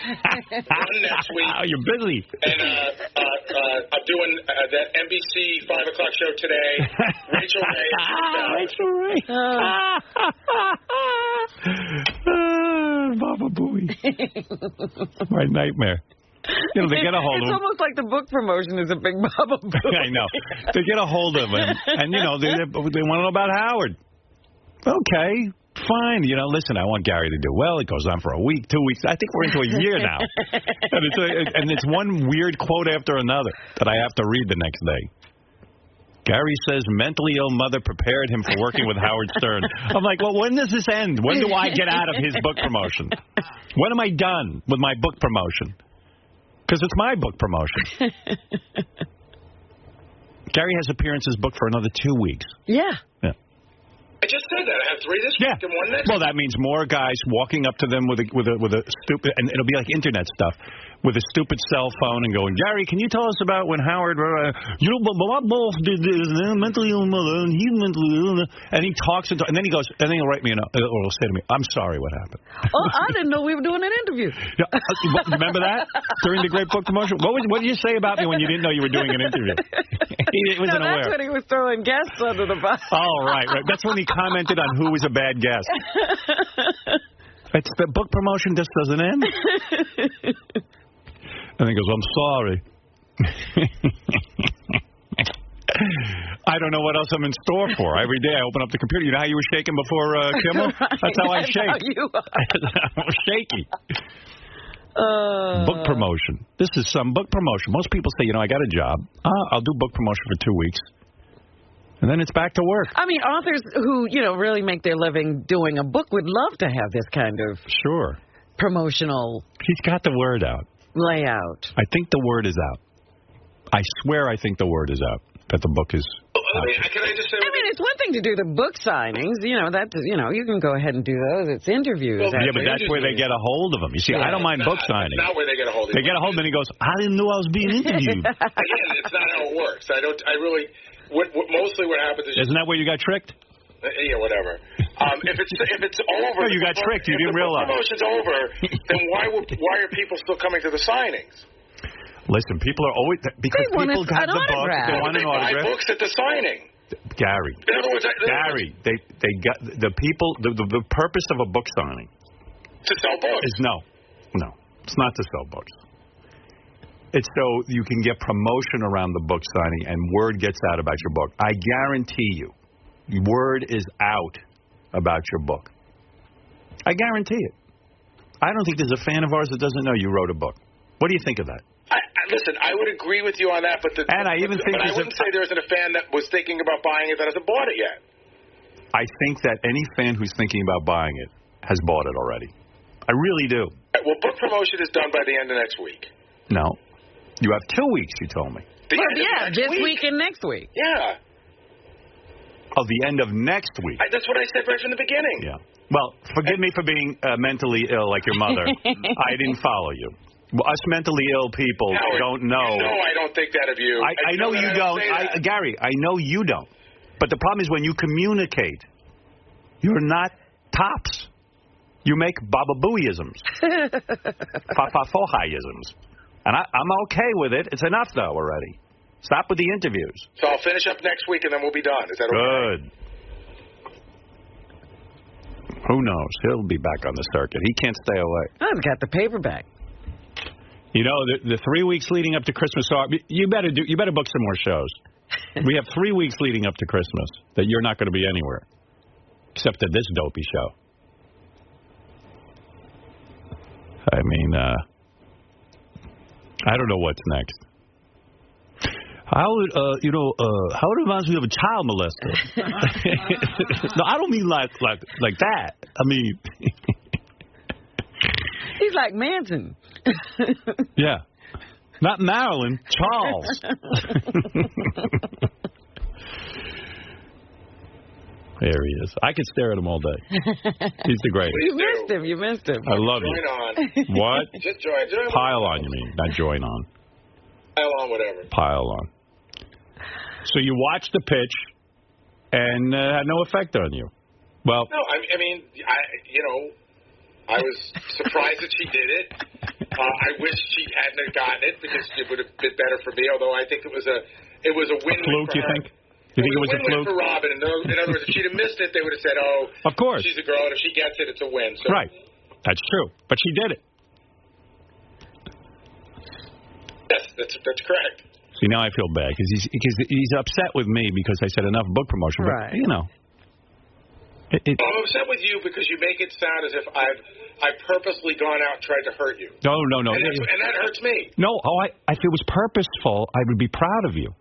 1 next week. Oh, you're busy. And I'm doing that NBC 5 o'clock show today. Rachel Ray. Rachel Ray. Baba Booey. My nightmare. You know, they get a hold of him. It's almost like the book promotion is a big Baba Booey. I know. They get a hold of him, and, you know, they want to know about Howard. Okay, fine. You know, listen, I want Gary to do well. It goes on for a week, 2 weeks. I think we're into a year now. And it's one weird quote after another that I have to read the next day. Gary says mentally ill mother prepared him for working with Howard Stern. I'm like, well, when does this end? When do I get out of his book promotion? When am I done with my book promotion? Because it's my book promotion. Gary has appearances booked for another 2 weeks. Yeah. I just said that. I have 3 this week and 1 next. Well, that means more guys walking up to them with a stupid, and it'll be like internet stuff, with a stupid cell phone and going, Gary, can you tell us about when Howard, my boss did this, mentally ill mother, and he's mentally ill, and he talks, and then he goes, and then he'll write me, or he'll say to me, I'm sorry, what happened? Oh, I didn't know we were doing an interview. Remember that? During the great book promotion? What did you say about me when you didn't know you were doing an interview? He wasn't aware. That's when he was throwing guests under the bus. Oh, right. That's when he commented on who was a bad guest. It's the book promotion just doesn't end. And he goes, I'm sorry. I don't know what else I'm in store for. Every day I open up the computer. You know how you were shaking before Kimmel? That's how I shake. I'm shaky. Book promotion. This is some book promotion. Most people say, you know, I got a job. I'll do book promotion for 2 weeks. And then it's back to work. I mean, authors who, you know, really make their living doing a book would love to have this kind of promotional. He's got the word out. Layout. I think the word is out. I swear I think the word is out that the book is. Can I just say? I mean, it's one thing to do the book signings. You know, you can go ahead and do those. It's interviews. Well, yeah, but that's where they get a hold of him. You see, I don't mind book signings. Not where they get a hold of him. They get a hold of him, and he goes, I didn't know I was being interviewed. Again, it's not how it works. Mostly what happens is... Isn't that where you got tricked? Yeah, whatever. If it's over... No, you got tricked. You didn't realize. If the promotion's over, then why are people still coming to the signings? Listen, people are always... Because people have the book. They want an autograph. They buy books at the signing. Gary. In other words, Gary, they got the people. The purpose of a book signing to sell books is no, it's not to sell books. It's so you can get promotion around the book signing and word gets out about your book. I guarantee you, word is out about your book. I guarantee it. I don't think there's a fan of ours that doesn't know you wrote a book. What do you think of that? Listen, I would agree with you on that, but I wouldn't say there isn't a fan that was thinking about buying it that hasn't bought it yet. I think that any fan who's thinking about buying it has bought it already. I really do. Well, book promotion is done by the end of next week. No. You have 2 weeks, you told me. This week and next week. Yeah. Oh, the end of next week. That's what I said right from the beginning. Yeah. Well, forgive me for being mentally ill like your mother. I didn't follow you. Well, us mentally ill people don't know. No, I don't think that of you. I know you don't. Gary, I know you don't. But the problem is when you communicate, you're not tops. You make bababooisms. Fa-fa-fo-hi-isms. And I'm okay with it. It's enough, though, already. Stop with the interviews. So I'll finish up next week, and then we'll be done. Is that okay? Good. Who knows? He'll be back on the circuit. He can't stay away. I've got the paperback. You know, the 3 weeks leading up to Christmas, you better book some more shows. We have 3 weeks leading up to Christmas that you're not going to be anywhere, except at this dopey show. I mean, I don't know what's next. How it reminds me of a child molester. No, I don't mean like that. I mean, he's like Manson. Yeah, not Marilyn, Charles. There he is. I could stare at him all day. He's the greatest. You missed him. I love you. Join on. What? Just join. Pile on, you mean? Not join on. Pile on, whatever. Pile on. So you watched the pitch and had no effect on you. Well, no, I mean, I was surprised that she did it. I wish she hadn't gotten it because it would have been better for me. Although I think it was a win-win fluke. for her. You think? You think it was a win-win fluke for Robin? In other words, if she'd have missed it, they would have said, "Oh, of course, she's a girl, and if she gets it, it's a win." So. Right, that's true. But she did it. Yes, that's correct. See, now I feel bad because he's upset with me because I said enough book promotion. Right. But, you know. I'm upset with you because you make it sound as if I've purposely gone out and tried to hurt you. No. And that hurts me. No, if it was purposeful, I would be proud of you.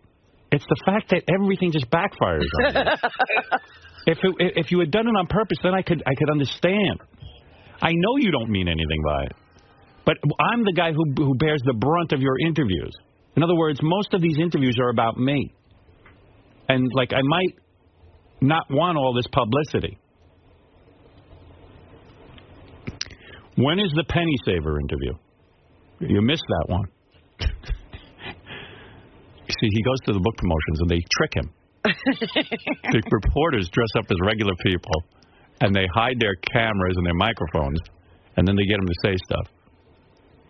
It's the fact that everything just backfires on you. If you had done it on purpose, then I could understand. I know you don't mean anything by it, but I'm the guy who bears the brunt of your interviews. In other words, most of these interviews are about me, and like I might not want all this publicity. When is the Penny Saver interview? You missed that one. See, he goes to the book promotions and they trick him. The reporters dress up as regular people and they hide their cameras and their microphones and then they get him to say stuff.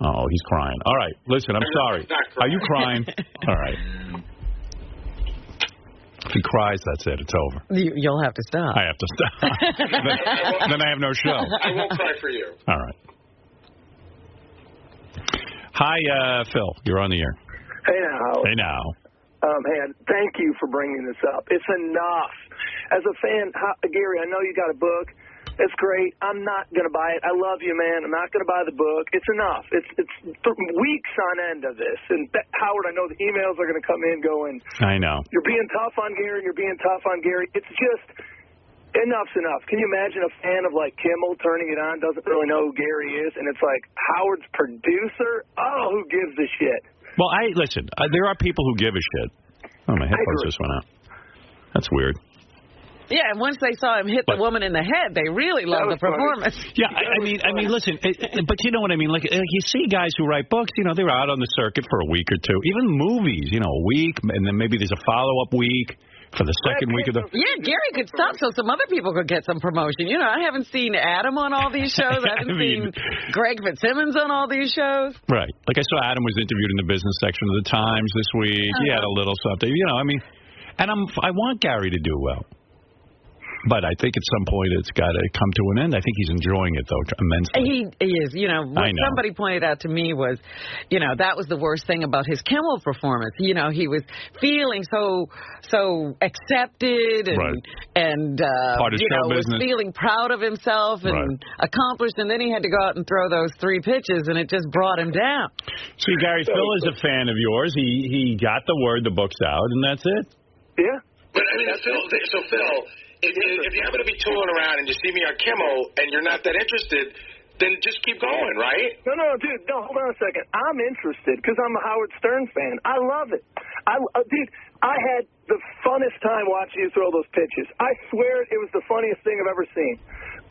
Oh, he's crying. All right, listen, I'm sorry. Are you crying? All right. If he cries, that's it. It's over. You'll have to stop. I have to stop. then I have no show. I won't cry for you. All right. Hi, Phil. You're on the air. Hey, now. Hey, now. Hey, thank you for bringing this up. It's enough. As a fan, Gary, I know you got a book. It's great. I'm not going to buy it. I love you, man. I'm not going to buy the book. It's enough. It's weeks on end of this. And Howard, I know the emails are going to come in going, I know. You're being tough on Gary. You're being tough on Gary. It's just, enough's enough. Can you imagine a fan of, like, Kimmel turning it on, doesn't really know who Gary is, and it's like Howard's producer? Oh, who gives a shit? Well, listen, there are people who give a shit. Oh, my headphones just went out. That's weird. Yeah, and once they saw him hit the woman in the head, they really loved the performance. Yeah, I mean, listen, but you know what I mean? Like you see guys who write books, you know, they're out on the circuit for a week or two. Even movies, you know, a week, and then maybe there's a follow-up week for the second week of the... Yeah, Gary could stop so some other people could get some promotion. You know, I haven't seen Adam on all these shows. I haven't seen Greg Fitzsimmons on all these shows. Right. Like I saw Adam was interviewed in the business section of the Times this week. He had a little something. You know, I mean, and I want Gary to do well. But I think at some point it's got to come to an end. I think he's enjoying it, though, immensely. He is. You know, what somebody pointed out to me was, you know, that was the worst thing about his Kimmel performance. You know, he was feeling so accepted and part of you know, was business. feeling proud of himself and accomplished, and then he had to go out and throw those 3 pitches, and it just brought him down. See, Gary, Phil is a fan of yours. He got the word, the book's out, and that's it. Yeah. But, I mean, Phil... If you happen to be tooling around and you see me on Kimmel and you're not that interested, then just keep going, right? No, dude, hold on a second. I'm interested because I'm a Howard Stern fan. I love it. Dude, I had the funnest time watching you throw those pitches. I swear it was the funniest thing I've ever seen.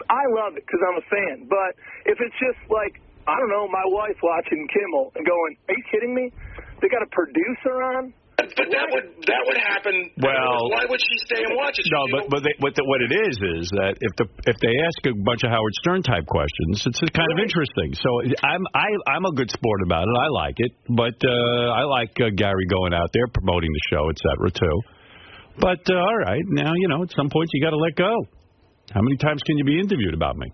I love it because I'm a fan. But if it's just like, I don't know, my wife watching Kimmel and going, are you kidding me? They got a producer on? But that would happen. Well, why would she stay and watch it? No, but what it is that if they ask a bunch of Howard Stern type questions, it's kind of interesting. So I'm a good sport about it. I like it, but I like Gary going out there promoting the show, etc. too. But all right, now you know at some point you got to let go. How many times can you be interviewed about me?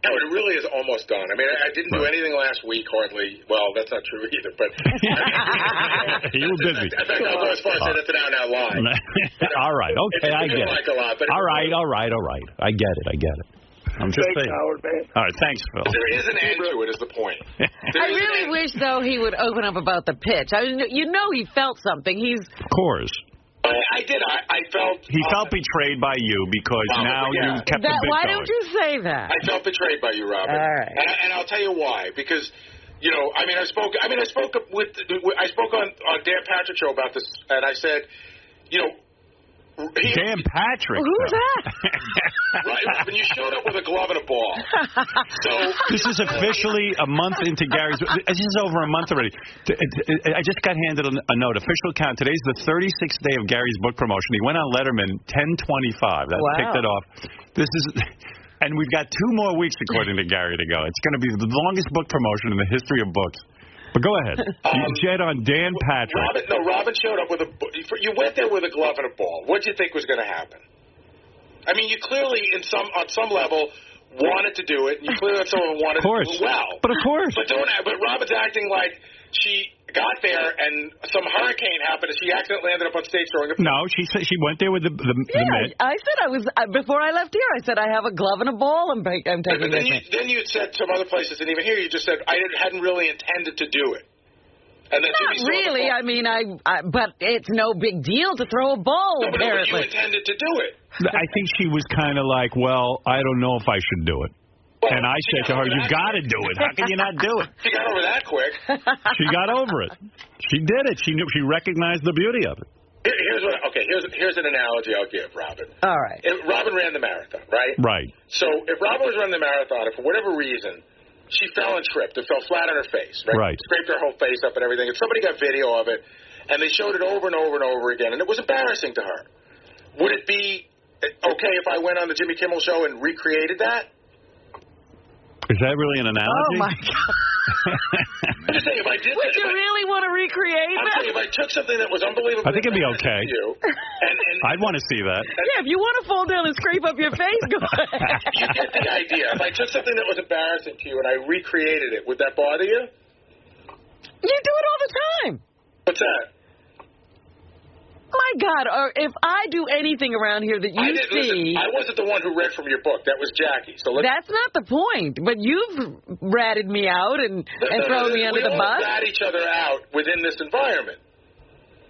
No, it really is almost done. I mean, I didn't do anything last week, hardly. Well, that's not true either, but... You were busy. In fact, I'll go as far as saying it's an out live. All right, okay, I get it. A lot, but all right. I get it. I'm just saying. Howard, man. All right, thanks, Phil. There is an end to it, is the point. I really wish, though, he would open up about the pitch. I mean, you know he felt something. Of course. I did. I felt... He felt betrayed by you because now you kept the bit Why going. don't you say that? I felt betrayed by you, Robin. All right. And I'll tell you why. Because, you know, I spoke on Dan Patrick show about this, and I said, you know... Dan Patrick? Who's that? Right, when you showed up with a glove and a ball. So this is officially a month into Gary's... This is over a month already. I just got handed a note. Official count. Today's the 36th day of Gary's book promotion. He went on Letterman 10:25. That kicked it off. This is... And we've got 2 more weeks, according to Gary, to go. It's going to be the longest book promotion in the history of books. But go ahead. You jet on Dan Patrick. Robin showed up with you went there with a glove and a ball. What did you think was going to happen? I mean, you clearly, on some level, wanted to do it. You clearly wanted to do it well. But of course. But Robin's acting like she got there and some hurricane happened and she accidentally ended up on stage throwing a... No, she said she went there with the mitt. I said before I left here, I said I have a glove and a ball I'm taking with me. Then you said some other places, and even here you just said I hadn't really intended to do it. And then Not really. I mean, but it's no big deal to throw a ball, apparently. But you intended to do it. I think she was kind of like, well, I don't know if I should do it. Well, and I said to her, you got to do it. How can you not do it? She got over that quick. She got over it. She did it. She recognized the beauty of it. Here's an analogy I'll give, Robin. All right. Robin ran the marathon, right? Right. So if Robin was running the marathon, and for whatever reason, she fell and tripped and fell flat on her face, right? Scraped her whole face up and everything, and somebody got video of it, and they showed it over and over and over again, and it was embarrassing to her. Would it be okay if I went on the Jimmy Kimmel show and recreated that? Is that really an analogy? Oh, my God. I'm just saying, if I did Would you really want to recreate that? If I took something that was unbelievable... I think it'd be okay. I'd want to see that. Yeah, if you want to fall down and scrape up your face, go ahead. You get the idea. If I took something that was embarrassing to you and I recreated it, would that bother you? You do it all the time. What's that? My God, if I do anything around here that you see... Listen, I wasn't the one who read from your book. That was Jackie. So that's not the point. But you've ratted me out and thrown me under the bus. We all rat each other out within this environment.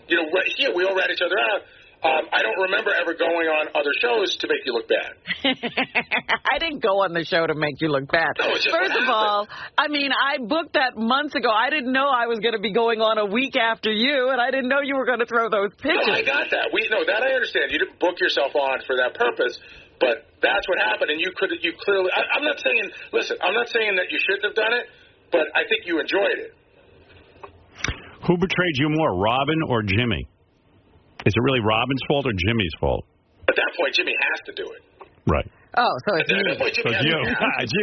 You know, here we all rat each other out. I don't remember ever going on other shows to make you look bad. I didn't go go on the show to make you look bad. No, it's just First of all, I mean, I booked that months ago. I didn't know I was going to be going on a week after you, and I didn't know you were going to throw those pictures. No, I got that. That I understand. You didn't book yourself on for that purpose, but that's what happened, and you clearly. I'm not saying. Listen, I'm not saying that you shouldn't have done it, but I think you enjoyed it. Who betrayed you more, Robin or Jimmy? Is it really Robin's fault or Jimmy's fault? At that point, Jimmy has to do it. Right. Oh, so it's you. Gee,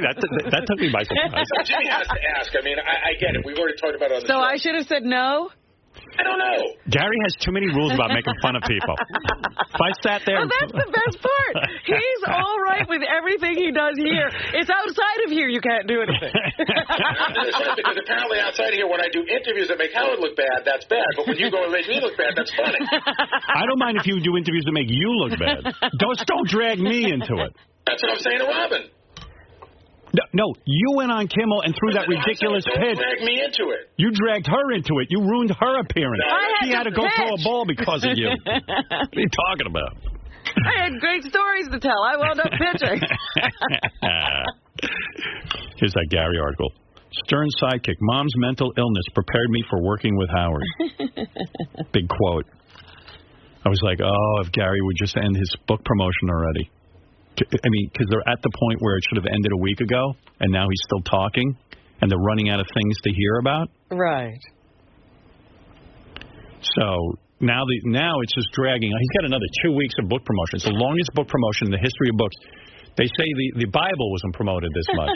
that took me by surprise. So Jimmy has to ask. I mean, I get it. We've already talked about it on the show. So I should have said no? I don't know. Gary has too many rules about making fun of people. If I sat there... Well, that's the best part. He's all right with everything he does here. It's outside of here you can't do anything. Because apparently outside of here, when I do interviews that make Howard look bad, that's bad. But when you go and make me look bad, that's funny. I don't mind if you do interviews that make you look bad. Don't drag me into it. That's what I'm saying to Robin. No, you went on Kimmel and threw that ridiculous pitch. Don't drag me into it. You dragged her into it. You ruined her appearance. She had to go throw a ball because of you. What are you talking about? I had great stories to tell. I wound up pitching. Here's that Gary article. Stern sidekick. Mom's mental illness prepared me for working with Howard. Big quote. I was like, oh, if Gary would just end his book promotion already. I mean, because they're at the point where it should have ended a week ago, and now he's still talking, and they're running out of things to hear about. Right. So now it's just dragging. He's got another 2 weeks of book promotion. It's the longest book promotion in the history of books. They say the Bible wasn't promoted this much.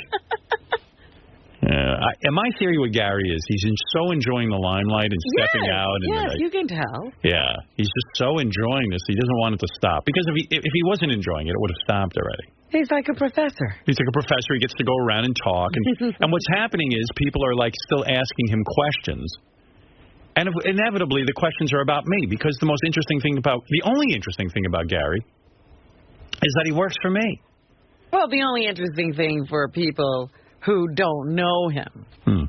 And my theory with Gary is he's so enjoying the limelight and stepping out. And yes, you can tell. Yeah, he's just so enjoying this. He doesn't want it to stop. Because if he wasn't enjoying it, it would have stopped already. He's like a professor. He's like a professor. He gets to go around and talk. And what's happening is people are like still asking him questions. And inevitably the questions are about me because the only interesting thing about Gary is that he works for me. Well, the only interesting thing for people who don't know him. And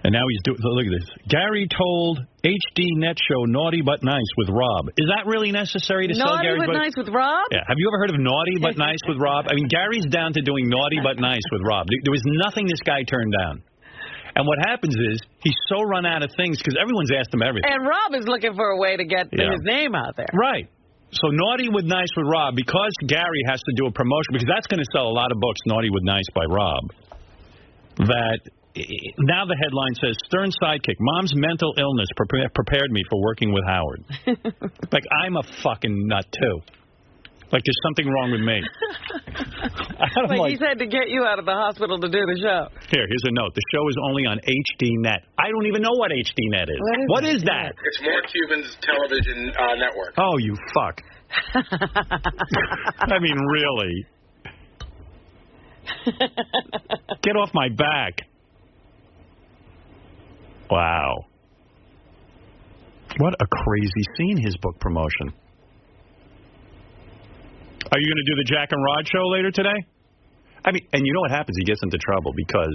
now look at this. Gary told HD Net Show Naughty But Nice with Rob. Is that really necessary to sell Gary's Naughty But Nice with Rob? Yeah. Have you ever heard of Naughty But Nice with Rob? I mean, Gary's down to doing Naughty But Nice with Rob. There was nothing this guy turned down. And what happens is he's so run out of things because everyone's asked him everything. And Rob is looking for a way to get his name out there. Right. So Naughty with Nice with Rob, because Gary has to do a promotion, because that's going to sell a lot of books, Naughty with Nice by Rob, that now the headline says, Stern sidekick, Mom's mental illness prepared me for working with Howard. Like, I'm a fucking nut, too. Like, there's something wrong with me. Like he said to get you out of the hospital to do the show. Here's a note. The show is only on HD Net. I don't even know what HD Net is. What is that? It's Mark Cuban's television network. Oh, you fuck. I mean, really. Get off my back. Wow. What a crazy scene, his book promotion. Are you going to do the Jack and Rod show later today? I mean, and you know what happens? He gets into trouble because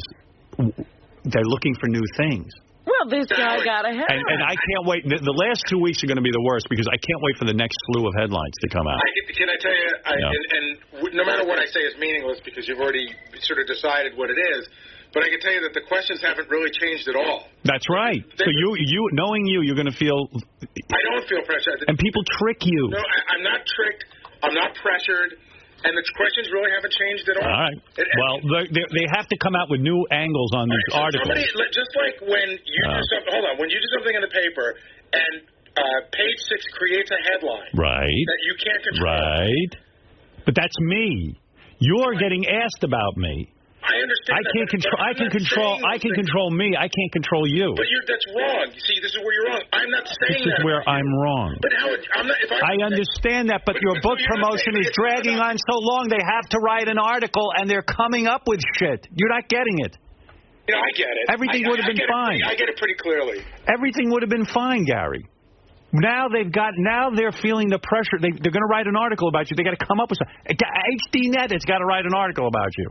they're looking for new things. Well, this guy got ahead. And I can't wait. The last 2 weeks are going to be the worst because I can't wait for the next slew of headlines to come out. Can I tell you, and no matter what I say is meaningless because you've already sort of decided what it is, but I can tell you that the questions haven't really changed at all. That's right. So you knowing you're going to feel... I don't feel pressured. And people trick you. No, I'm not tricked. I'm not pressured, and the questions really haven't changed at all. All right. Well, they have to come out with new angles on these articles. Just like when you do something. Hold on. When you do something in the paper, and Page 6 creates a headline. Right. That you can't control. Right. But that's me. You're getting asked about me. I understand. I can control me. I can't control you. But that's wrong. You see, this is where you're wrong. I'm not saying that. This is where I'm wrong. But Howard, I'm not. I understand that, but your book promotion is dragging on so long. They have to write an article, and they're coming up with shit. You're not getting it. You know, I get it. Everything would have been fine. I get it pretty clearly. Everything would have been fine, Gary. Now they're feeling the pressure. They're going to write an article about you. They got to come up with something. HDNet has got to write an article about you.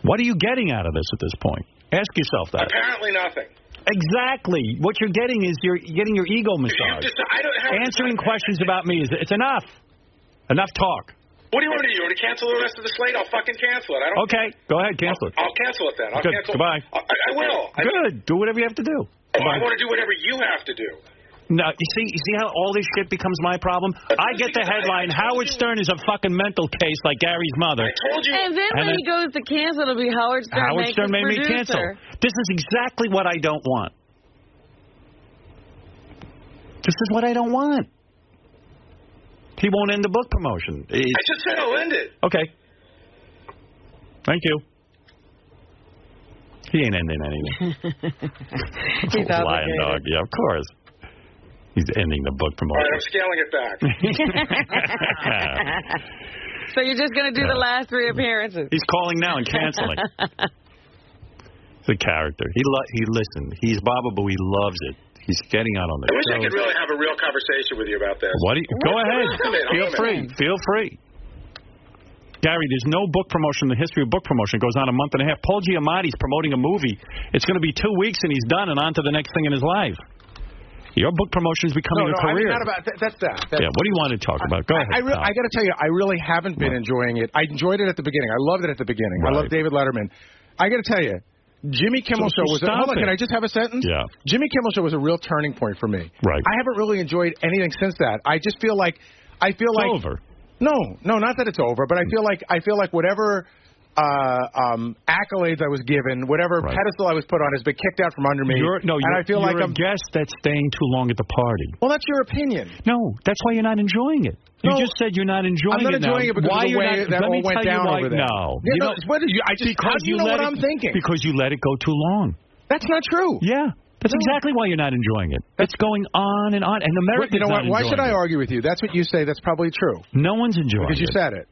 What are you getting out of this at this point? Ask yourself that. Apparently nothing. Exactly. What you're getting is you're getting your ego massaged. Answering questions about me it's enough. Enough talk. What do you want to do? You want to cancel the rest of the slate? I'll fucking cancel it. I don't. Okay, go ahead, cancel it. I'll cancel it then. I'll Good. cancel. Goodbye. I will. Good. Do whatever you have to do. I want to do whatever you have to do. No, you see how all this shit becomes my problem? I get the headline, Howard Stern is a fucking mental case like Gary's mother. I told you. And then when he goes to cancel, it'll be Howard Stern made me cancel. This is exactly what I don't want. This is what I don't want. He won't end the book promotion. I just said I'll end it. Okay. Thank you. He ain't ending anything. He's lying dog. Yeah, of course. He's ending the book All promotion. right, I'm scaling it back. So you're just going to do the last 3 appearances? He's calling now and canceling. The character. He listened. He's Baba Boo. He loves it. He's getting out on the I wish show. I could really have a real conversation with you about this. Go ahead. Feel free. Gary, there's no book promotion in the history of book promotion. It goes on a month and a half. Paul Giamatti's promoting a movie. It's going to be 2 weeks and he's done and on to the next thing in his life. Your book promotion is becoming a career. I mean, not about that's that. Yeah, what do you want to talk about? Go ahead. I got to tell you, I really haven't been enjoying it. I enjoyed it at the beginning. I loved it at the beginning. Right. I love David Letterman. I got to tell you, Jimmy Kimmel Show was. Hold on, can I just have a sentence? Yeah. Jimmy Kimmel Show was a real turning point for me. Right. I haven't really enjoyed anything since that. I just feel like It's over. No, not that it's over, but I feel like whatever accolades I was given, whatever pedestal I was put on, has been kicked out from under me. You're a guest that's staying too long at the party. Well, that's your opinion. No, that's why you're not enjoying it. You just said you're not enjoying it. I'm not enjoying it because of the way that all went down over there. No. Yeah, how do you know what I'm thinking? Because you let it go too long. That's not true. Yeah. That's exactly why you're not enjoying it. It's going on and on, and America's you know what? not Why should I enjoying it. argue with you? That's what you say. That's probably true. No one's enjoying it. Because you said it.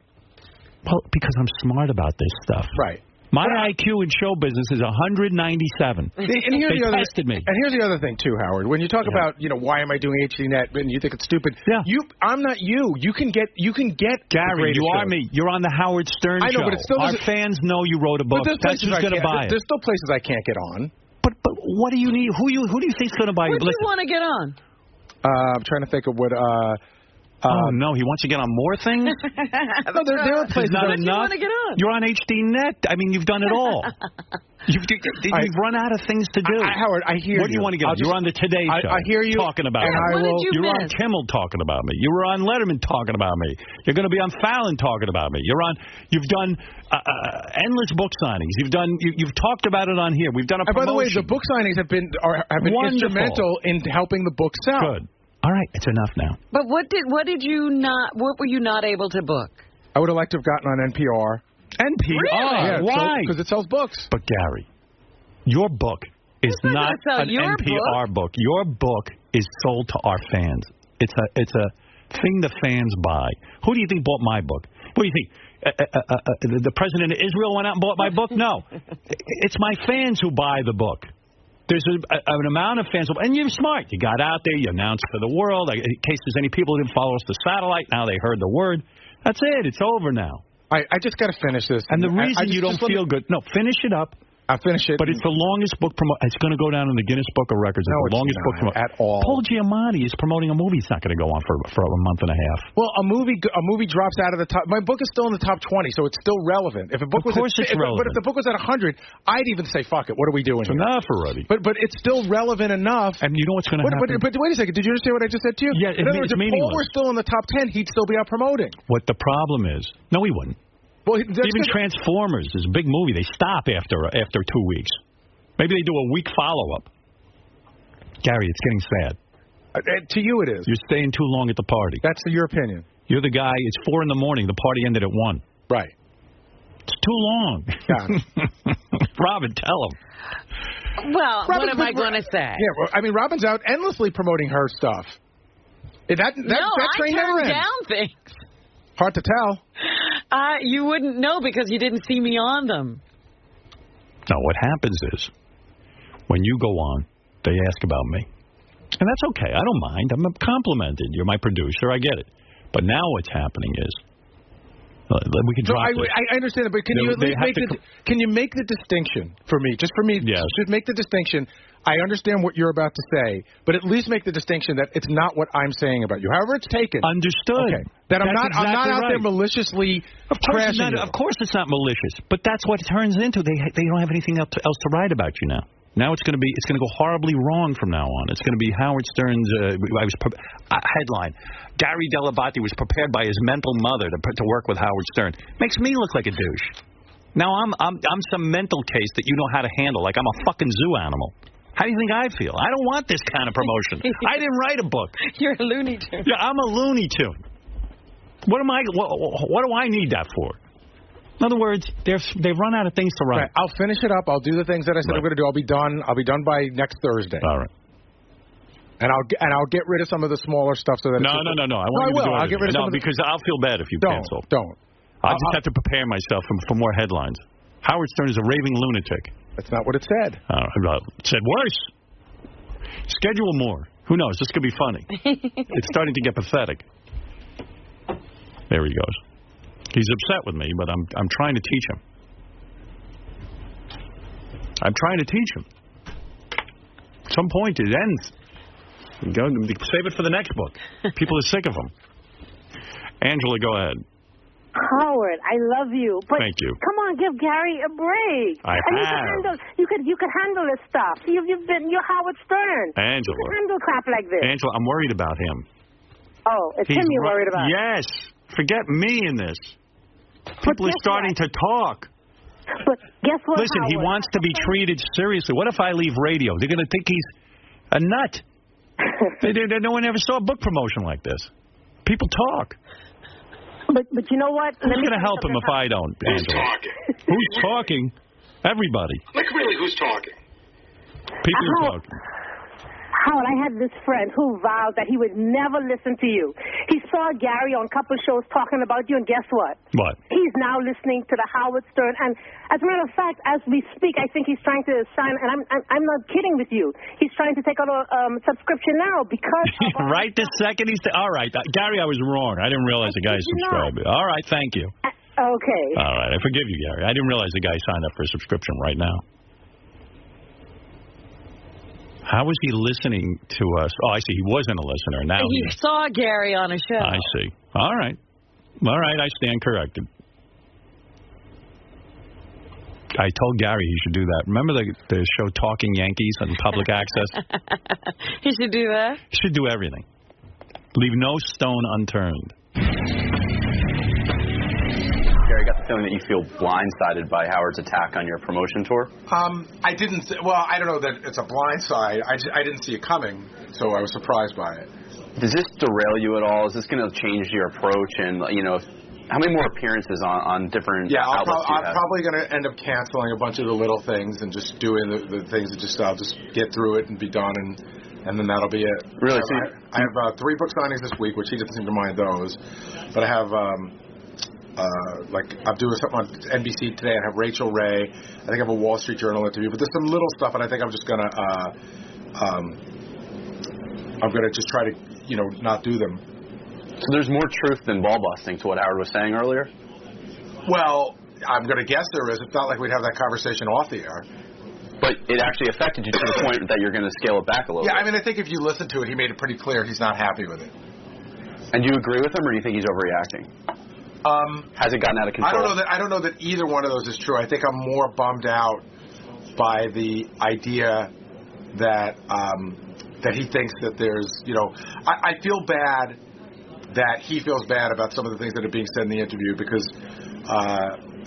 Well, because I'm smart about this stuff. Right. My IQ in show business is 197. And here's They the other, tested me. And here's the other thing too, Howard. When you talk about, why am I doing HDNet and you think it's stupid? Yeah. I'm not you. You can get Gary, you are me. You're on the Howard Stern I know, show. but it still Our doesn't- fans know you wrote a book. But That's who's going to buy it. There's still places I can't get on. But what do you need? Who do you think's going to buy What it? do you want to get on? I'm trying to think of what. Oh no, he wants to get on more things. No, there are places. Not What do you enough. want to get on? You're on HDNet. I mean, you've done it all. You've run out of things to do. Howard, I hear you. What do you want to get on? You're on the Today Show. I hear you. Talking about and me. I What will. did you You're on miss? Kimmel talking about me. You were on Letterman talking about me. You're going to be on Fallon talking about me. You've done endless book signings. You've talked about it on here. We've done a And by the way, promotion. the book signings have been Wonderful. instrumental in helping the book sell. Good. All right, it's enough now. But what were you not able to book? I would have liked to have gotten on NPR. NPR? Yeah, Why? Because it sells books. But Gary, your book is not not gonna sell an your NPR book. Your book is sold to our fans. It's a thing the fans buy. Who do you think bought my book? What do you think? The president of Israel went out and bought my book? No. It's my fans who buy the book. There's an amount of fans, and you're smart. You got out there, you announced for the world. In case there's any people who didn't follow us to satellite, now they heard the word. That's it. It's over now. I just got to finish this. And the reason you don't feel good, no, finish it up. I'll finish it. But it's the longest book it's going to go down in the Guinness Book of Records. No, it's the longest book at all. Paul Giamatti is promoting a movie. It's not going to go on for a month and a half. Well, a movie drops out of the top. My book is still in the top 20, so it's still relevant. If a book Of course it's relevant. But if the book was at 100, I'd even say, fuck it. What are we doing? It's here? enough already. But it's still relevant enough. And you know what's going to happen? But wait a second. Did you understand what I just said to you? Yeah, in other words, it's if Paul meaningless. were still in the top 10, he'd still be out promoting. What the problem is? No, he wouldn't. Well, even Transformers is a big movie. They stop after 2 weeks. Maybe they do a week follow-up. Gary, it's getting sad. To you it is. You're staying too long at the party. That's your opinion. You're the guy, it's 4 in the morning. The party ended at 1. Right. It's too long. Yeah. Robin, tell him. Well, what am I going to say? Yeah, well, I mean, Robin's out endlessly promoting her stuff. That train never I ends. turn down things. Hard to tell. You wouldn't know because you didn't see me on them. No, what happens is, when you go on, they ask about me. And that's okay. I don't mind. I'm complimented. You're my producer. I get it. But now what's happening is, We can drop this. I understand that, but can you at least make the distinction for me? Just for me, just make the distinction. I understand what you're about to say, but at least make the distinction that it's not what I'm saying about you. However it's taken. Understood. Okay. That I'm not out there maliciously trashing you. Of course it's not malicious, but that's what it turns into. They don't have anything else to write about you now. Now it's going to go horribly wrong from now on. It's going to be Howard Stern's headline. Gary Dell'Abate was prepared by his mental mother to work with Howard Stern. Makes me look like a douche. Now I'm some mental case that you know how to handle, like I'm a fucking zoo animal. How do you think I feel? I don't want this kind of promotion. I didn't write a book. You're a Looney Tune. Yeah, I'm a Looney Tune. What do I need that for? In other words, they've run out of things to write. Right, I'll finish it up. I'll do the things that I said I'm going to do. I'll be done by next Thursday. All right. And I'll get rid of some of the smaller stuff so that No. I want you to do I'll get rid of some because I'll feel bad if you cancel. Don't. I just have to prepare myself for more headlines. Howard Stern is a raving lunatic. That's not what it said. It said worse. Schedule more. Who knows? This could be funny. It's starting to get pathetic. There he goes. He's upset with me, but I'm trying to teach him. At some point, it ends. Save it for the next book. People are sick of him. Angela, go ahead. Howard, I love you. But thank you. Come on, give Gary a break. You could handle this stuff. You're Howard Stern. Angela. You can handle crap like this. Angela, I'm worried about him. Oh, it's him you're worried about. Yes. Forget me in this. People are starting to talk. But guess what, Listen, Howard? He wants to be treated seriously. What if I leave radio? They're going to think he's a nut. No one ever saw a book promotion like this. People talk. But you know what? Who's going to help him if I don't, Angela? Who's talking? Who's talking? Everybody. Like, really, who's talking? People are talking. Howard, I had this friend who vowed that he would never listen to you. He saw Gary on a couple of shows talking about you, and guess what? What? He's now listening to the Howard Stern. And as a matter of fact, as we speak, I think he's trying to sign, and I'm not kidding with you, he's trying to take out a subscription now because... Right this second? All right. Gary, I was wrong. I didn't realize the guy subscribed. All right, thank you. Okay. All right, I forgive you, Gary. I didn't realize the guy signed up for a subscription right now. How was he listening to us? Oh, I see. He wasn't a listener. Now he saw Gary on a show. I see. All right. I stand corrected. I told Gary he should do that. Remember the show Talking Yankees on public access? He should do that? He should do everything. Leave no stone unturned. Gary, I got the feeling that you feel blindsided by Howard's attack on your promotion tour. I didn't. Well, I don't know that it's a blindside. I didn't see it coming, so I was surprised by it. Does this derail you at all? Is this going to change your approach? And how many more appearances on different outlets do you have? I'm probably going to end up canceling a bunch of the little things and just doing the things that I'll just get through it and be done, and then that'll be it. Really? I have 3 book signings this week, which he doesn't seem to mind those, but I have. I'm doing something on NBC today. I have Rachel Ray. I think I have a Wall Street Journal interview. But there's some little stuff, and I think I'm just gonna just try to not do them. So there's more truth than ball busting to what Howard was saying earlier? Well, I'm gonna guess there is. It's not like we'd have that conversation off the air. But it actually affected you to the point that you're going to scale it back a little bit. Yeah, I mean, I think if you listen to it, he made it pretty clear he's not happy with it. And do you agree with him, or do you think he's overreacting? Has it gotten out of control? I don't know that either one of those is true. I think I'm more bummed out by the idea that he thinks that there's, I feel bad that he feels bad about some of the things that are being said in the interview because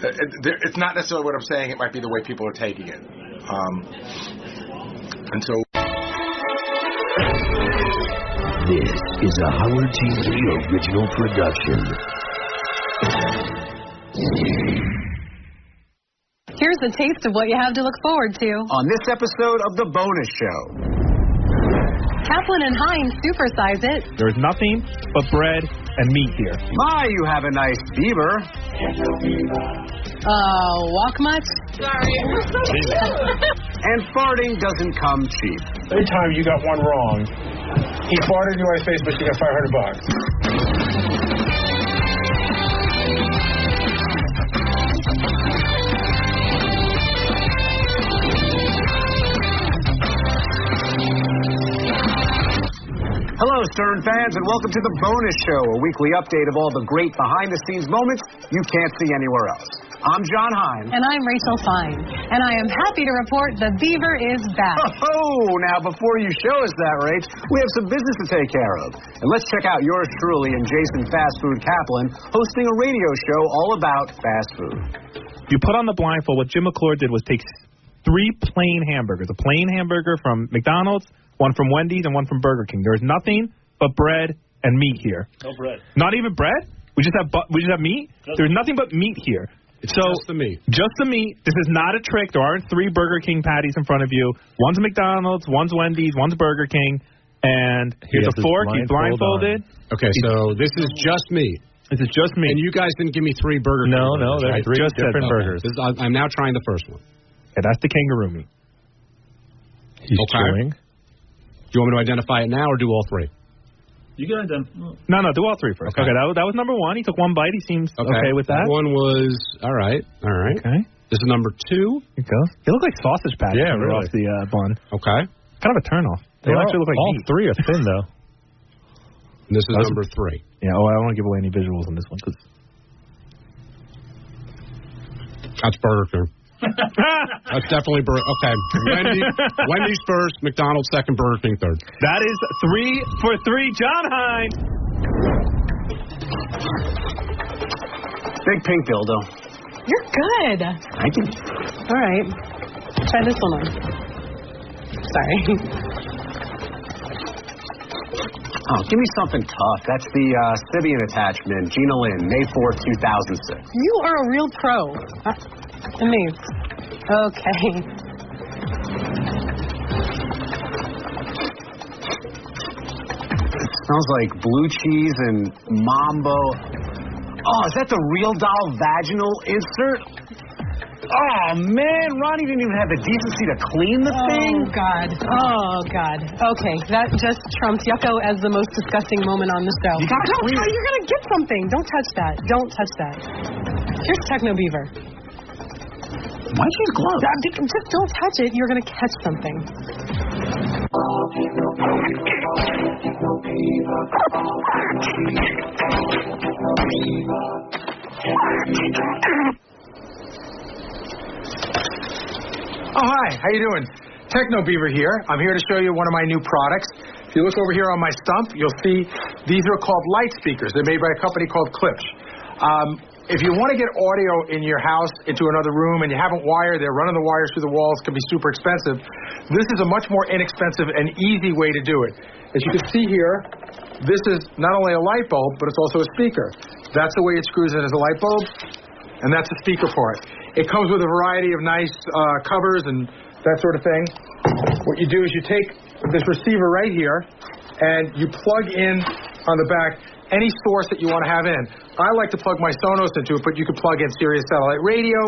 it's not necessarily what I'm saying. It might be the way people are taking it. And so. This is a Howard TV original production. Here's a taste of what you have to look forward to on this episode of The Bonus Show. Kaplan and Heinz supersize it. There's nothing but bread and meat here. My, you have a nice beaver. Walk much? Sorry. And farting doesn't come cheap. Every time you got one wrong, he farted in your face, but you got $500. Stern fans, and welcome to The Bonus Show, a weekly update of all the great behind-the-scenes moments you can't see anywhere else. I'm John Hein. And I'm Rachel Fine. And I am happy to report the Beaver is back. Oh, now before you show us that, Rach, we have some business to take care of. And let's check out yours truly and Jason Fast Food Kaplan hosting a radio show all about fast food. You put on the blindfold. What Jim McClure did was take 3 plain hamburgers. A plain hamburger from McDonald's, one from Wendy's, and one from Burger King. There's nothing but bread and meat here. No bread. Not even bread? We just have meat? There's nothing but meat here. It's just the meat. Just the meat. This is not a trick. There aren't 3 Burger King patties in front of you. One's McDonald's, one's Wendy's, one's Burger King. And here's a fork. He's blindfolded. Okay, so this is just meat. This is just meat. And you guys didn't give me 3 Burger King burgers, No, there's right? 3 different burgers. I'm now trying the first one. Yeah, that's the kangaroo meat. He's chewing. Do you want me to identify it now or do all 3? You got them. No, do all 3 first. Okay, that was number 1. He took 1 bite. He seems okay with that. That one was all right. Okay. This is number 2. Here it goes. They look like sausage patties really. off the bun. Okay. Kind of a turnoff. They actually look like all meat. 3 are thin though. And this is number 3. Yeah. Oh, I don't want to give away any visuals on this one because that's Burger King. That's definitely okay. Wendy's first, McDonald's second, Burger King third. That is 3 for 3. John Hein. Big pink dildo. You're good. Thank you. All right. Try this one on. Sorry. Oh, give me something tough. That's the Sibian attachment. Gina Lynn, May 4th, 2006. You are a real pro. Amazed. Okay. It smells like blue cheese and Mambo. Oh, is that the Real Doll vaginal insert? Oh, man, Ronnie didn't even have the decency to clean the thing. Oh, God. Okay, that just trumps Yucko as the most disgusting moment on the show. You gotta clean it. You're going to get something. Don't touch that. Don't touch that. Here's Techno Beaver. Why don't you use gloves? Just don't touch it. You're going to catch something. Oh, hi. How you doing? Techno Beaver here. I'm here to show you one of my new products. If you look over here on my stump, you'll see these are called light speakers. They're made by a company called Klipsch. If you want to get audio in your house into another room and you haven't wired, they're running the wires through the walls, can be super expensive. This is a much more inexpensive and easy way to do it. As you can see here, this is not only a light bulb, but it's also a speaker. That's the way it screws in as a light bulb, and that's the speaker part. It comes with a variety of nice covers and that sort of thing. What you do is you take this receiver right here and you plug in on the back any source that you want to have in. I like to plug my Sonos into it, but you can plug in Sirius satellite radio,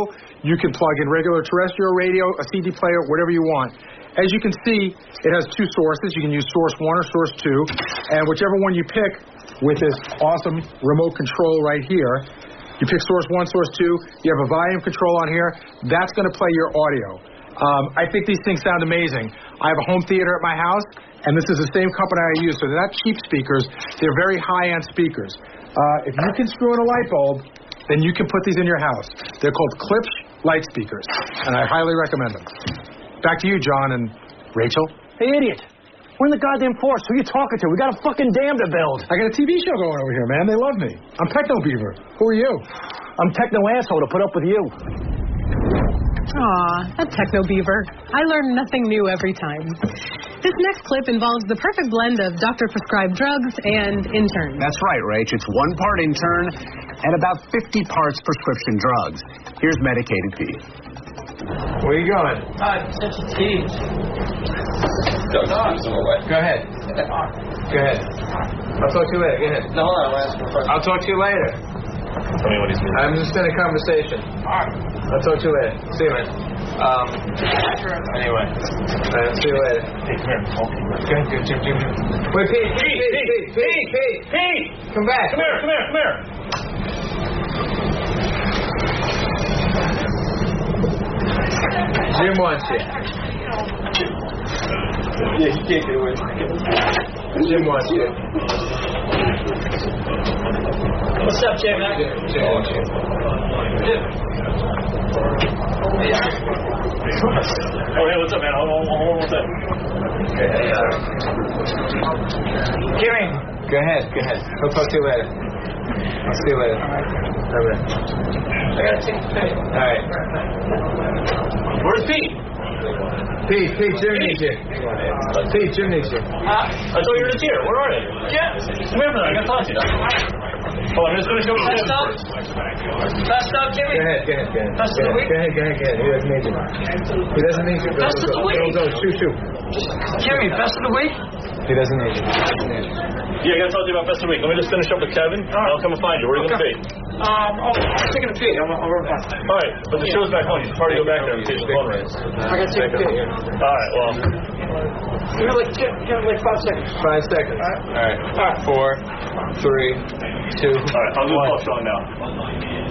you can plug in regular terrestrial radio, a CD player, whatever you want. As you can see, it has 2 sources. You can use source 1 or source 2, and whichever one you pick with this awesome remote control right here, you pick source 1, source 2, you have a volume control on here, that's going to play your audio. I think these things sound amazing. I have a home theater at my house, and this is the same company I use, so they're not cheap speakers. They're very high-end speakers. If you can screw in a light bulb, then you can put these in your house. They're called Klipsch light speakers, and I highly recommend them. Back to you, John and Rachel. Hey, idiot. We're in the goddamn forest. Who are you talking to? We got a fucking dam to build. I got a TV show going over here, man. They love me. I'm Techno Beaver. Who are you? I'm Techno Asshole to put up with you. Aw, that Techno Beaver. I learn nothing new every time. This next clip involves the perfect blend of doctor-prescribed drugs and interns. That's right, Rach. It's 1 part intern and about 50 parts prescription drugs. Here's Medicated Pete. Where are you going? Such a tease. Go ahead. Go ahead. I'll talk to you later. Go ahead. No, I'll talk to you later. Tell me what he's doing. I'm just in a conversation. I'll talk to you later. See you, man. Anyway. See you later. Hey, come here. Okay, Jim. Wait, Pete! Come back. Come here. Jim wants you. Yeah, he can't get away. Jim wants you. What's up, Jim? Oh, hey, what's up, man? Hold on one second. Kimmy. Go ahead. I'll talk to you later. I'll see you later. All right. Where's Pete? Pete, Jim needs you. Jim needs you. I thought you were just here. Where are they? Yeah. Come here, brother. I got to talk to you. Oh, I'm just going to show you the first. Best of, Jimmy. Go ahead. Best of the week. Go ahead. He doesn't need you. Best of the week. Go. Shoot. Jimmy, best of the week. He doesn't need you. Yeah, I got to talk to you about best of the week. Let me just finish up with Kevin. I'll come and find you. Where are you going to be? I'm taking a pee. I'll run back. All right, but the show's back home. You should probably go back there and see the phone rings. I got to take a pee. All right, well. Give me like 5 seconds. 5 seconds. All right. 4, 3, 2. All right, I'll do the call song now.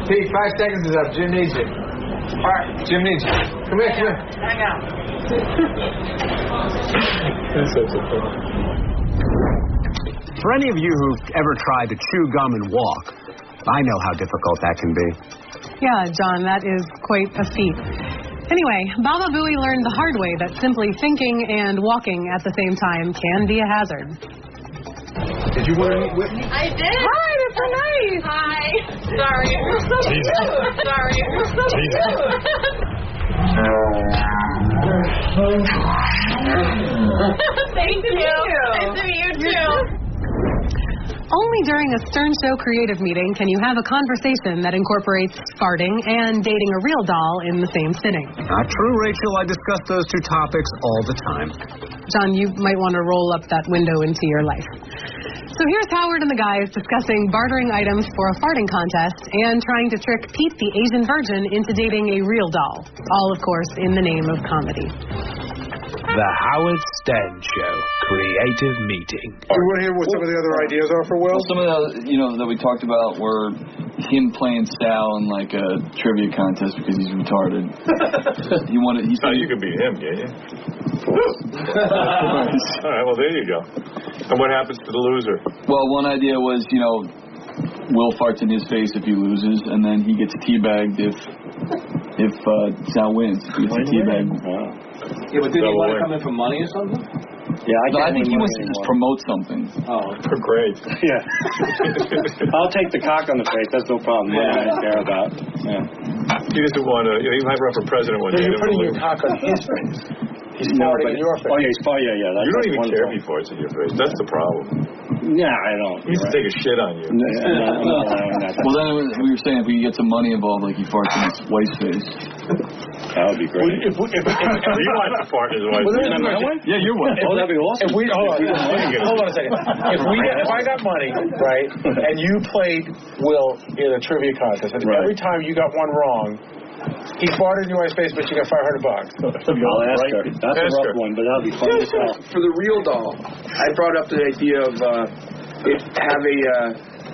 Pete, 5 seconds is up. Jim needs you. All right. Jim needs you. Come here. Hang out. For any of you who've ever tried to chew gum and walk, I know how difficult that can be. Yeah, John, that is quite a feat. Anyway, Baba Booey learned the hard way that simply thinking and walking at the same time can be a hazard. Did you want to meet Whitney? I did. Hi, that's so nice. Hi. Sorry. You're so cute. Sorry. You're so cute. Thank you. Nice to meet you too. Only during a Stern Show creative meeting can you have a conversation that incorporates farting and dating a real doll in the same sitting. Not true, Rachel. I discuss those two topics all the time. John, you might want to roll up that window into your life. So here's Howard and the guys discussing bartering items for a farting contest and trying to trick Pete the Asian Virgin into dating a real doll. All, of course, in the name of comedy. The Howard Stern Show Creative Meeting. Do you want to hear what some of the other ideas are for Will? Some of the, that we talked about were him playing Sal in like a trivia contest because he's retarded. He said you could beat him, can't you? All right, well, there you go. And what happens to the loser? Well, one idea was, Will farts in his face if he loses, and then he gets teabagged if Sal wins. He gets a teabag. Wow. Yeah, but did he want to come in for money or something? Yeah, I think he wants to just promote something. Oh, great. Yeah. I'll take the cock on the face. That's no problem. Yeah, I don't care about. Yeah. He doesn't want to. He might run for president one day. You're putting your cock on his face. He's farting in your face. Oh yeah, he's farting. Yeah. You don't even care if he farts in your face. That's the problem. Yeah, I don't. He used to take a shit on you. Well, then we were saying if we could get some money involved, like he farts in his wife's face. That would be great. If he wants to fart in his wife's face. Yeah, you're one. Oh, that'd be awesome. Hold on a second. If I got money, right, and you played Will in a trivia contest, and every time you got one wrong, he farted in your wife's face, but you got $500. I'll ask her. That's a rough one, but that'll be fun as hell. For the real doll, I brought up the idea of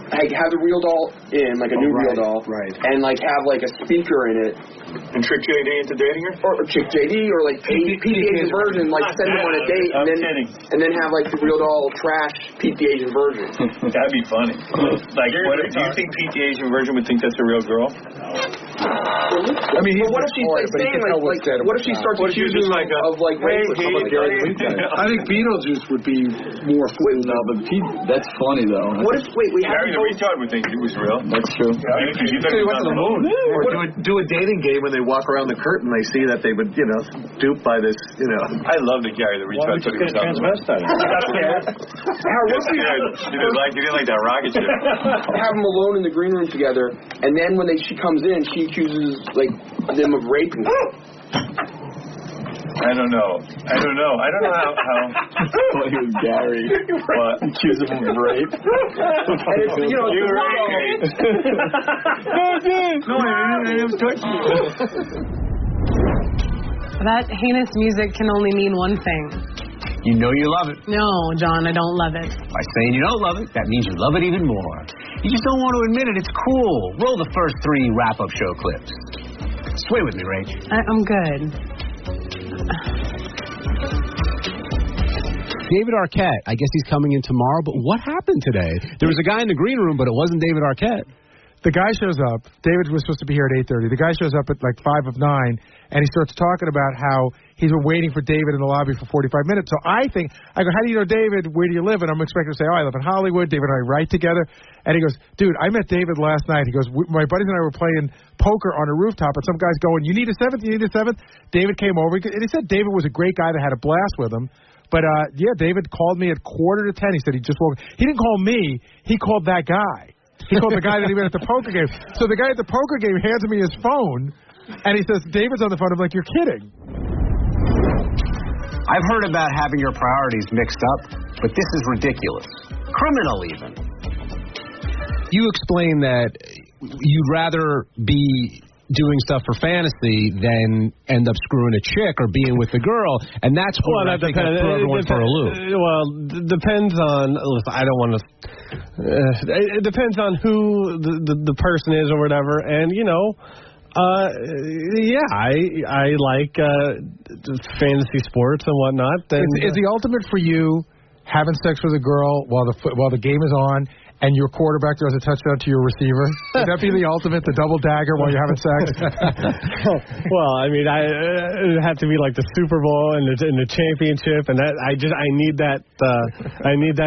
have the real doll in, like a new real doll, and like have like a speaker in it. And trick JD into dating her? Or trick JD, or like Pete the Asian Virgin, like send him on a date, and then have like the real doll trash Pete the Asian Virgin. That'd be funny. Like, do you think Pete the Asian Virgin would think that's a real girl? I mean, what if she's saying what if she starts accusing of rape or something? I think Beetlejuice would be more fluid. No, but Pete, that's funny though. What if Gary the retard would think he was real. That's true. Because you thought he was on the moon. Or do a dating game when they walk around the curtain, they see that they would, duped by this, I love that Gary the retard thought he was on the moon. You didn't like that rocket ship. Have them alone in the green room together, and then when she comes in, she accuses them of raping her. I don't know how. Well, he was Gary. What? Accuse him of rape. And it's, you raped me. No, I didn't touch you. That heinous music can only mean one thing. You know you love it. No, John, I don't love it. By saying you don't love it, that means you love it even more. You just don't want to admit it. It's cool. Roll the first 3 wrap-up show clips. Sway with me, Rach. I'm good. David Arquette. I guess he's coming in tomorrow. But what happened today? There was a guy in the green room, but it wasn't David Arquette. The guy shows up. David was supposed to be here at 8:30. The guy shows up at like 5 of 9, and he starts talking about how he's been waiting for David in the lobby for 45 minutes. So I go, how do you know David? Where do you live? And I'm expecting to say, I live in Hollywood. David and I write together. And he goes, dude, I met David last night. He goes, my buddies and I were playing poker on a rooftop, and some guy's going, you need a seventh? You need a seventh? David came over, and he said David was a great guy that had a blast with him. But, David called me at 9:45. He said he just woke. He didn't call me. He called that guy. He called the guy that he met at the poker game. So the guy at the poker game hands me his phone, and he says, David's on the phone. I'm like, you're kidding. I've heard about having your priorities mixed up, but this is ridiculous. Criminal, even. You explain that you'd rather be doing stuff for fantasy than end up screwing a chick or being with the girl, and that's what I think threw everyone for a loop. Well, depends on. Listen, I don't want to. It depends on who the person is or whatever, and I like fantasy sports and whatnot. Is the ultimate for you having sex with a girl while the game is on, and your quarterback throws a touchdown to your receiver? Would that be the ultimate, the double dagger while you're having sex? Well, I mean, it'd have to be like the Super Bowl and the championship, and that I need that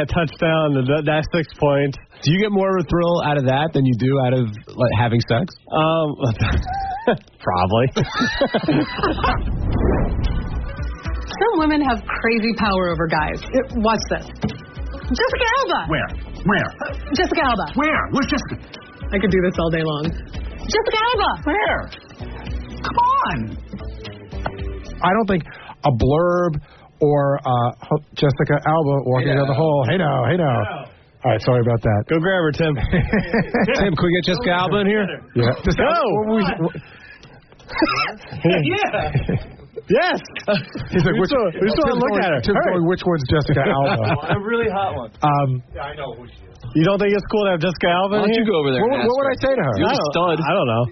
touchdown, that 6 points. Do you get more of a thrill out of that than you do out of having sex? Probably. Some women have crazy power over guys. Watch this. Jessica Alba. Where? Jessica Alba. Where? Where's Jessica? I could do this all day long. Jessica Alba. Where? Come on. I don't think a blurb or Jessica Alba walking down the hall. Hey now. All right, sorry about that. Go grab her, Tim. Tim, can we get Jessica Alba in here? Yeah. Yeah. Yes. He's like, we just want to look at her. Tim's going, which one's Jessica Alba? A really hot one. Yeah, I know who she is. You don't think it's cool to have Jessica Alba? Why don't you go over there? What would I say to her? You're a stud. I don't know.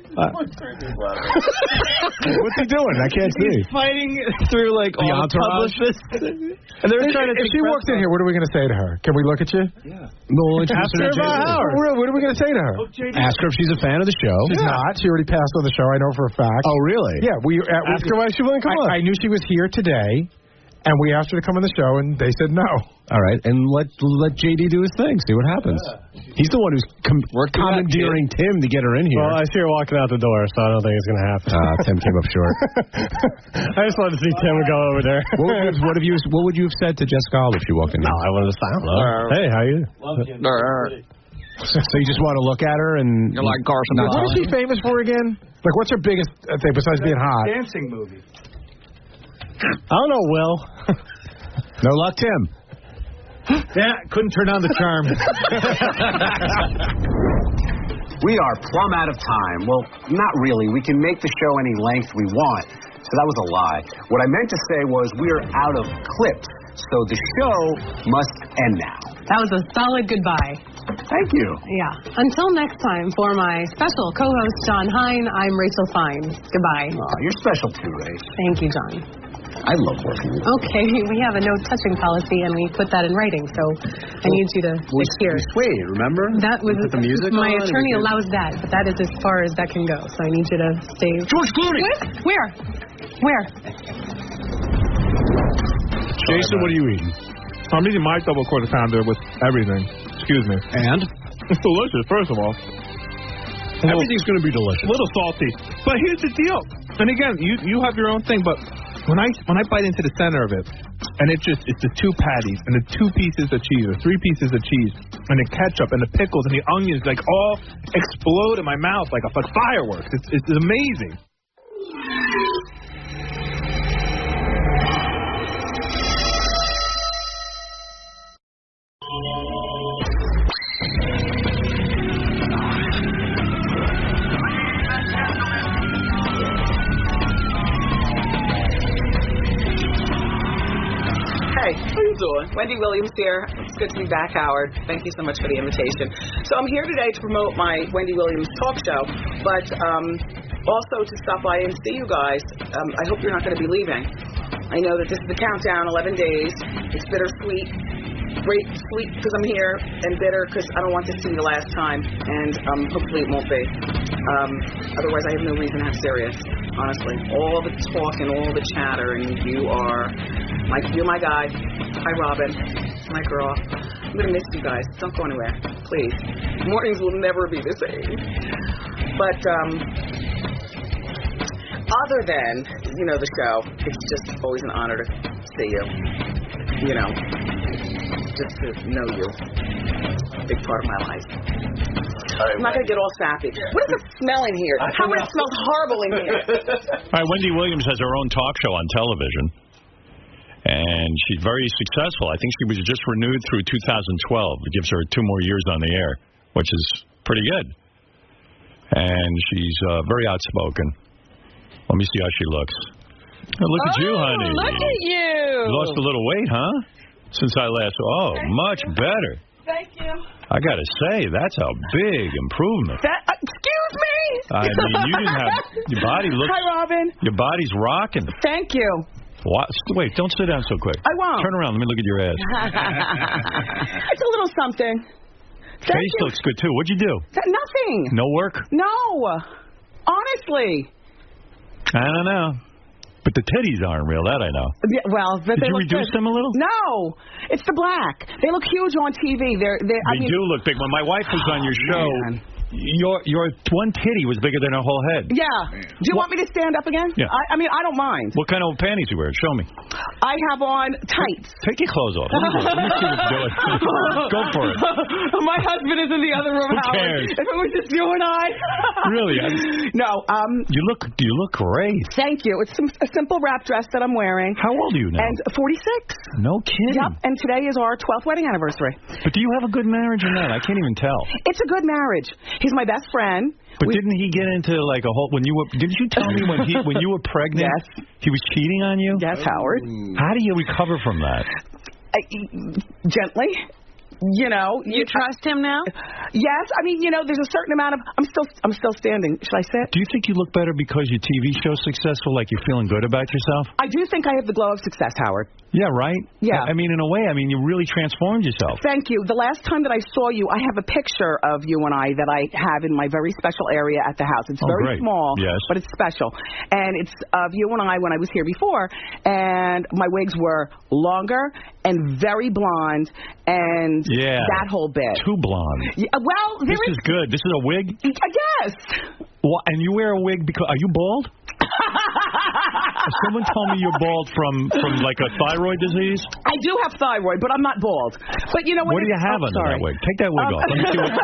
What's he doing? I can't see. He's fighting through like all the publicists. And they're trying to. If she walked in here, what are we going to say to her? Can we look at you? Yeah. No, ask her about Howard. What are we going to say to her? Ask her if she's a fan of the show. She's not. She already passed on the show. I know for a fact. Oh, really? Yeah. Ask her why she wouldn't come on. I knew she was here today, and we asked her to come on the show, and they said no. All right, and let JD do his thing. See what happens. Yeah. He's the one who's commandeering Tim to get her in here. Well, I see her walking out the door, so I don't think it's going to happen. Tim came up short. I just wanted to see Tim go over there. What would you have said to Jessica Alba if she walked in? No, I wanted to say hello. Hey, how are you? So you just want to look at her and you're like Carson. What is she famous for again? Like, what's her biggest thing besides being hot? Dancing movie. I don't know, Will. No luck, Tim. Yeah, couldn't turn on the charm. We are plumb out of time. Well, not really. We can make the show any length we want. So that was a lie. What I meant to say was we're out of clips. So the show must end now. That was a solid goodbye. Thank you. Yeah. Until next time, for my special co-host, John Hein, I'm Rachel Fine. Goodbye. Oh, you're special too, Rach. Thank you, John. I love working with you. Okay, we have a no-touching policy, and we put that in writing, so I need you to adhere. Wait, remember? That was the music. My attorney allows that, but that is as far as that can go, so I need you to stay. George Clooney! Where? Jason, what are you eating? I'm eating my double quarter pounder with everything. Excuse me. And? It's delicious, first of all. Everything's going to be delicious. A little salty. But here's the deal. And again, you have your own thing, but when I bite into the center of it, and it's the 2 patties and the 2 pieces of cheese or 3 pieces of cheese and the ketchup and the pickles and the onions like all explode in my mouth like fireworks. It's amazing. How you doing? Wendy Williams here. It's good to be back, Howard. Thank you so much for the invitation. So I'm here today to promote my Wendy Williams talk show, but also to stop by and see you guys. I hope you're not going to be leaving. I know that this is the countdown, 11 days. It's bittersweet. Great, sweet because I'm here, and bitter because I don't want this to be the last time, and hopefully it won't be. Otherwise, I have no reason to have serious, honestly. All the talk and all the chatter, and you're my guy. Hi, Robin. My girl. I'm going to miss you guys. Don't go anywhere, please. Mornings will never be the same. But other than, the show, it's just always an honor to see you. Just to know you. Big part of my life. I'm not going to get all sappy. What is the smell in here? Howard, it smells horrible in here. All right, Wendy Williams has her own talk show on television. And she's very successful. I think she was just renewed through 2012. It gives her 2 more years on the air, which is pretty good. And she's very outspoken. Let me see how she looks. Oh, look at you, honey. Look at you. You lost a little weight, huh? Since I last... Oh, much better. Thank you. I got to say, that's a big improvement. Excuse me. I mean, you didn't have... Your body looks... Hi, Robin. Your body's rocking. Thank you. What? Wait, don't sit down so quick. I won't. Turn around. Let me look at your ass. It's a little something. Face looks good, too. What'd you do? Nothing. No work? No. Honestly. I don't know. But the titties aren't real, that I know. Yeah, well, but Did you reduce them a little? No, it's the black. They look huge on TV. They do look big. When my wife was on your show, your one titty was bigger than her whole head. Yeah. Do you want me to stand up again? Yeah. I mean, I don't mind. What kind of panties you wear? Show me. I have on tights. Take your clothes off. Let me see what you're doing. Go for it. My husband is in the other room. Who cares? If it was just you and I. Really? No. You look great. Thank you. It's a simple wrap dress that I'm wearing. How old are you now? And 46. No kidding. Yep. And today is our 12th wedding anniversary. But do you have a good marriage or not? I can't even tell. It's a good marriage. He's my best friend. But didn't he get into like a whole didn't you tell me when you were pregnant he was cheating on you? Yes, Howard. How do you recover from that? Gently. You trust him now? Yes. I mean, there's a certain amount of I'm still standing. Should I sit? Do you think you look better because your TV show's successful, like you're feeling good about yourself? I do think I have the glow of success, Howard. Yeah, right? Yeah. I mean, in a way, you really transformed yourself. Thank you. The last time that I saw you, I have a picture of you and I that I have in my very special area at the house. It's very small, but it's special. And it's of you and I when I was here before, and my wigs were longer and very blonde, and that whole bit. Too blonde. Yeah, well, this is good. This is a wig? Yes. Well, and you wear a wig because... Are you bald? Someone told me you're bald from like a thyroid disease. I do have thyroid, but I'm not bald. But you know what? What do you have under that wig? Take that wig off. Let me see what.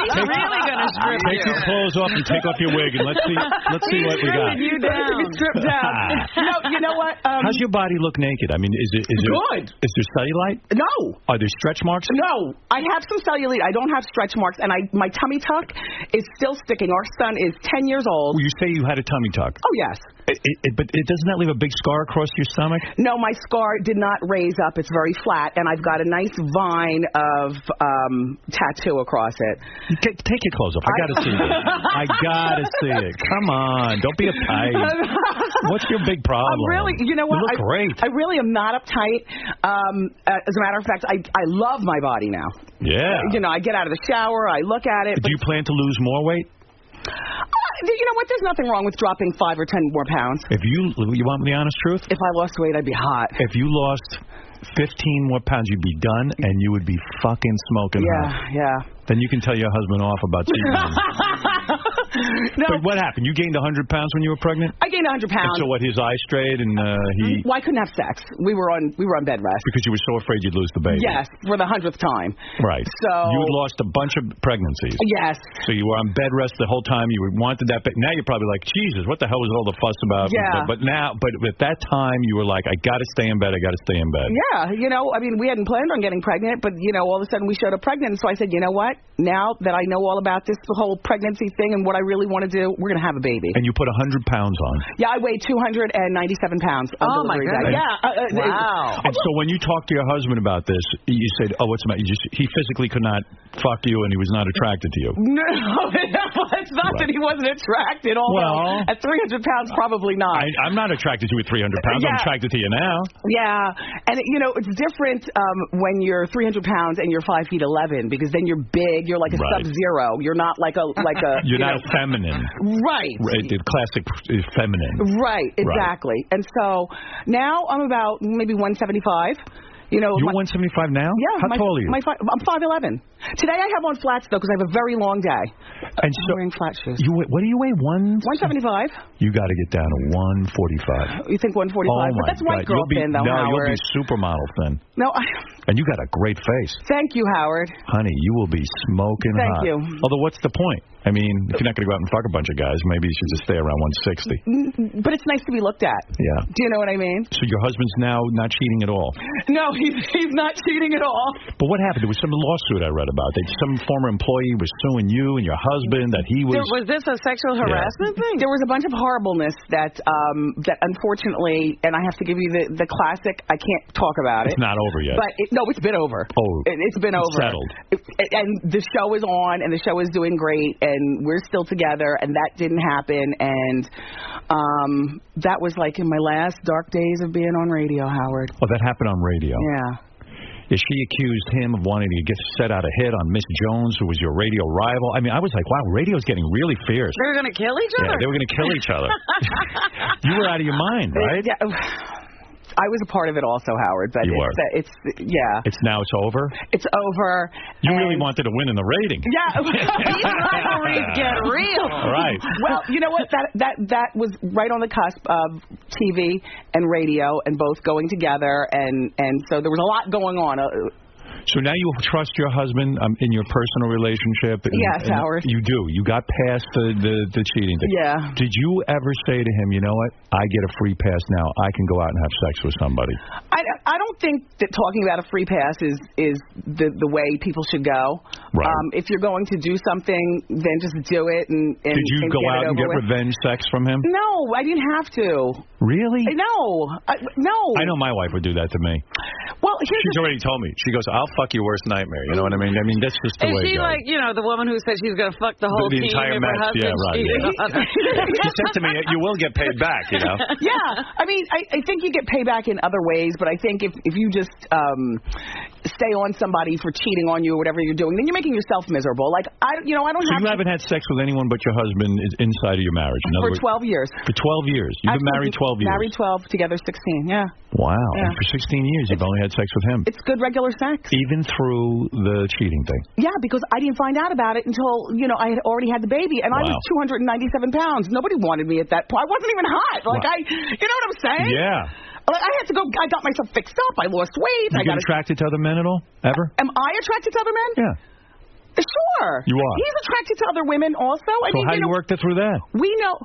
He's really gonna strip you. Take your clothes off and take off your wig, and let's see what we got. You down. Stripped down. You know what? How's your body look naked? I mean, is it good? Is there cellulite? No. Are there stretch marks? No. I have some cellulite. I don't have stretch marks, and my tummy tuck is still sticking. Our son is 10 years old. Well, you say you had a tummy tuck. Oh yes. But doesn't that leave a big scar across your stomach? No, my scar did not raise up. It's very flat, and I've got a nice vine of tattoo across it. Take your clothes off. I got to see it. I got to see it. Come on. Don't be uptight. What's your big problem? You know what? You look great. I really am not uptight. As a matter of fact, I love my body now. Yeah. I get out of the shower. I look at it. Do you plan to lose more weight? You know what? There's nothing wrong with dropping 5 or 10 more pounds. If you want the honest truth? If I lost weight, I'd be hot. If you lost 15 more pounds, you'd be done, and you would be fucking smoking hot. Yeah. Then you can tell your husband off about cheating. No. But what happened? You gained 100 pounds when you were pregnant? I gained 100 pounds. And so what? His eyes strayed, and he. Well, I couldn't have sex. We were on bed rest. Because you were so afraid you'd lose the baby. Yes, for the 100th time. Right. So you had lost a bunch of pregnancies. Yes. So you were on bed rest the whole time. You wanted that baby. Now you're probably like, Jesus, what the hell was all the fuss about? Yeah. But at that time you were like, I got to stay in bed. I got to stay in bed. Yeah. We hadn't planned on getting pregnant, but all of a sudden we showed up pregnant. So I said, you know what? Now that I know all about this whole pregnancy thing and what I really want to do, we're going to have a baby. And you put 100 pounds on. Yeah, I weighed 297 pounds. Oh, my goodness. Yeah. Wow. And so when you talked to your husband about this, you said, oh, what's the matter? He physically could not fuck you and he was not attracted to you. No, it's not that he wasn't attracted, although at 300 pounds, probably not. I'm not attracted to you at 300 pounds. I'm attracted to you now. Yeah, and it's different when you're 300 pounds and you're 5'11", because then you're big. You're like a Sub-Zero. You're not like a You're not feminine. Right. The classic is feminine. Right. Exactly. Right. And so now I'm about maybe 175. You're 175 now? Yeah. How tall are you? I'm 5'11". Today I have on flats, though, because I have a very long day. And I'm wearing flat shoes. What do you weigh? 175. You got to get down to 145. You think 145? Oh, but that's white girl thin, though, Howard. You'll be supermodel thin. No, And you got a great face. Thank you, Howard. Honey, you will be smoking hot. Thank you. Although, what's the point? I mean, if you're not going to go out and fuck a bunch of guys, maybe you should just stay around 160. But it's nice to be looked at. Yeah. Do you know what I mean? So your husband's now not cheating at all? No, he's not cheating at all. But what happened? There was some lawsuit I read about. Some former employee was suing you and your husband that he was... Was this a sexual harassment thing? There was a bunch of horribleness that unfortunately, and I have to give you the classic, I can't talk about it. It's not over yet. But it's been over. Oh. It's been over. Settled. And the show is on, and the show is doing great, and we're still together, and that didn't happen, and that was like in my last dark days of being on radio, Howard. Oh, that happened on radio? Yeah. She accused him of wanting to set out a hit on Miss Jones, who was your radio rival. I mean, I was like, wow, radio's getting really fierce. They were going to kill each other? Yeah, they were going to kill each other. You were out of your mind, right? Yeah. I was a part of it also, Howard. But you were. It's now it's over? It's over. You really wanted to win in the rating. Yeah. These rivalries get real. Right. Well, you know what? That was right on the cusp of TV and radio and both going together, and so there was a lot going on. So now you trust your husband in your personal relationship? Yes, Howard. You do. You got past the cheating thing. Yeah. Did you ever say to him, you know what, I get a free pass now. I can go out and have sex with somebody? I don't think that talking about a free pass is the way people should go. Right. If you're going to do something, then just do it. And did you go out and get revenge sex from him? No, I didn't have to. Really? No. No. I know my wife would do that to me. Well, she's already told me. She goes, I'll fuck your worst nightmare. You know what I mean? I mean, that's just the way it goes. Is she like, the woman who said she's going to fuck the whole the team entire if her match? husband Yeah, right. cheated? She said to me, you will get paid back, you know? Yeah. I mean, I think you get payback in other ways, but I think if you just stay on somebody for cheating on you or whatever you're doing, then you're making yourself miserable. Like, I don't have So you haven't had sex with anyone but your husband inside of your marriage? For 12 years. For 12 years? You've been married 12 years? Married 12, together 16, yeah. Wow. Yeah. And for 16 years, you've only had sex with him? It's good regular sex. Even through the cheating thing? Yeah, because I didn't find out about it until, I had already had the baby, and I was 297 pounds. Nobody wanted me at that point. I wasn't even hot. Like, you know what I'm saying? Yeah. Like, I had to go, I got myself fixed up. I lost weight. You get attracted to other men at all? Ever? Am I attracted to other men? Yeah. Sure. You are? He's attracted to other women also. So how do you work it through that? We know.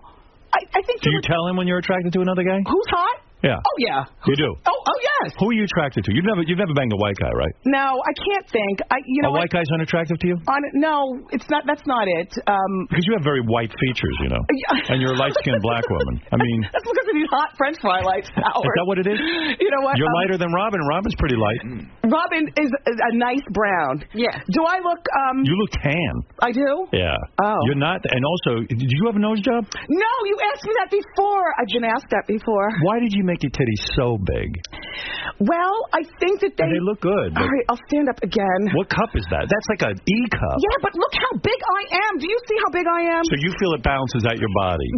I think. Do you tell him when you're attracted to another guy? Who's hot? Yeah. Oh, yeah. You do? Oh, yes. Who are you attracted to? You've never banged a white guy, right? No, I can't think. A white guy's unattractive to you? No, it's not. That's not it. Because you have very white features, and you're a light-skinned black woman. I mean, that's because of these hot French fry lights, Howard. Is that what it is? You know what? You're lighter than Robin. Robin's pretty light. Robin is a nice brown. Yeah. Do I look? You look tan. I do. Yeah. Oh. You're not. And also, did you have a nose job? No, you asked me that before. I've been asked that before. Why did you make your titties so big? Well, I think that they look good. All right, I'll stand up again. What cup is that? That's like an E cup. Yeah, but look how big I am. Do you see how big I am? So you feel it balances out your body.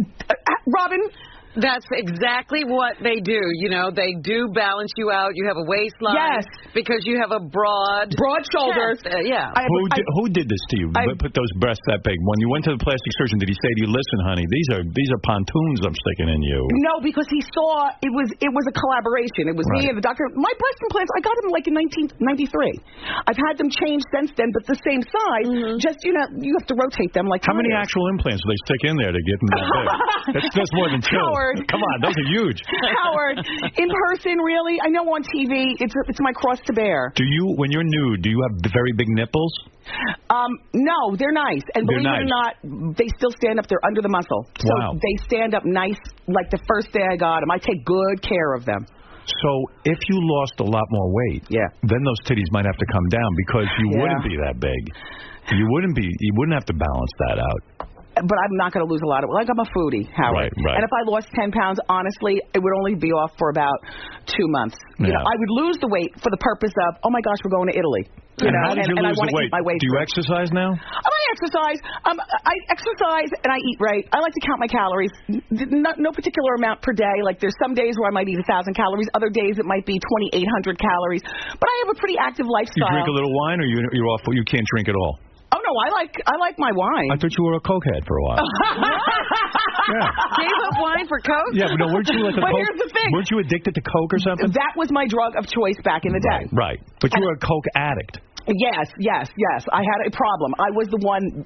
Robin? That's exactly what they do. They do balance you out. You have a waistline. Yes. Because you have a broad shoulders. Chest. Yeah. Who did this to you? Put those breasts that big? When you went to the plastic surgeon, did he say to you, "Listen, honey, these are pontoons I'm sticking in you"? No, because he saw it was a collaboration. It was me and the doctor. My breast implants, I got them like in 1993. I've had them changed since then, but the same size. Mm-hmm. Just you have to rotate them like. How many actual implants do they stick in there to get them that big? That's more than two. Howard. Come on, those are huge. Howard, in person, really? I know on TV, it's my cross to bear. Do you, when you're nude, do you have very big nipples? No, they're nice. And believe it or not, they still stand up. They're under the muscle. So they stand up nice like the first day I got them. I take good care of them. So if you lost a lot more weight, then those titties might have to come down because you wouldn't be that big. You wouldn't have to balance that out. but I'm not going to lose a lot of. Like, I'm a foodie, Howard. Right. And if I lost 10 pounds, honestly, it would only be off for about 2 months. You know, I would lose the weight for the purpose of, oh my gosh, we're going to Italy. You know, how did you lose I want the to weight? eat my way Do you through. exercise now? I exercise. I exercise and I eat right. I like to count my calories. No particular amount per day. Like, there's some days where I might eat 1,000 calories. Other days it might be 2,800 calories. But I have a pretty active lifestyle. You drink a little wine, or you're off? You can't drink at all. Oh no, I like my wine. I thought you were a cokehead for a while. Gave up wine for Coke? Yeah, but no, weren't you like a But Coke? here's the thing. Weren't you addicted to Coke or something? That was my drug of choice back in the day. Right. But you were a Coke addict. Yes. I had a problem. I was the one,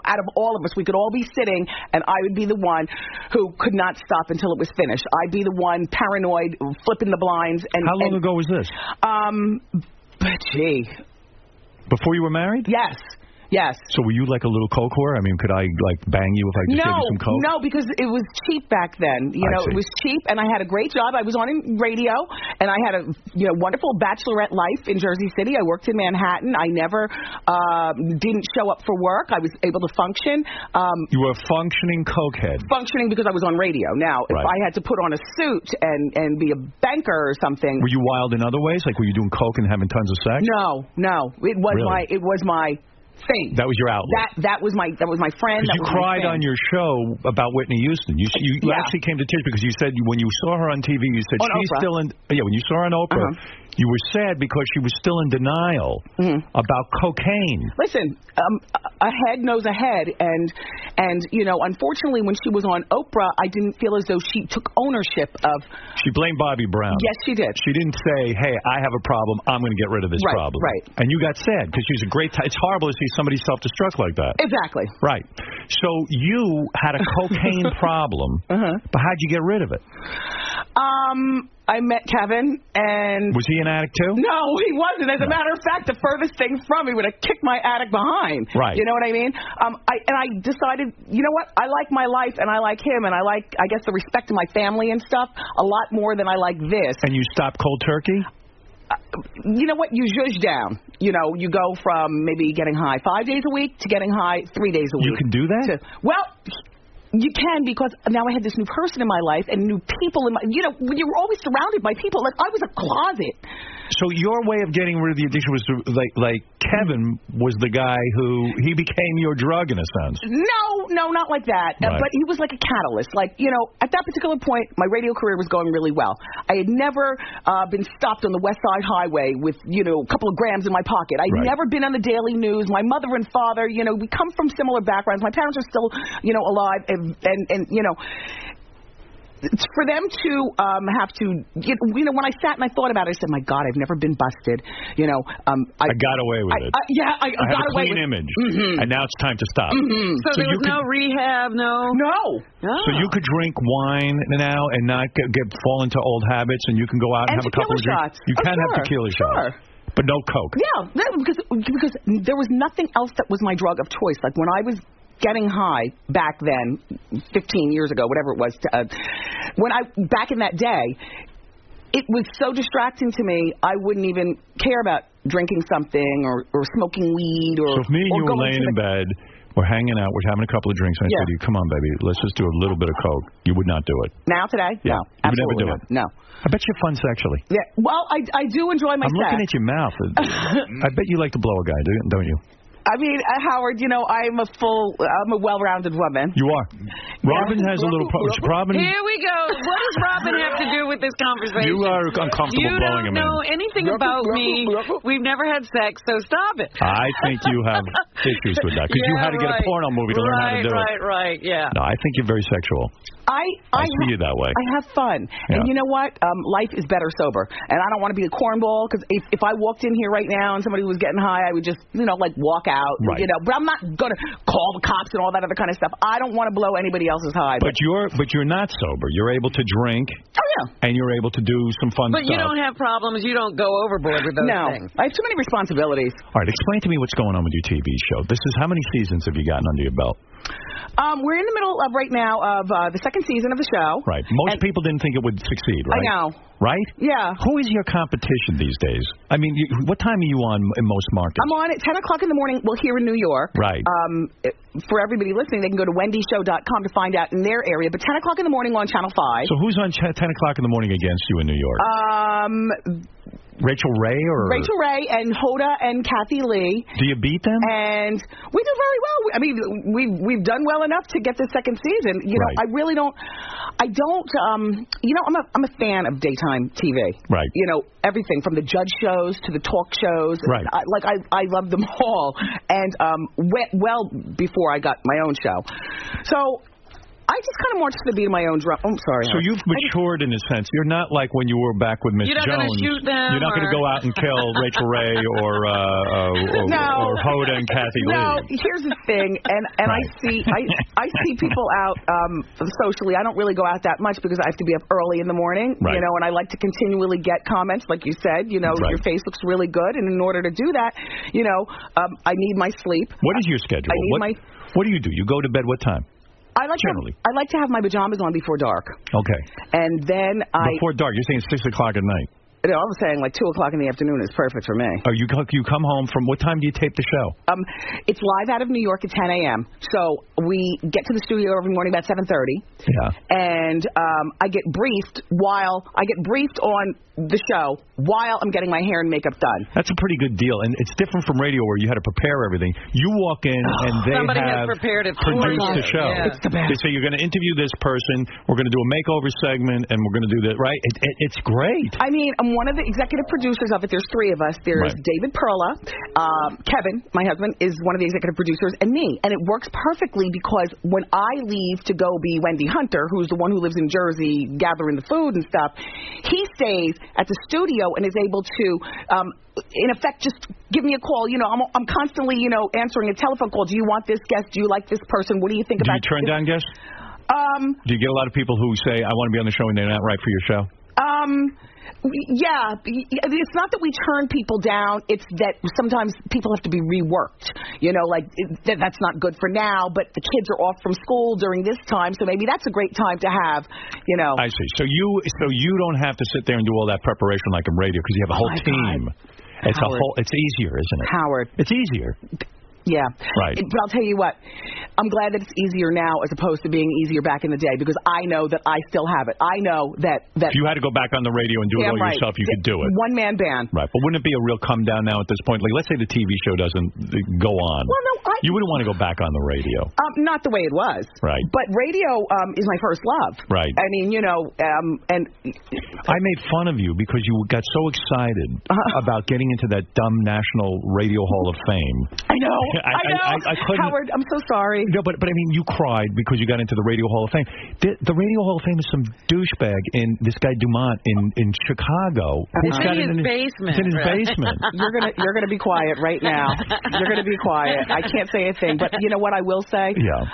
out of all of us, we could all be sitting, and I would be the one who could not stop until it was finished. I'd be the one paranoid, flipping the blinds. And how long ago was this? Gee. Before you were married? Yes. So were you like a little Coke whore? I mean, could I bang you if I just gave you some Coke? No, because it was cheap back then. It was cheap, and I had a great job. I was on in radio, and I had a wonderful bachelorette life in Jersey City. I worked in Manhattan. I never didn't show up for work. I was able to function. You were a functioning Cokehead. Functioning because I was on radio. Now, if I had to put on a suit and be a banker or something. Were you wild in other ways? Like, were you doing Coke and having tons of sex? No. It was my thing. That was your outlet. That was my friend. Because you cried on your show about Whitney Houston. You actually came to tears because you said when you saw her on TV, you said on she's Oprah. still in. Yeah, when you saw her on Oprah, you were sad because she was still in denial about cocaine. Listen, a head knows a head, and unfortunately, when she was on Oprah, I didn't feel as though she took ownership of. She blamed Bobby Brown. Yes, she did. She didn't say, "Hey, I have a problem. I'm going to get rid of this problem." Right. And you got sad because she's a great. It's horrible to see somebody self-destruct like that. Exactly. Right. So you had a cocaine problem, but how'd you get rid of it? I met Kevin, and... Was he an addict too? No, he wasn't. As a matter of fact, the furthest thing from me would have kicked my addict behind. Right. You know what I mean? I decided, you know what? I like my life, and I like him, and I like, I guess, the respect of my family and stuff a lot more than I like this. And you stopped cold turkey? You know what? You zhuzh down. You go from maybe getting high 5 days a week to getting high 3 days a week. You can do that? You can, because now I had this new person in my life and new people in my... when you're always surrounded by people. Like, I was a closet. So your way of getting rid of the addiction was to, like Kevin was the guy who... He became your drug in a sense. No, not like that. Right. But he was like a catalyst. Like, at that particular point, my radio career was going really well. I had never been stopped on the West Side Highway with, a couple of grams in my pocket. I'd never been on the Daily News. My mother and father, we come from similar backgrounds. My parents are still, alive. And for them to have to, when I sat and I thought about it, I said, my God, I've never been busted. I got away with it. I got have away a clean with image, and now it's time to stop. So there was no rehab, no? So you could drink wine now and not fall into old habits, and you can go out and have a couple of drinks. You can have tequila shots. But no Coke. Yeah, because there was nothing else that was my drug of choice. Like, when I was getting high back then, 15 years ago, whatever it was, back in that day, it was so distracting to me, I wouldn't even care about drinking something or smoking weed or... So if me and you were laying in bed, we're hanging out, we're having a couple of drinks, and I said to you, come on, baby, let's just do a little bit of Coke, you would not do it. Now, today? Yeah. No, you would never do not. it. No. I bet you're fun sexually. Yeah. Well, I do enjoy my I'm looking at your mouth. I bet you like to blow a guy, don't you? I mean, Howard, I'm a well-rounded woman. You are. Robin has a little problem. Here we go. What does Robin have to do with this conversation? You are uncomfortable blowing him in. You don't know anything about me. We've never had sex, so stop it. I think you have issues with that, because you had to get a porno movie to learn how to do it. Right, yeah. No, I think you're very sexual. I see you that way. I have fun. Yeah. And you know what? Life is better sober. And I don't want to be a cornball, because if I walked in here right now and somebody was getting high, I would just, walk out. Right. But I'm not going to call the cops and all that other kind of stuff. I don't want to blow anybody else's high. But you're not sober. You're able to drink. Oh, yeah. And you're able to do some fun stuff. But you don't have problems. You don't go overboard with those things. I have too many responsibilities. All right, explain to me what's going on with your TV show. This is how many seasons have you gotten under your belt? We're in the middle of right now of the second season of the show. Right. Most people didn't think it would succeed, right? I know. Right? Yeah. Who is your competition these days? I mean, what time are you on in most markets? I'm on at 10 o'clock in the morning. Well, here in New York. Right. For everybody listening, they can go to wendyshow.com to find out in their area. But 10 o'clock in the morning on Channel 5. So who's on 10 o'clock in the morning against you in New York? Rachel Ray or Rachel Ray and Hoda and Kathy Lee. Do you beat them? And we do very well. I mean, we've done well enough to get the second season. You know, I really don't. You know, I'm a fan of daytime TV. Right. You know, everything from the judge shows to the talk shows. Right. I love them all. And well before I got my own show. So I just kind of marched to the beat of my own drum. I'm sorry. So you've matured in a sense. You're not like when you were back with Miss Jones. You're not going to shoot them. You're not going to go out and kill Rachel Ray or Hoda and Kathy Lee. No, here's the thing, and right. I see people out socially. I don't really go out that much because I have to be up early in the morning, right. you know, and I like to continually get comments, like you said, you know, right. Your face looks really good, and in order to do that, you know, I need my sleep. What is your schedule? What do you do? You go to bed what time? I like to have my pajamas on before dark. Okay. And then before dark, you're saying 6 o'clock at night. No, I was saying like 2 o'clock in the afternoon is perfect for me. Oh, you come home from what time do you tape the show? It's live out of New York at 10 a.m. So we get to the studio every morning about 7:30. Yeah. And I get briefed on the show while I'm getting my hair and makeup done. That's a pretty good deal, and it's different from radio where you had to prepare everything. You walk in and they have produced the show. Yeah. It's the best. They say you're going to interview this person, we're going to do a makeover segment, and we're going to do that, right? It's great. I mean, I'm one of the executive producers of it. There's three of us. There's David Perla, Kevin, my husband, is one of the executive producers, and me. And it works perfectly because when I leave to go be Wendy Hunter, who's the one who lives in Jersey gathering the food and stuff, he stays at the studio and is able to, in effect, just give me a call. You know, I'm constantly, you know, answering a telephone call. Do you want this guest? Do you like this person? What do you think about this? Do you turn down guests? Do you get a lot of people who say, I want to be on the show and they're not right for your show? Yeah, it's not that we turn people down. It's that sometimes people have to be reworked. You know, like that's not good for now, but the kids are off from school during this time, so maybe that's a great time to have, you know. I see. So you don't have to sit there and do all that preparation like in radio because you have a whole team. God. It's easier, isn't it? Howard. It's easier. Yeah. Right. But I'll tell you what, I'm glad that it's easier now as opposed to being easier back in the day because I know that I still have it. I know that if you had to go back on the radio and do it all yourself, you could do it. One-man band. Right. But wouldn't it be a real come down now at this point? Like, let's say the TV show doesn't go on. Well, no, you wouldn't want to go back on the radio. Not the way it was. Right. But radio is my first love. Right. I mean, you know, and I made fun of you because you got so excited about getting into that dumb National Radio Hall of Fame. I know. I couldn't. Howard, I'm so sorry. No, but I mean, you cried because you got into the Radio Hall of Fame. The Radio Hall of Fame is some douchebag in this guy Dumont in Chicago. It's in his basement. It's in his basement. You're gonna be quiet right now. You're gonna be quiet. I can't say a thing. But you know what I will say? Yeah.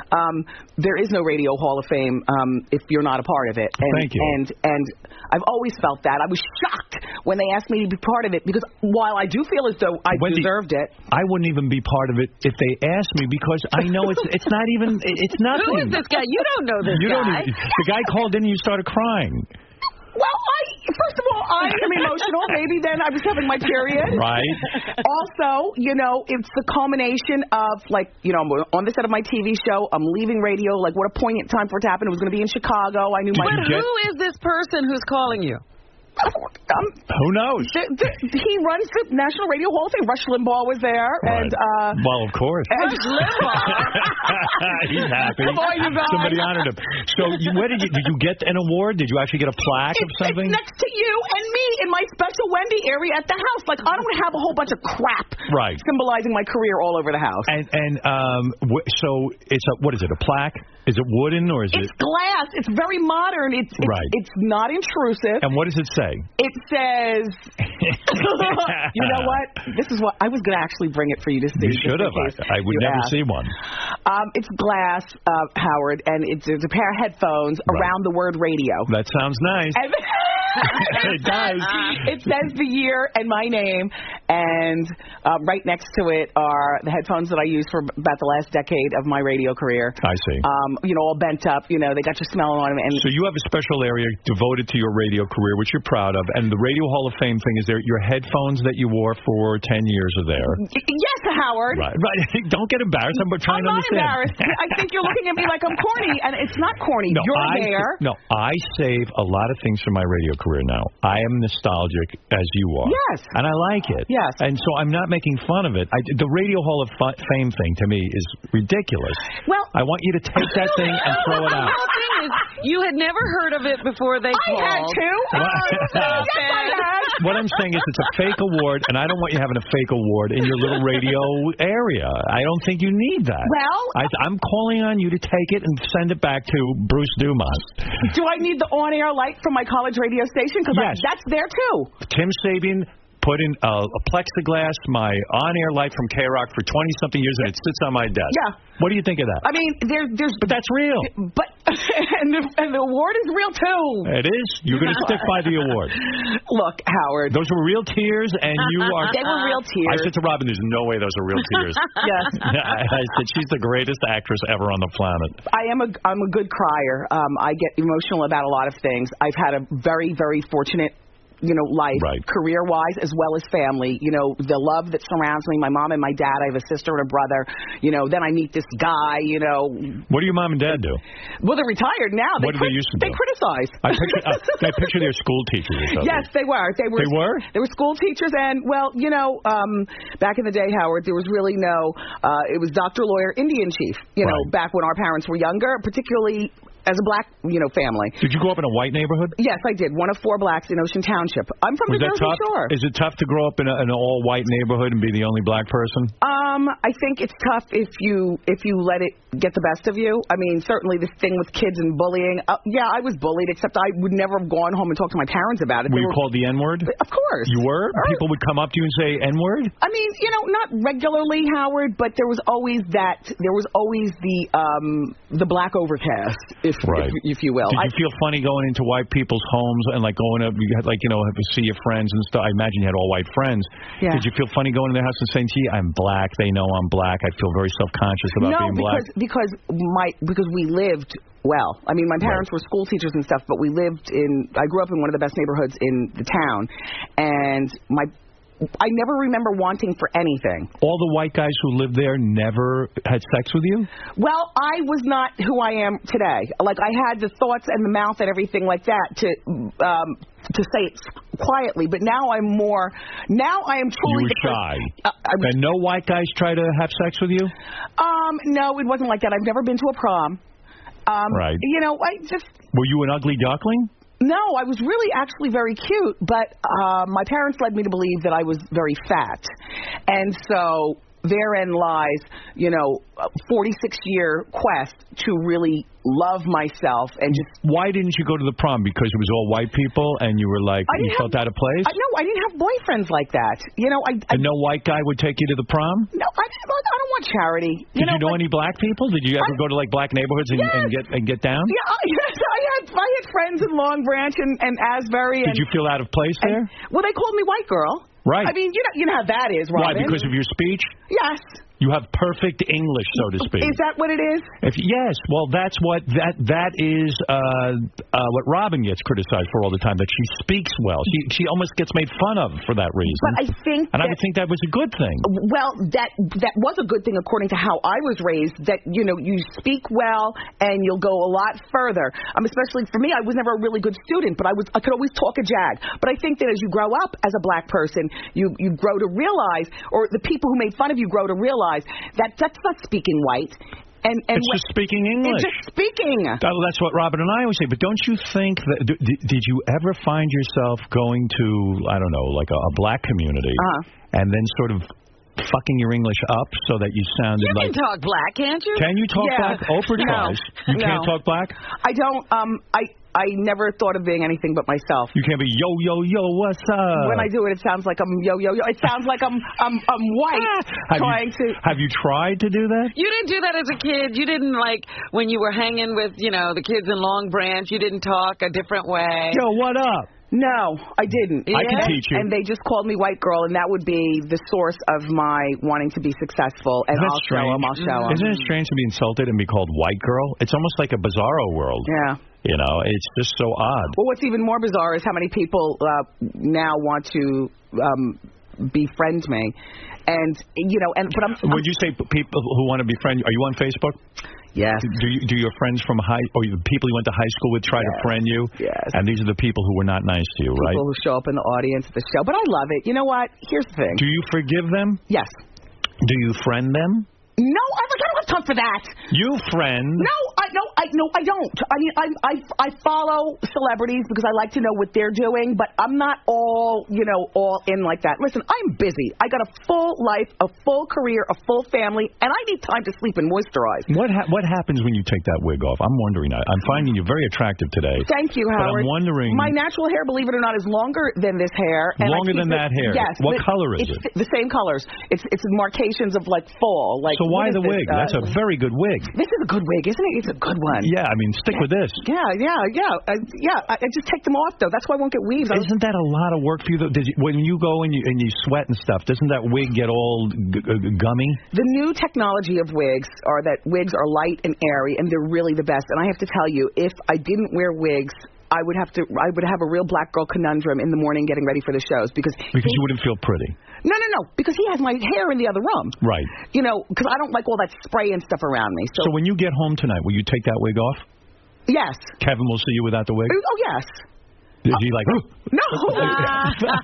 There is no Radio Hall of Fame if you're not a part of it. And, Thank you. And I've always felt that. I was shocked when they asked me to be part of it because while I do feel as though I deserved it, I wouldn't even be part of it if they asked me because I know it's not even it's nothing. Who is this guy? You don't know this guy. The guy called in and you started crying. Well, first of all, I am emotional. Maybe then I was having my period. Right. Also, you know, it's the culmination of, like, you know, I'm on the set of my TV show. I'm leaving radio. Like, what a poignant time for it to happen. It was going to be in Chicago. I knew But who is this person who's calling you? Who knows? He runs the National Radio Hall of Fame. Rush Limbaugh was there, and well, of course. Rush Limbaugh. He's happy. Come on, you guys. Somebody honored him. So, where did you get an award? Did you actually get a plaque of something? It's next to you and me in my special Wendy area at the house. Like, I don't have a whole bunch of crap. Right. Symbolizing my career all over the house. And so it's what is it? A plaque? Is it wooden or is it? It's glass. It's very modern. It's not intrusive. And what does it say? It says, you know what? This is what I was going to actually bring it for you to see. You should have. I would never see one. It's glass, Howard, and there's a pair of headphones around the word radio. That sounds nice. And it does. It says the year and my name, and right next to it are the headphones that I use for about the last decade of my radio career. I see. All bent up. They got your smell on them. And so you have a special area devoted to your radio career, which you're proud of, and the Radio Hall of Fame thing is there. Your headphones that you wore for 10 years are there. Yes, Howard. Right. Don't get embarrassed. I'm trying to understand. I'm not embarrassed. I think you're looking at me like I'm corny, and it's not corny. You're there. No, I save a lot of things from my radio career now. I am nostalgic as you are. Yes. And I like it. Yes. And so I'm not making fun of it. The Radio Hall of Fame thing to me is ridiculous. Well, I want you to take that thing and throw it out. The thing is, you had never heard of it before they called. I had to. Yes, I had. What I'm saying is it's a fake award, and I don't want you having a fake award in your little radio area. I don't think you need that. Well, I'm calling on you to take it and send it back to Bruce Dumont. Do I need the on-air light from my college radio station? Because yes. That's there, too. Tim Sabian put in a plexiglass, my on-air light from K-Rock for 20-something years, and it sits on my desk. Yeah. What do you think of that? I mean, there's... But that's real. But and the award is real, too. It is? You're going to stick by the award. Look, Howard. Those were real tears, and you are... They were real tears. I said to Robin, there's no way those are real tears. Yes. I said, she's the greatest actress ever on the planet. I'm a good crier. I get emotional about a lot of things. I've had a very, very fortunate life, right. Career-wise as well as family. The love that surrounds me, my mom and my dad. I have a sister and a brother. Then I meet this guy, What do your mom and dad do? Well, they're retired now. What did they used to do? They criticize. I picture their school teachers or something. Yes, they were. They were? They were school teachers, and, back in the day, Howard, there was really it was doctor, lawyer, Indian chief, back when our parents were younger, particularly as a black, family. Did you grow up in a white neighborhood? Yes, I did. One of 4 blacks in Ocean Township. I'm from the Jersey Shore. Is it tough to grow up in an all-white neighborhood and be the only black person? I think it's tough if you let it get the best of you. I mean, certainly this thing with kids and bullying. Yeah, I was bullied, except I would never have gone home and talked to my parents about it. Were you called the N-word? Of course. You were? People would come up to you and say N-word? I mean, not regularly, Howard, but there was always that. There was always the black overcast, if you will. Did you feel funny going into white people's homes and going up, you had have to see your friends and stuff? I imagine you had all white friends. Yeah. Did you feel funny going to their house and saying, gee, I'm black, they know I'm black, I feel very self-conscious about being black? Because we lived well. I mean, my parents were school teachers and stuff, but I grew up in one of the best neighborhoods in the town, and I never remember wanting for anything. All the white guys who lived there never had sex with you? Well, I was not who I am today. I had the thoughts and the mouth and everything like that to say it quietly, but now I am truly... You were shy. And no white guys try to have sex with you? No, it wasn't like that. I've never been to a prom. Right. I just... Were you an ugly duckling? No, I was really actually very cute, but my parents led me to believe that I was very fat. And so therein lies, a 46-year quest to really love myself and just... Why didn't you go to the prom? Because it was all white people and you were you felt out of place? No, I didn't have boyfriends like that. And no white guy would take you to the prom? No, I don't want charity. Did you know any black people? Did you ever go to black neighborhoods and get down? Yeah, yes, I had friends in Long Branch and Asbury. Did you feel out of place there? Well, they called me white girl. Right. I mean, you know how that is, Robin. Why? Because of your speech? Yes. You have perfect English, so to speak. Is that what it is? Yes. Well, that's what that is. What Robin gets criticized for all the time, that she speaks well. She almost gets made fun of for that reason. But I think, I would think that was a good thing. Well, that was a good thing according to how I was raised. That you speak well and you'll go a lot further. Especially for me, I was never a really good student, but I could always talk a jag. But I think that as you grow up as a black person, you grow to realize, or the people who made fun of you grow to realize that that's not speaking white. And it's just speaking English. It's just speaking. That's what Robin and I always say. But don't you think that... Did you ever find yourself going to, I don't know, a black community and then sort of fucking your English up so that you sounded You can talk black, can't you? Can you talk black? Oprah tries. You can't talk black? I don't. I never thought of being anything but myself. You can't be yo, what's up? When I do it, it sounds like I'm yo. It sounds like I'm white Have you tried to do that? You didn't do that as a kid. You didn't, like, when you were hanging with, the kids in Long Branch, you didn't talk a different way. Yo, what up? No, I didn't. I can teach you. And they just called me white girl, and that would be the source of my wanting to be successful. And I'll show them. Isn't it strange to be insulted and be called white girl? It's almost like a bizarro world. Yeah. It's just so odd. Well, what's even more bizarre is how many people now want to befriend me. And, but I'm... Would you say people who want to befriend you, are you on Facebook? Yes. Do your friends from or people you went to high school with try to friend you? Yes. And these are the people who were not nice to you, right? People who show up in the audience at the show. But I love it. You know what? Here's the thing. Do you forgive them? Yes. Do you friend them? No, I don't have time for that. You friend? No, I don't. I mean, I follow celebrities because I like to know what they're doing, but I'm not all in like that. Listen, I'm busy. I got a full life, a full career, a full family, and I need time to sleep and moisturize. What happens when you take that wig off? I'm wondering. I'm finding you very attractive today. Thank you, Howard. But I'm wondering. My natural hair, believe it or not, is longer than this hair. And longer than that hair? Yes. What color is it? The same colors. It's marcations of like fall. Like. So why the wig? That's a very good wig. This is a good wig, isn't it? It's a good one. Yeah, I mean, stick with this. Yeah. I just take them off though. That's why I won't get weaves. Isn't that a lot of work for you though? When you go and you sweat and stuff, doesn't that wig get all gummy? The new technology of wigs are that wigs are light and airy, and they're really the best. And I have to tell you, if I didn't wear wigs, I would have a real black girl conundrum in the morning getting ready for the shows because you wouldn't feel pretty. No, because he has my hair in the other room. Right. Because I don't like all that spray and stuff around me. So when you get home tonight, will you take that wig off? Yes. Kevin will see you without the wig? Oh, yes. Is he like, no.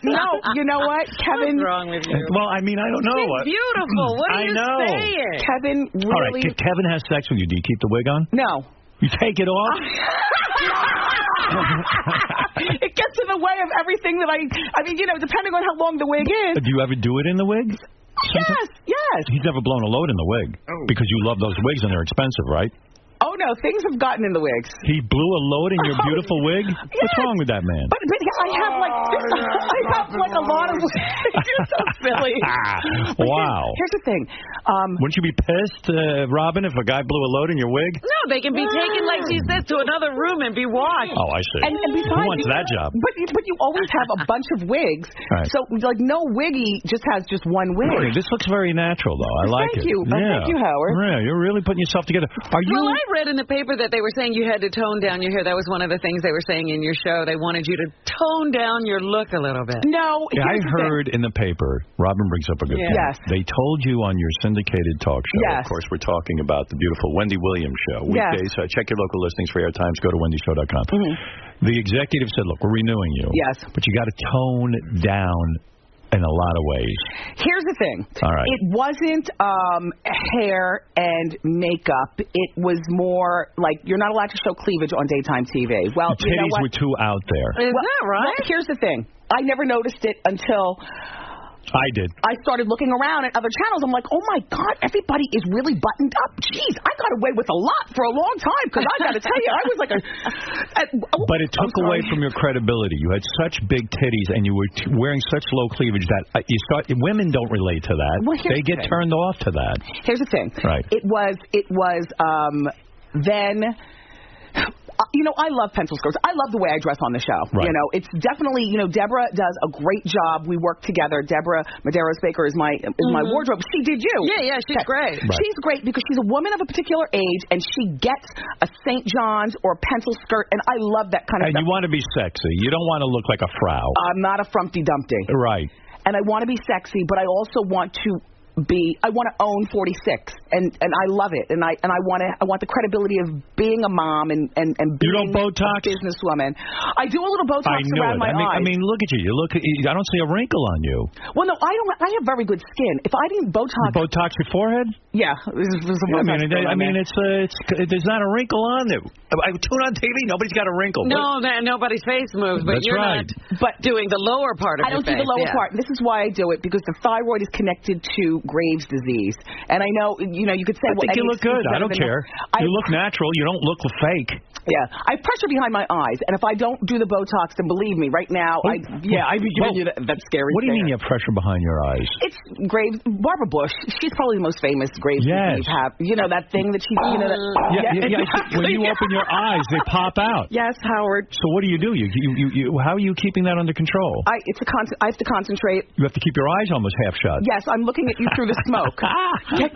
No, you know what, Kevin? What's wrong with you? Well, I mean, I don't know. She's beautiful. What are you saying? Kevin really... All right, if Kevin has sex with you, do you keep the wig on? No. You take it off? It gets in the way of everything that I mean, depending on how long the wig is. Do you ever do it in the wig? Yes. He's never blown a load in the wig because you love those wigs and they're expensive, right? Oh, no, things have gotten in the wigs. He blew a load in your beautiful wig? Yes. What's wrong with that man? But I have a lot of wigs. You're so silly. Wow. Here's the thing. Wouldn't you be pissed, Robin, if a guy blew a load in your wig? No, they can be taken, like she said, to another room and be washed. Oh, I see. And besides, who wants that job? But you always have a bunch of wigs. Right. So, no wiggy just has just one wig. This looks very natural, though. I like it. Thank you. Yeah. Thank you, Howard. Yeah, you're really putting yourself together. Well, I read in the paper that they were saying you had to tone down your hair. That was one of the things they were saying in your show. They wanted you to tone down your look a little bit. No. Yeah, I heard in the paper, Robin brings up a good point. Yes. They told you on your syndicated talk show, yes. Of course, we're talking about the beautiful Wendy Williams show. Weekdays, check your local listings for airtimes. Go to wendyshow.com. Mm-hmm. The executive said, look, we're renewing you. Yes. But you got to tone down in a lot of ways. Here's the thing. All right. It wasn't hair and makeup. It was more like you're not allowed to show cleavage on daytime TV. Well, the titties were too out there. Is that right? Well, here's the thing. I never noticed it until... I did. I started looking around at other channels. I'm like, oh, my God, everybody is really buttoned up. Jeez, I got away with a lot for a long time because I got to tell you, I was like a... But it took away from your credibility. You had such big titties and you were wearing such low cleavage that women don't relate to that. Well, they get turned off to that. Here's the thing. Right. It was then... I love pencil skirts. I love the way I dress on the show. Right. It's definitely, Deborah does a great job. We work together. Deborah Medeiros-Baker is my wardrobe. She did you. Yeah, she's great. Right. She's great because she's a woman of a particular age, and she gets a St. John's or a pencil skirt, and I love that kind of stuff. And you want to be sexy. You don't want to look like a frau. I'm not a Frumpty Dumpty. Right. And I want to be sexy, but I also want to I want to own 46, and I love it, and I want the credibility of being a mom and being you don't Botox? A businesswoman. I do a little Botox around my eyes. I mean, look at you. I don't see a wrinkle on you. Well, no, I don't. I have very good skin. If I didn't Botox, Botox your forehead? Yeah, there's I mean, there's not a wrinkle on it. I tune on TV. Nobody's got a wrinkle. No, nobody's face moves, but That's you're right. not doing the lower part of I don't do the lower part. This is why I do it, because the thyroid is connected to Graves' disease. And I know, you could say, I think you look good. I don't care. You look natural. You don't look fake. Yeah. I have pressure behind my eyes, and if I don't do the Botox, then believe me, right now, I'd be giving you that scary What do you mean stare. you have pressure behind your eyes? It's Graves. Barbara Bush. She's probably the most famous Graves disease have. That thing that she. When you open your eyes, they pop out. Yes, Howard. So what do? You how are you keeping that under control? I have to concentrate. You have to keep your eyes almost half shut. Yes, I'm looking at you through the smoke.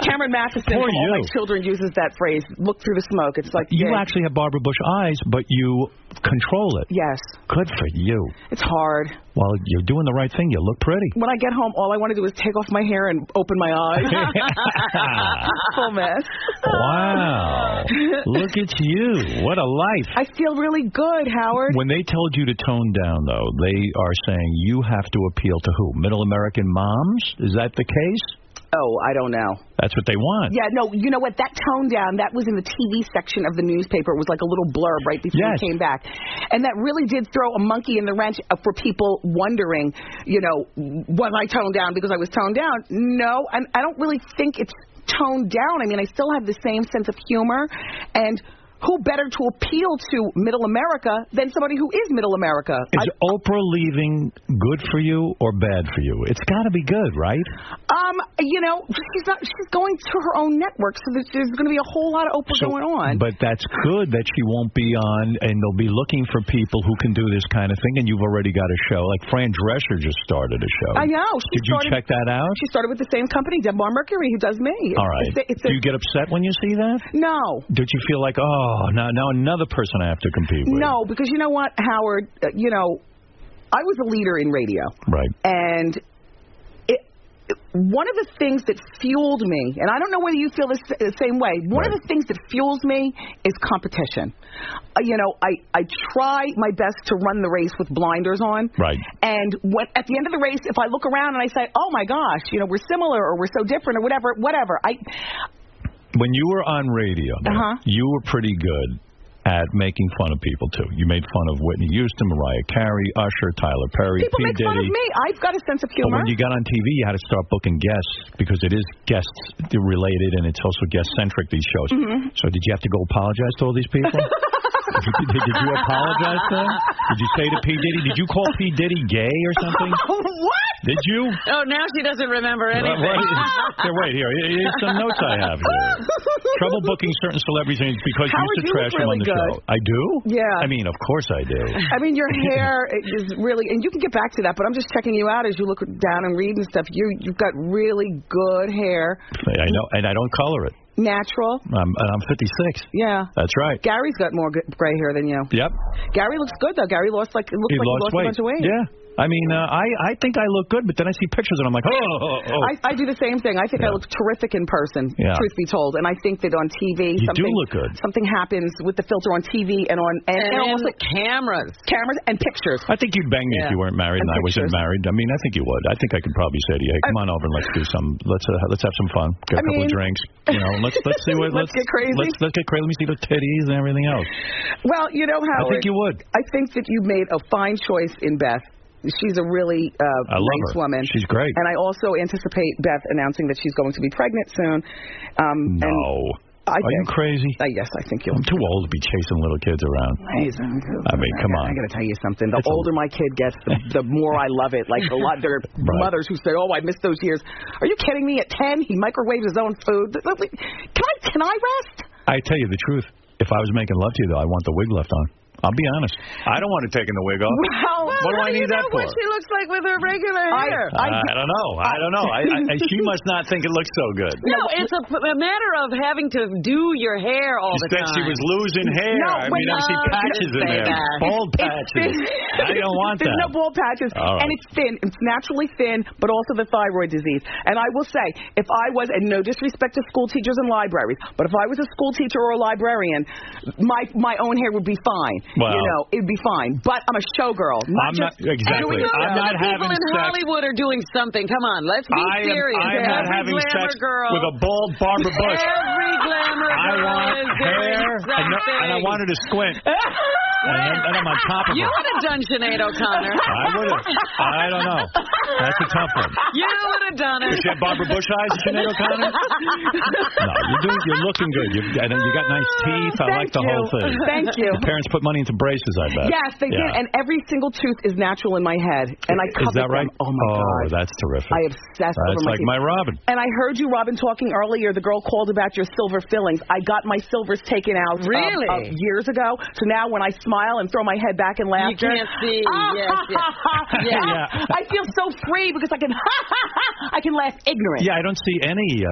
Cameron Matheson from All My Children uses that phrase. Look through the smoke. It's like you actually have Barbara Bush eyes, but you control it. Yes. Good for you. It's hard. Well, you're doing the right thing. You look pretty. When I get home, all I want to do is take off my hair and open my eyes. Full mess. Wow. Look at you. What a life. I feel really good, Howard. When they told you to tone down, though, they are saying you have to appeal to who? Middle American moms? Is that the case? Oh, I don't know. That's what they want. Yeah, no, you know what? That tone down, that was in the TV section of the newspaper. It was like a little blurb right before we came back. And that really did throw a monkey in the wrench for people wondering, was I toned down because I was toned down? No, and I don't really think it's toned down. I mean, I still have the same sense of humor, and who better to appeal to Middle America than somebody who is Middle America? Is Oprah leaving good for you or bad for you? It's got to be good, right? She's going to her own network, so there's going to be a whole lot of Oprah going on. But that's good that she won't be on, and they'll be looking for people who can do this kind of thing, and you've already got a show. Like Fran Drescher just started a show. I know. Did you check that out? She started with the same company, Debmar Mercury, who does me. All right. Do you get upset when you see that? No. Did you feel like, now another person I have to compete with? No, because you know what, Howard, I was a leader in radio. Right. And one of the things that fueled me, and I don't know whether you feel the same way, one of the things that fuels me is competition. I try my best to run the race with blinders on. Right. And at the end of the race, if I look around and I say, oh my gosh, we're similar or we're so different or whatever. When you were on radio, you were pretty good at making fun of people, too. You made fun of Whitney Houston, Mariah Carey, Usher, Tyler Perry, People P. make Diddy. fun of me. I've got a sense of humor. But when you got on TV, you had to start booking guests because it is guest-related and it's also guest-centric, these shows. So did you have to go apologize to all these people? Did you apologize to them? Did you say to P. Diddy? Did you call P. Diddy gay or something? What? Did you? Oh, now she doesn't remember anything. Wait, here's some notes I have here. Trouble booking certain celebrities because you used to trash them on the show. I do? Yeah. I mean, of course I do. I mean, your hair is really, and you can get back to that, but I'm just checking you out as you look down and read and stuff. You've got really good hair. I know, and I don't color it. Natural. I'm 56. Yeah. That's right. Gary's got more gray hair than you. Yep. Gary looks good, though. Gary lost he lost a bunch of weight. Yeah. I mean, I think I look good, but then I see pictures and I'm like, oh. I do the same thing. I think I look terrific in person, truth be told. And I think that on TV, something happens with the filter on TV and almost like cameras and pictures. I think you'd bang me if you weren't married and I wasn't married. I mean, I think you would. I think I could probably say to you, hey, come on over and let's do some. Let's have some fun. Get a couple of drinks. Let's see what. Let's get crazy. Let's get crazy. Let me see the titties and everything else. Well, Howard, I think you would. I think that you made a fine choice in Beth. She's a really nice woman. She's great. And I also anticipate Beth announcing that she's going to be pregnant soon. No. Are you crazy? Yes, I think you'll. I'm too old to be chasing little kids around. I mean, come on. I got to tell you something. The older my kid gets, the more I love it. Like there are mothers who say, "Oh, I missed those years." Are you kidding me? At 10, he microwaves his own food. Can I rest? I tell you the truth. If I was making love to you, though, I want the wig left on. I'll be honest. I don't want to take the wig off. Well, what do I need that for? What she looks like with her regular hair. I don't know. She must not think it looks so good. No, it's a matter of having to do your hair all the time. She was losing hair. No, I mean, I see patches in there. Bald patches. I don't want that. There's no bald patches. Right. And it's thin. It's naturally thin, but also the thyroid disease. And I will say, if I was, and no disrespect to school teachers and libraries, but if I was a school teacher or a librarian, my own hair would be fine. Well, it'd be fine. But I'm a showgirl. I'm not having sex. People in Hollywood are doing something. Come on, let's be serious. I am not having sex with a bald Barbara Bush. Every glamour girl is doing something. And I wanted to squint. And I'm on top of it. You would have done Sinead O'Connor. I would have. I don't know. That's a tough one. You would would have done it. Does she have Barbara Bush eyes, Sinead O'Connor? No, you're looking good. And you got nice teeth. I like the whole thing. Thank you. Your parents put money into braces, I bet. Yes, they did. And every single tooth is natural in my head. And I covered Is that right? them. Oh, my God. Oh, that's terrific. I obsessed over That's my like teeth. my Robin. And I heard you, Robin, talking earlier. The girl called about your silver fillings. I got my silvers taken out Really? years ago. So now when I smile and throw my head back in laughter, You can't see. Yes. I feel so free because I can I can laugh ignorant. Yeah, I don't see any.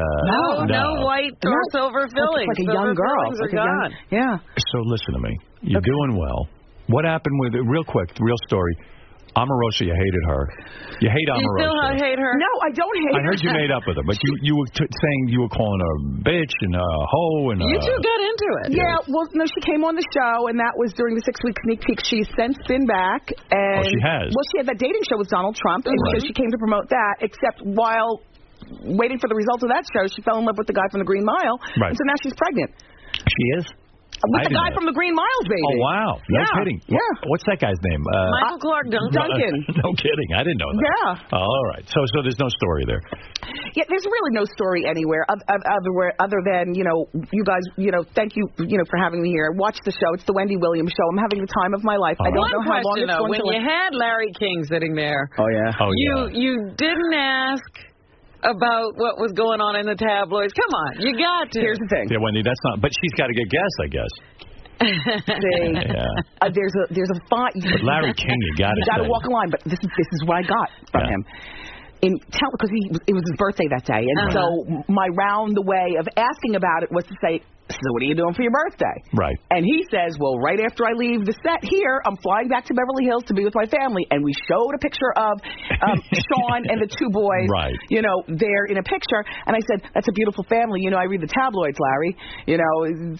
No white or silver fillings. Like a young Silver girl. fillings are Like a young- gone. Yeah. So listen to me. You're doing well. What happened with it? Real quick, real story. Omarosa, you hated her. You hate Omarosa. You still hate her? No, I don't hate her. I heard you made up with her, but you were saying you were calling her a bitch and a hoe and You two got into it. Yeah, well, no, she came on the show, and that was during the 6-week sneak peek. She's since been back. And, she has? Well, she had that dating show with Donald Trump, and so she came to promote that, except while waiting for the results of that show, she fell in love with the guy from the Green Mile. Right. And so now she's pregnant. She is? With the guy from the Green Miles, baby. Oh, wow. No Yeah. kidding. Yeah. What's that guy's name? Michael Clark Duncan. No kidding. I didn't know that. Yeah. Oh, all right. So there's no story there. Yeah, there's really no story anywhere other than, you guys, thank you, for having me here. Watch the show. It's the Wendy Williams show. I'm having the time of my life. I don't know how long it's going when to you had Larry King sitting there, you didn't ask about what was going on in the tabloids. Come on, you got to. Here's the thing. Yeah, Wendy, that's not. But she's got to get guessed, I guess. There's a fine. But Larry King, you got to walk a line. But this is what I got from him. Because it was his birthday that day, and so my round the way of asking about it was to say, so what are you doing for your birthday? Right. And he says, well, right after I leave the set here, I'm flying back to Beverly Hills to be with my family. And we showed a picture of Sean and the two boys, there in a picture. And I said, that's a beautiful family. I read the tabloids, Larry.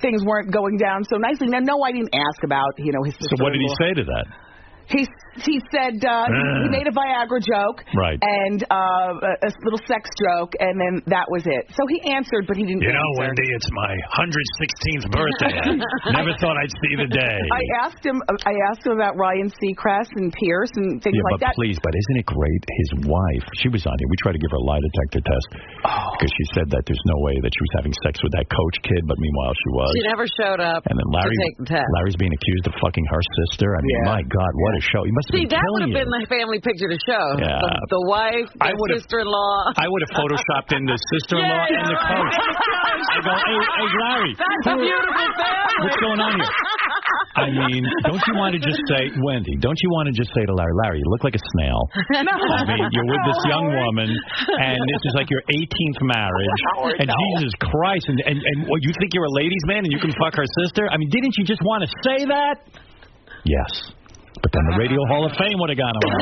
Things weren't going down so nicely. Now, no, I didn't ask about, his sister. So what did he say to that? He said he made a Viagra joke, right, and a little sex joke, and then that was it. So he answered, but he didn't. Wendy, it's my 116th birthday. Never thought I'd see the day. I asked him about Ryan Seacrest and Pierce and things like that. Please, but isn't it great? His wife, she was on here. We tried to give her a lie detector test because she said that there's no way that she was having sex with that coach kid, but meanwhile she was. She never showed up. And then to take the test. Larry's being accused of fucking her sister. I mean, my God, what a show! He must have been that killing would have been the family picture to show. Yeah. The wife, the sister-in-law. I would have photoshopped in the sister-in-law and the coach. I go, hey, Larry. That's a beautiful family. What's going on here? I mean, don't you want to just say, Wendy, don't you want to just say to Larry, you look like a snail. No. I mean, you're with this young woman, and this is like your 18th marriage. And Jesus Christ, and what, you think you're a ladies' man and you can fuck her sister? I mean, didn't you just want to say that? Yes. But then the Radio Hall of Fame would have gone away.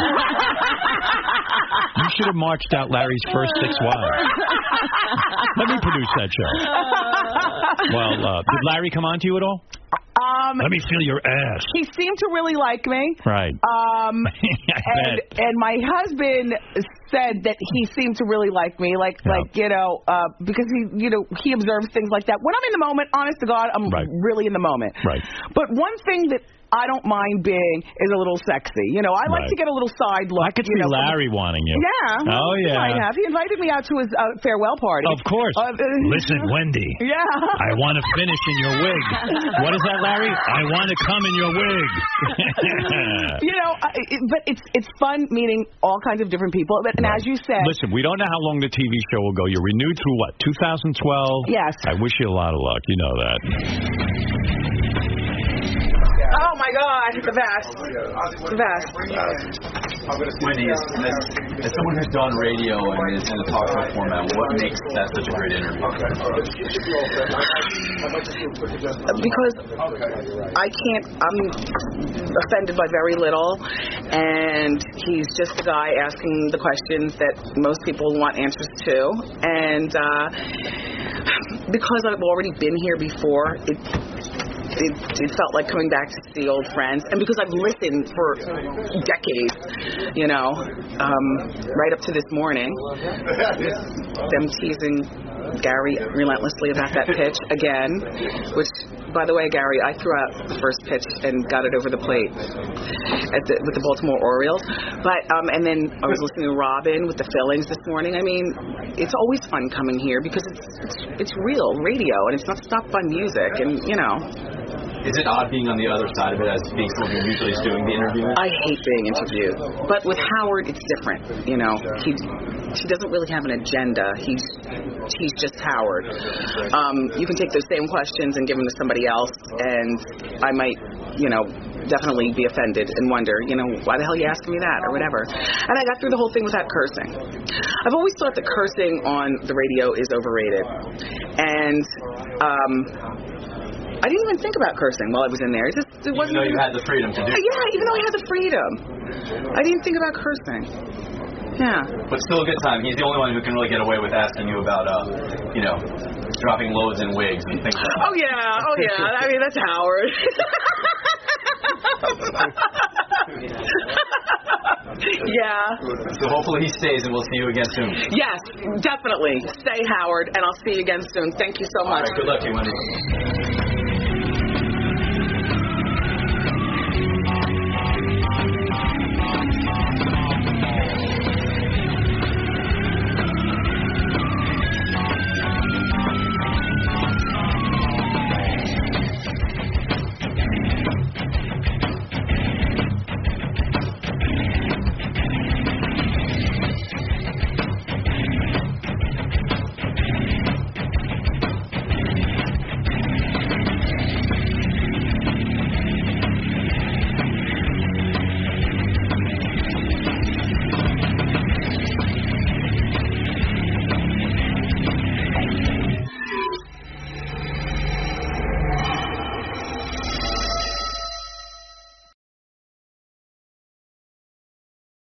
You should have marched out Larry's first 6 wives. Let me produce that show. Well, did Larry come on to you at all? Let me feel your ass. He seemed to really like me. Right. And my husband said that he seemed to really like me, because he observes things like that. When I'm in the moment, honest to God, I'm really in the moment. Right. But one thing that I don't mind being is a little sexy. I like to get a little side look. I could see Larry wanting you. Yeah. Oh, yeah. He might have. He invited me out to his farewell party. Of course. Listen, Wendy. Yeah. I want to finish in your wig. What is that, Larry? I want to come in your wig. But it's fun meeting all kinds of different people. But, and as you said. Listen, we don't know how long the TV show will go. You're renewed through what, 2012? Yes. I wish you a lot of luck. You know that. Oh, my God. The best. The best. Wendy, as someone who's done radio and is in a talk show format, what makes that such a great interview? Because I'm offended by very little, and he's just the guy asking the questions that most people want answers to. And because I've already been here before, it felt like coming back to see old friends, and because I've listened for decades, right up to this morning, them teasing Gary relentlessly about that pitch again, which by the way, Gary, I threw out the first pitch and got it over the plate with the Baltimore Orioles. But and then I was listening to Robin with the fillings this morning. I mean, it's always fun coming here because it's real radio and it's not stopped by music and Is it odd being on the other side of it as being someone who usually is doing the interviewing? I hate being interviewed, but with Howard, it's different. He doesn't really have an agenda. He's just Howard. You can take those same questions and give them to somebody else, and I might, definitely be offended and wonder, why the hell are you asking me that or whatever. And I got through the whole thing without cursing. I've always thought that cursing on the radio is overrated, and I didn't even think about cursing while I was in there. It wasn't. Even though you had the freedom to do it. Yeah, even though I had the freedom, I didn't think about cursing. Yeah. But still a good time. He's the only one who can really get away with asking you about, dropping loads in wigs and things like that. Oh yeah. I mean, that's Howard. Yeah. So hopefully he stays and we'll see you again soon. Yes, definitely. Stay, Howard, and I'll see you again soon. Thank you so much. All right, good luck to you, Wendy.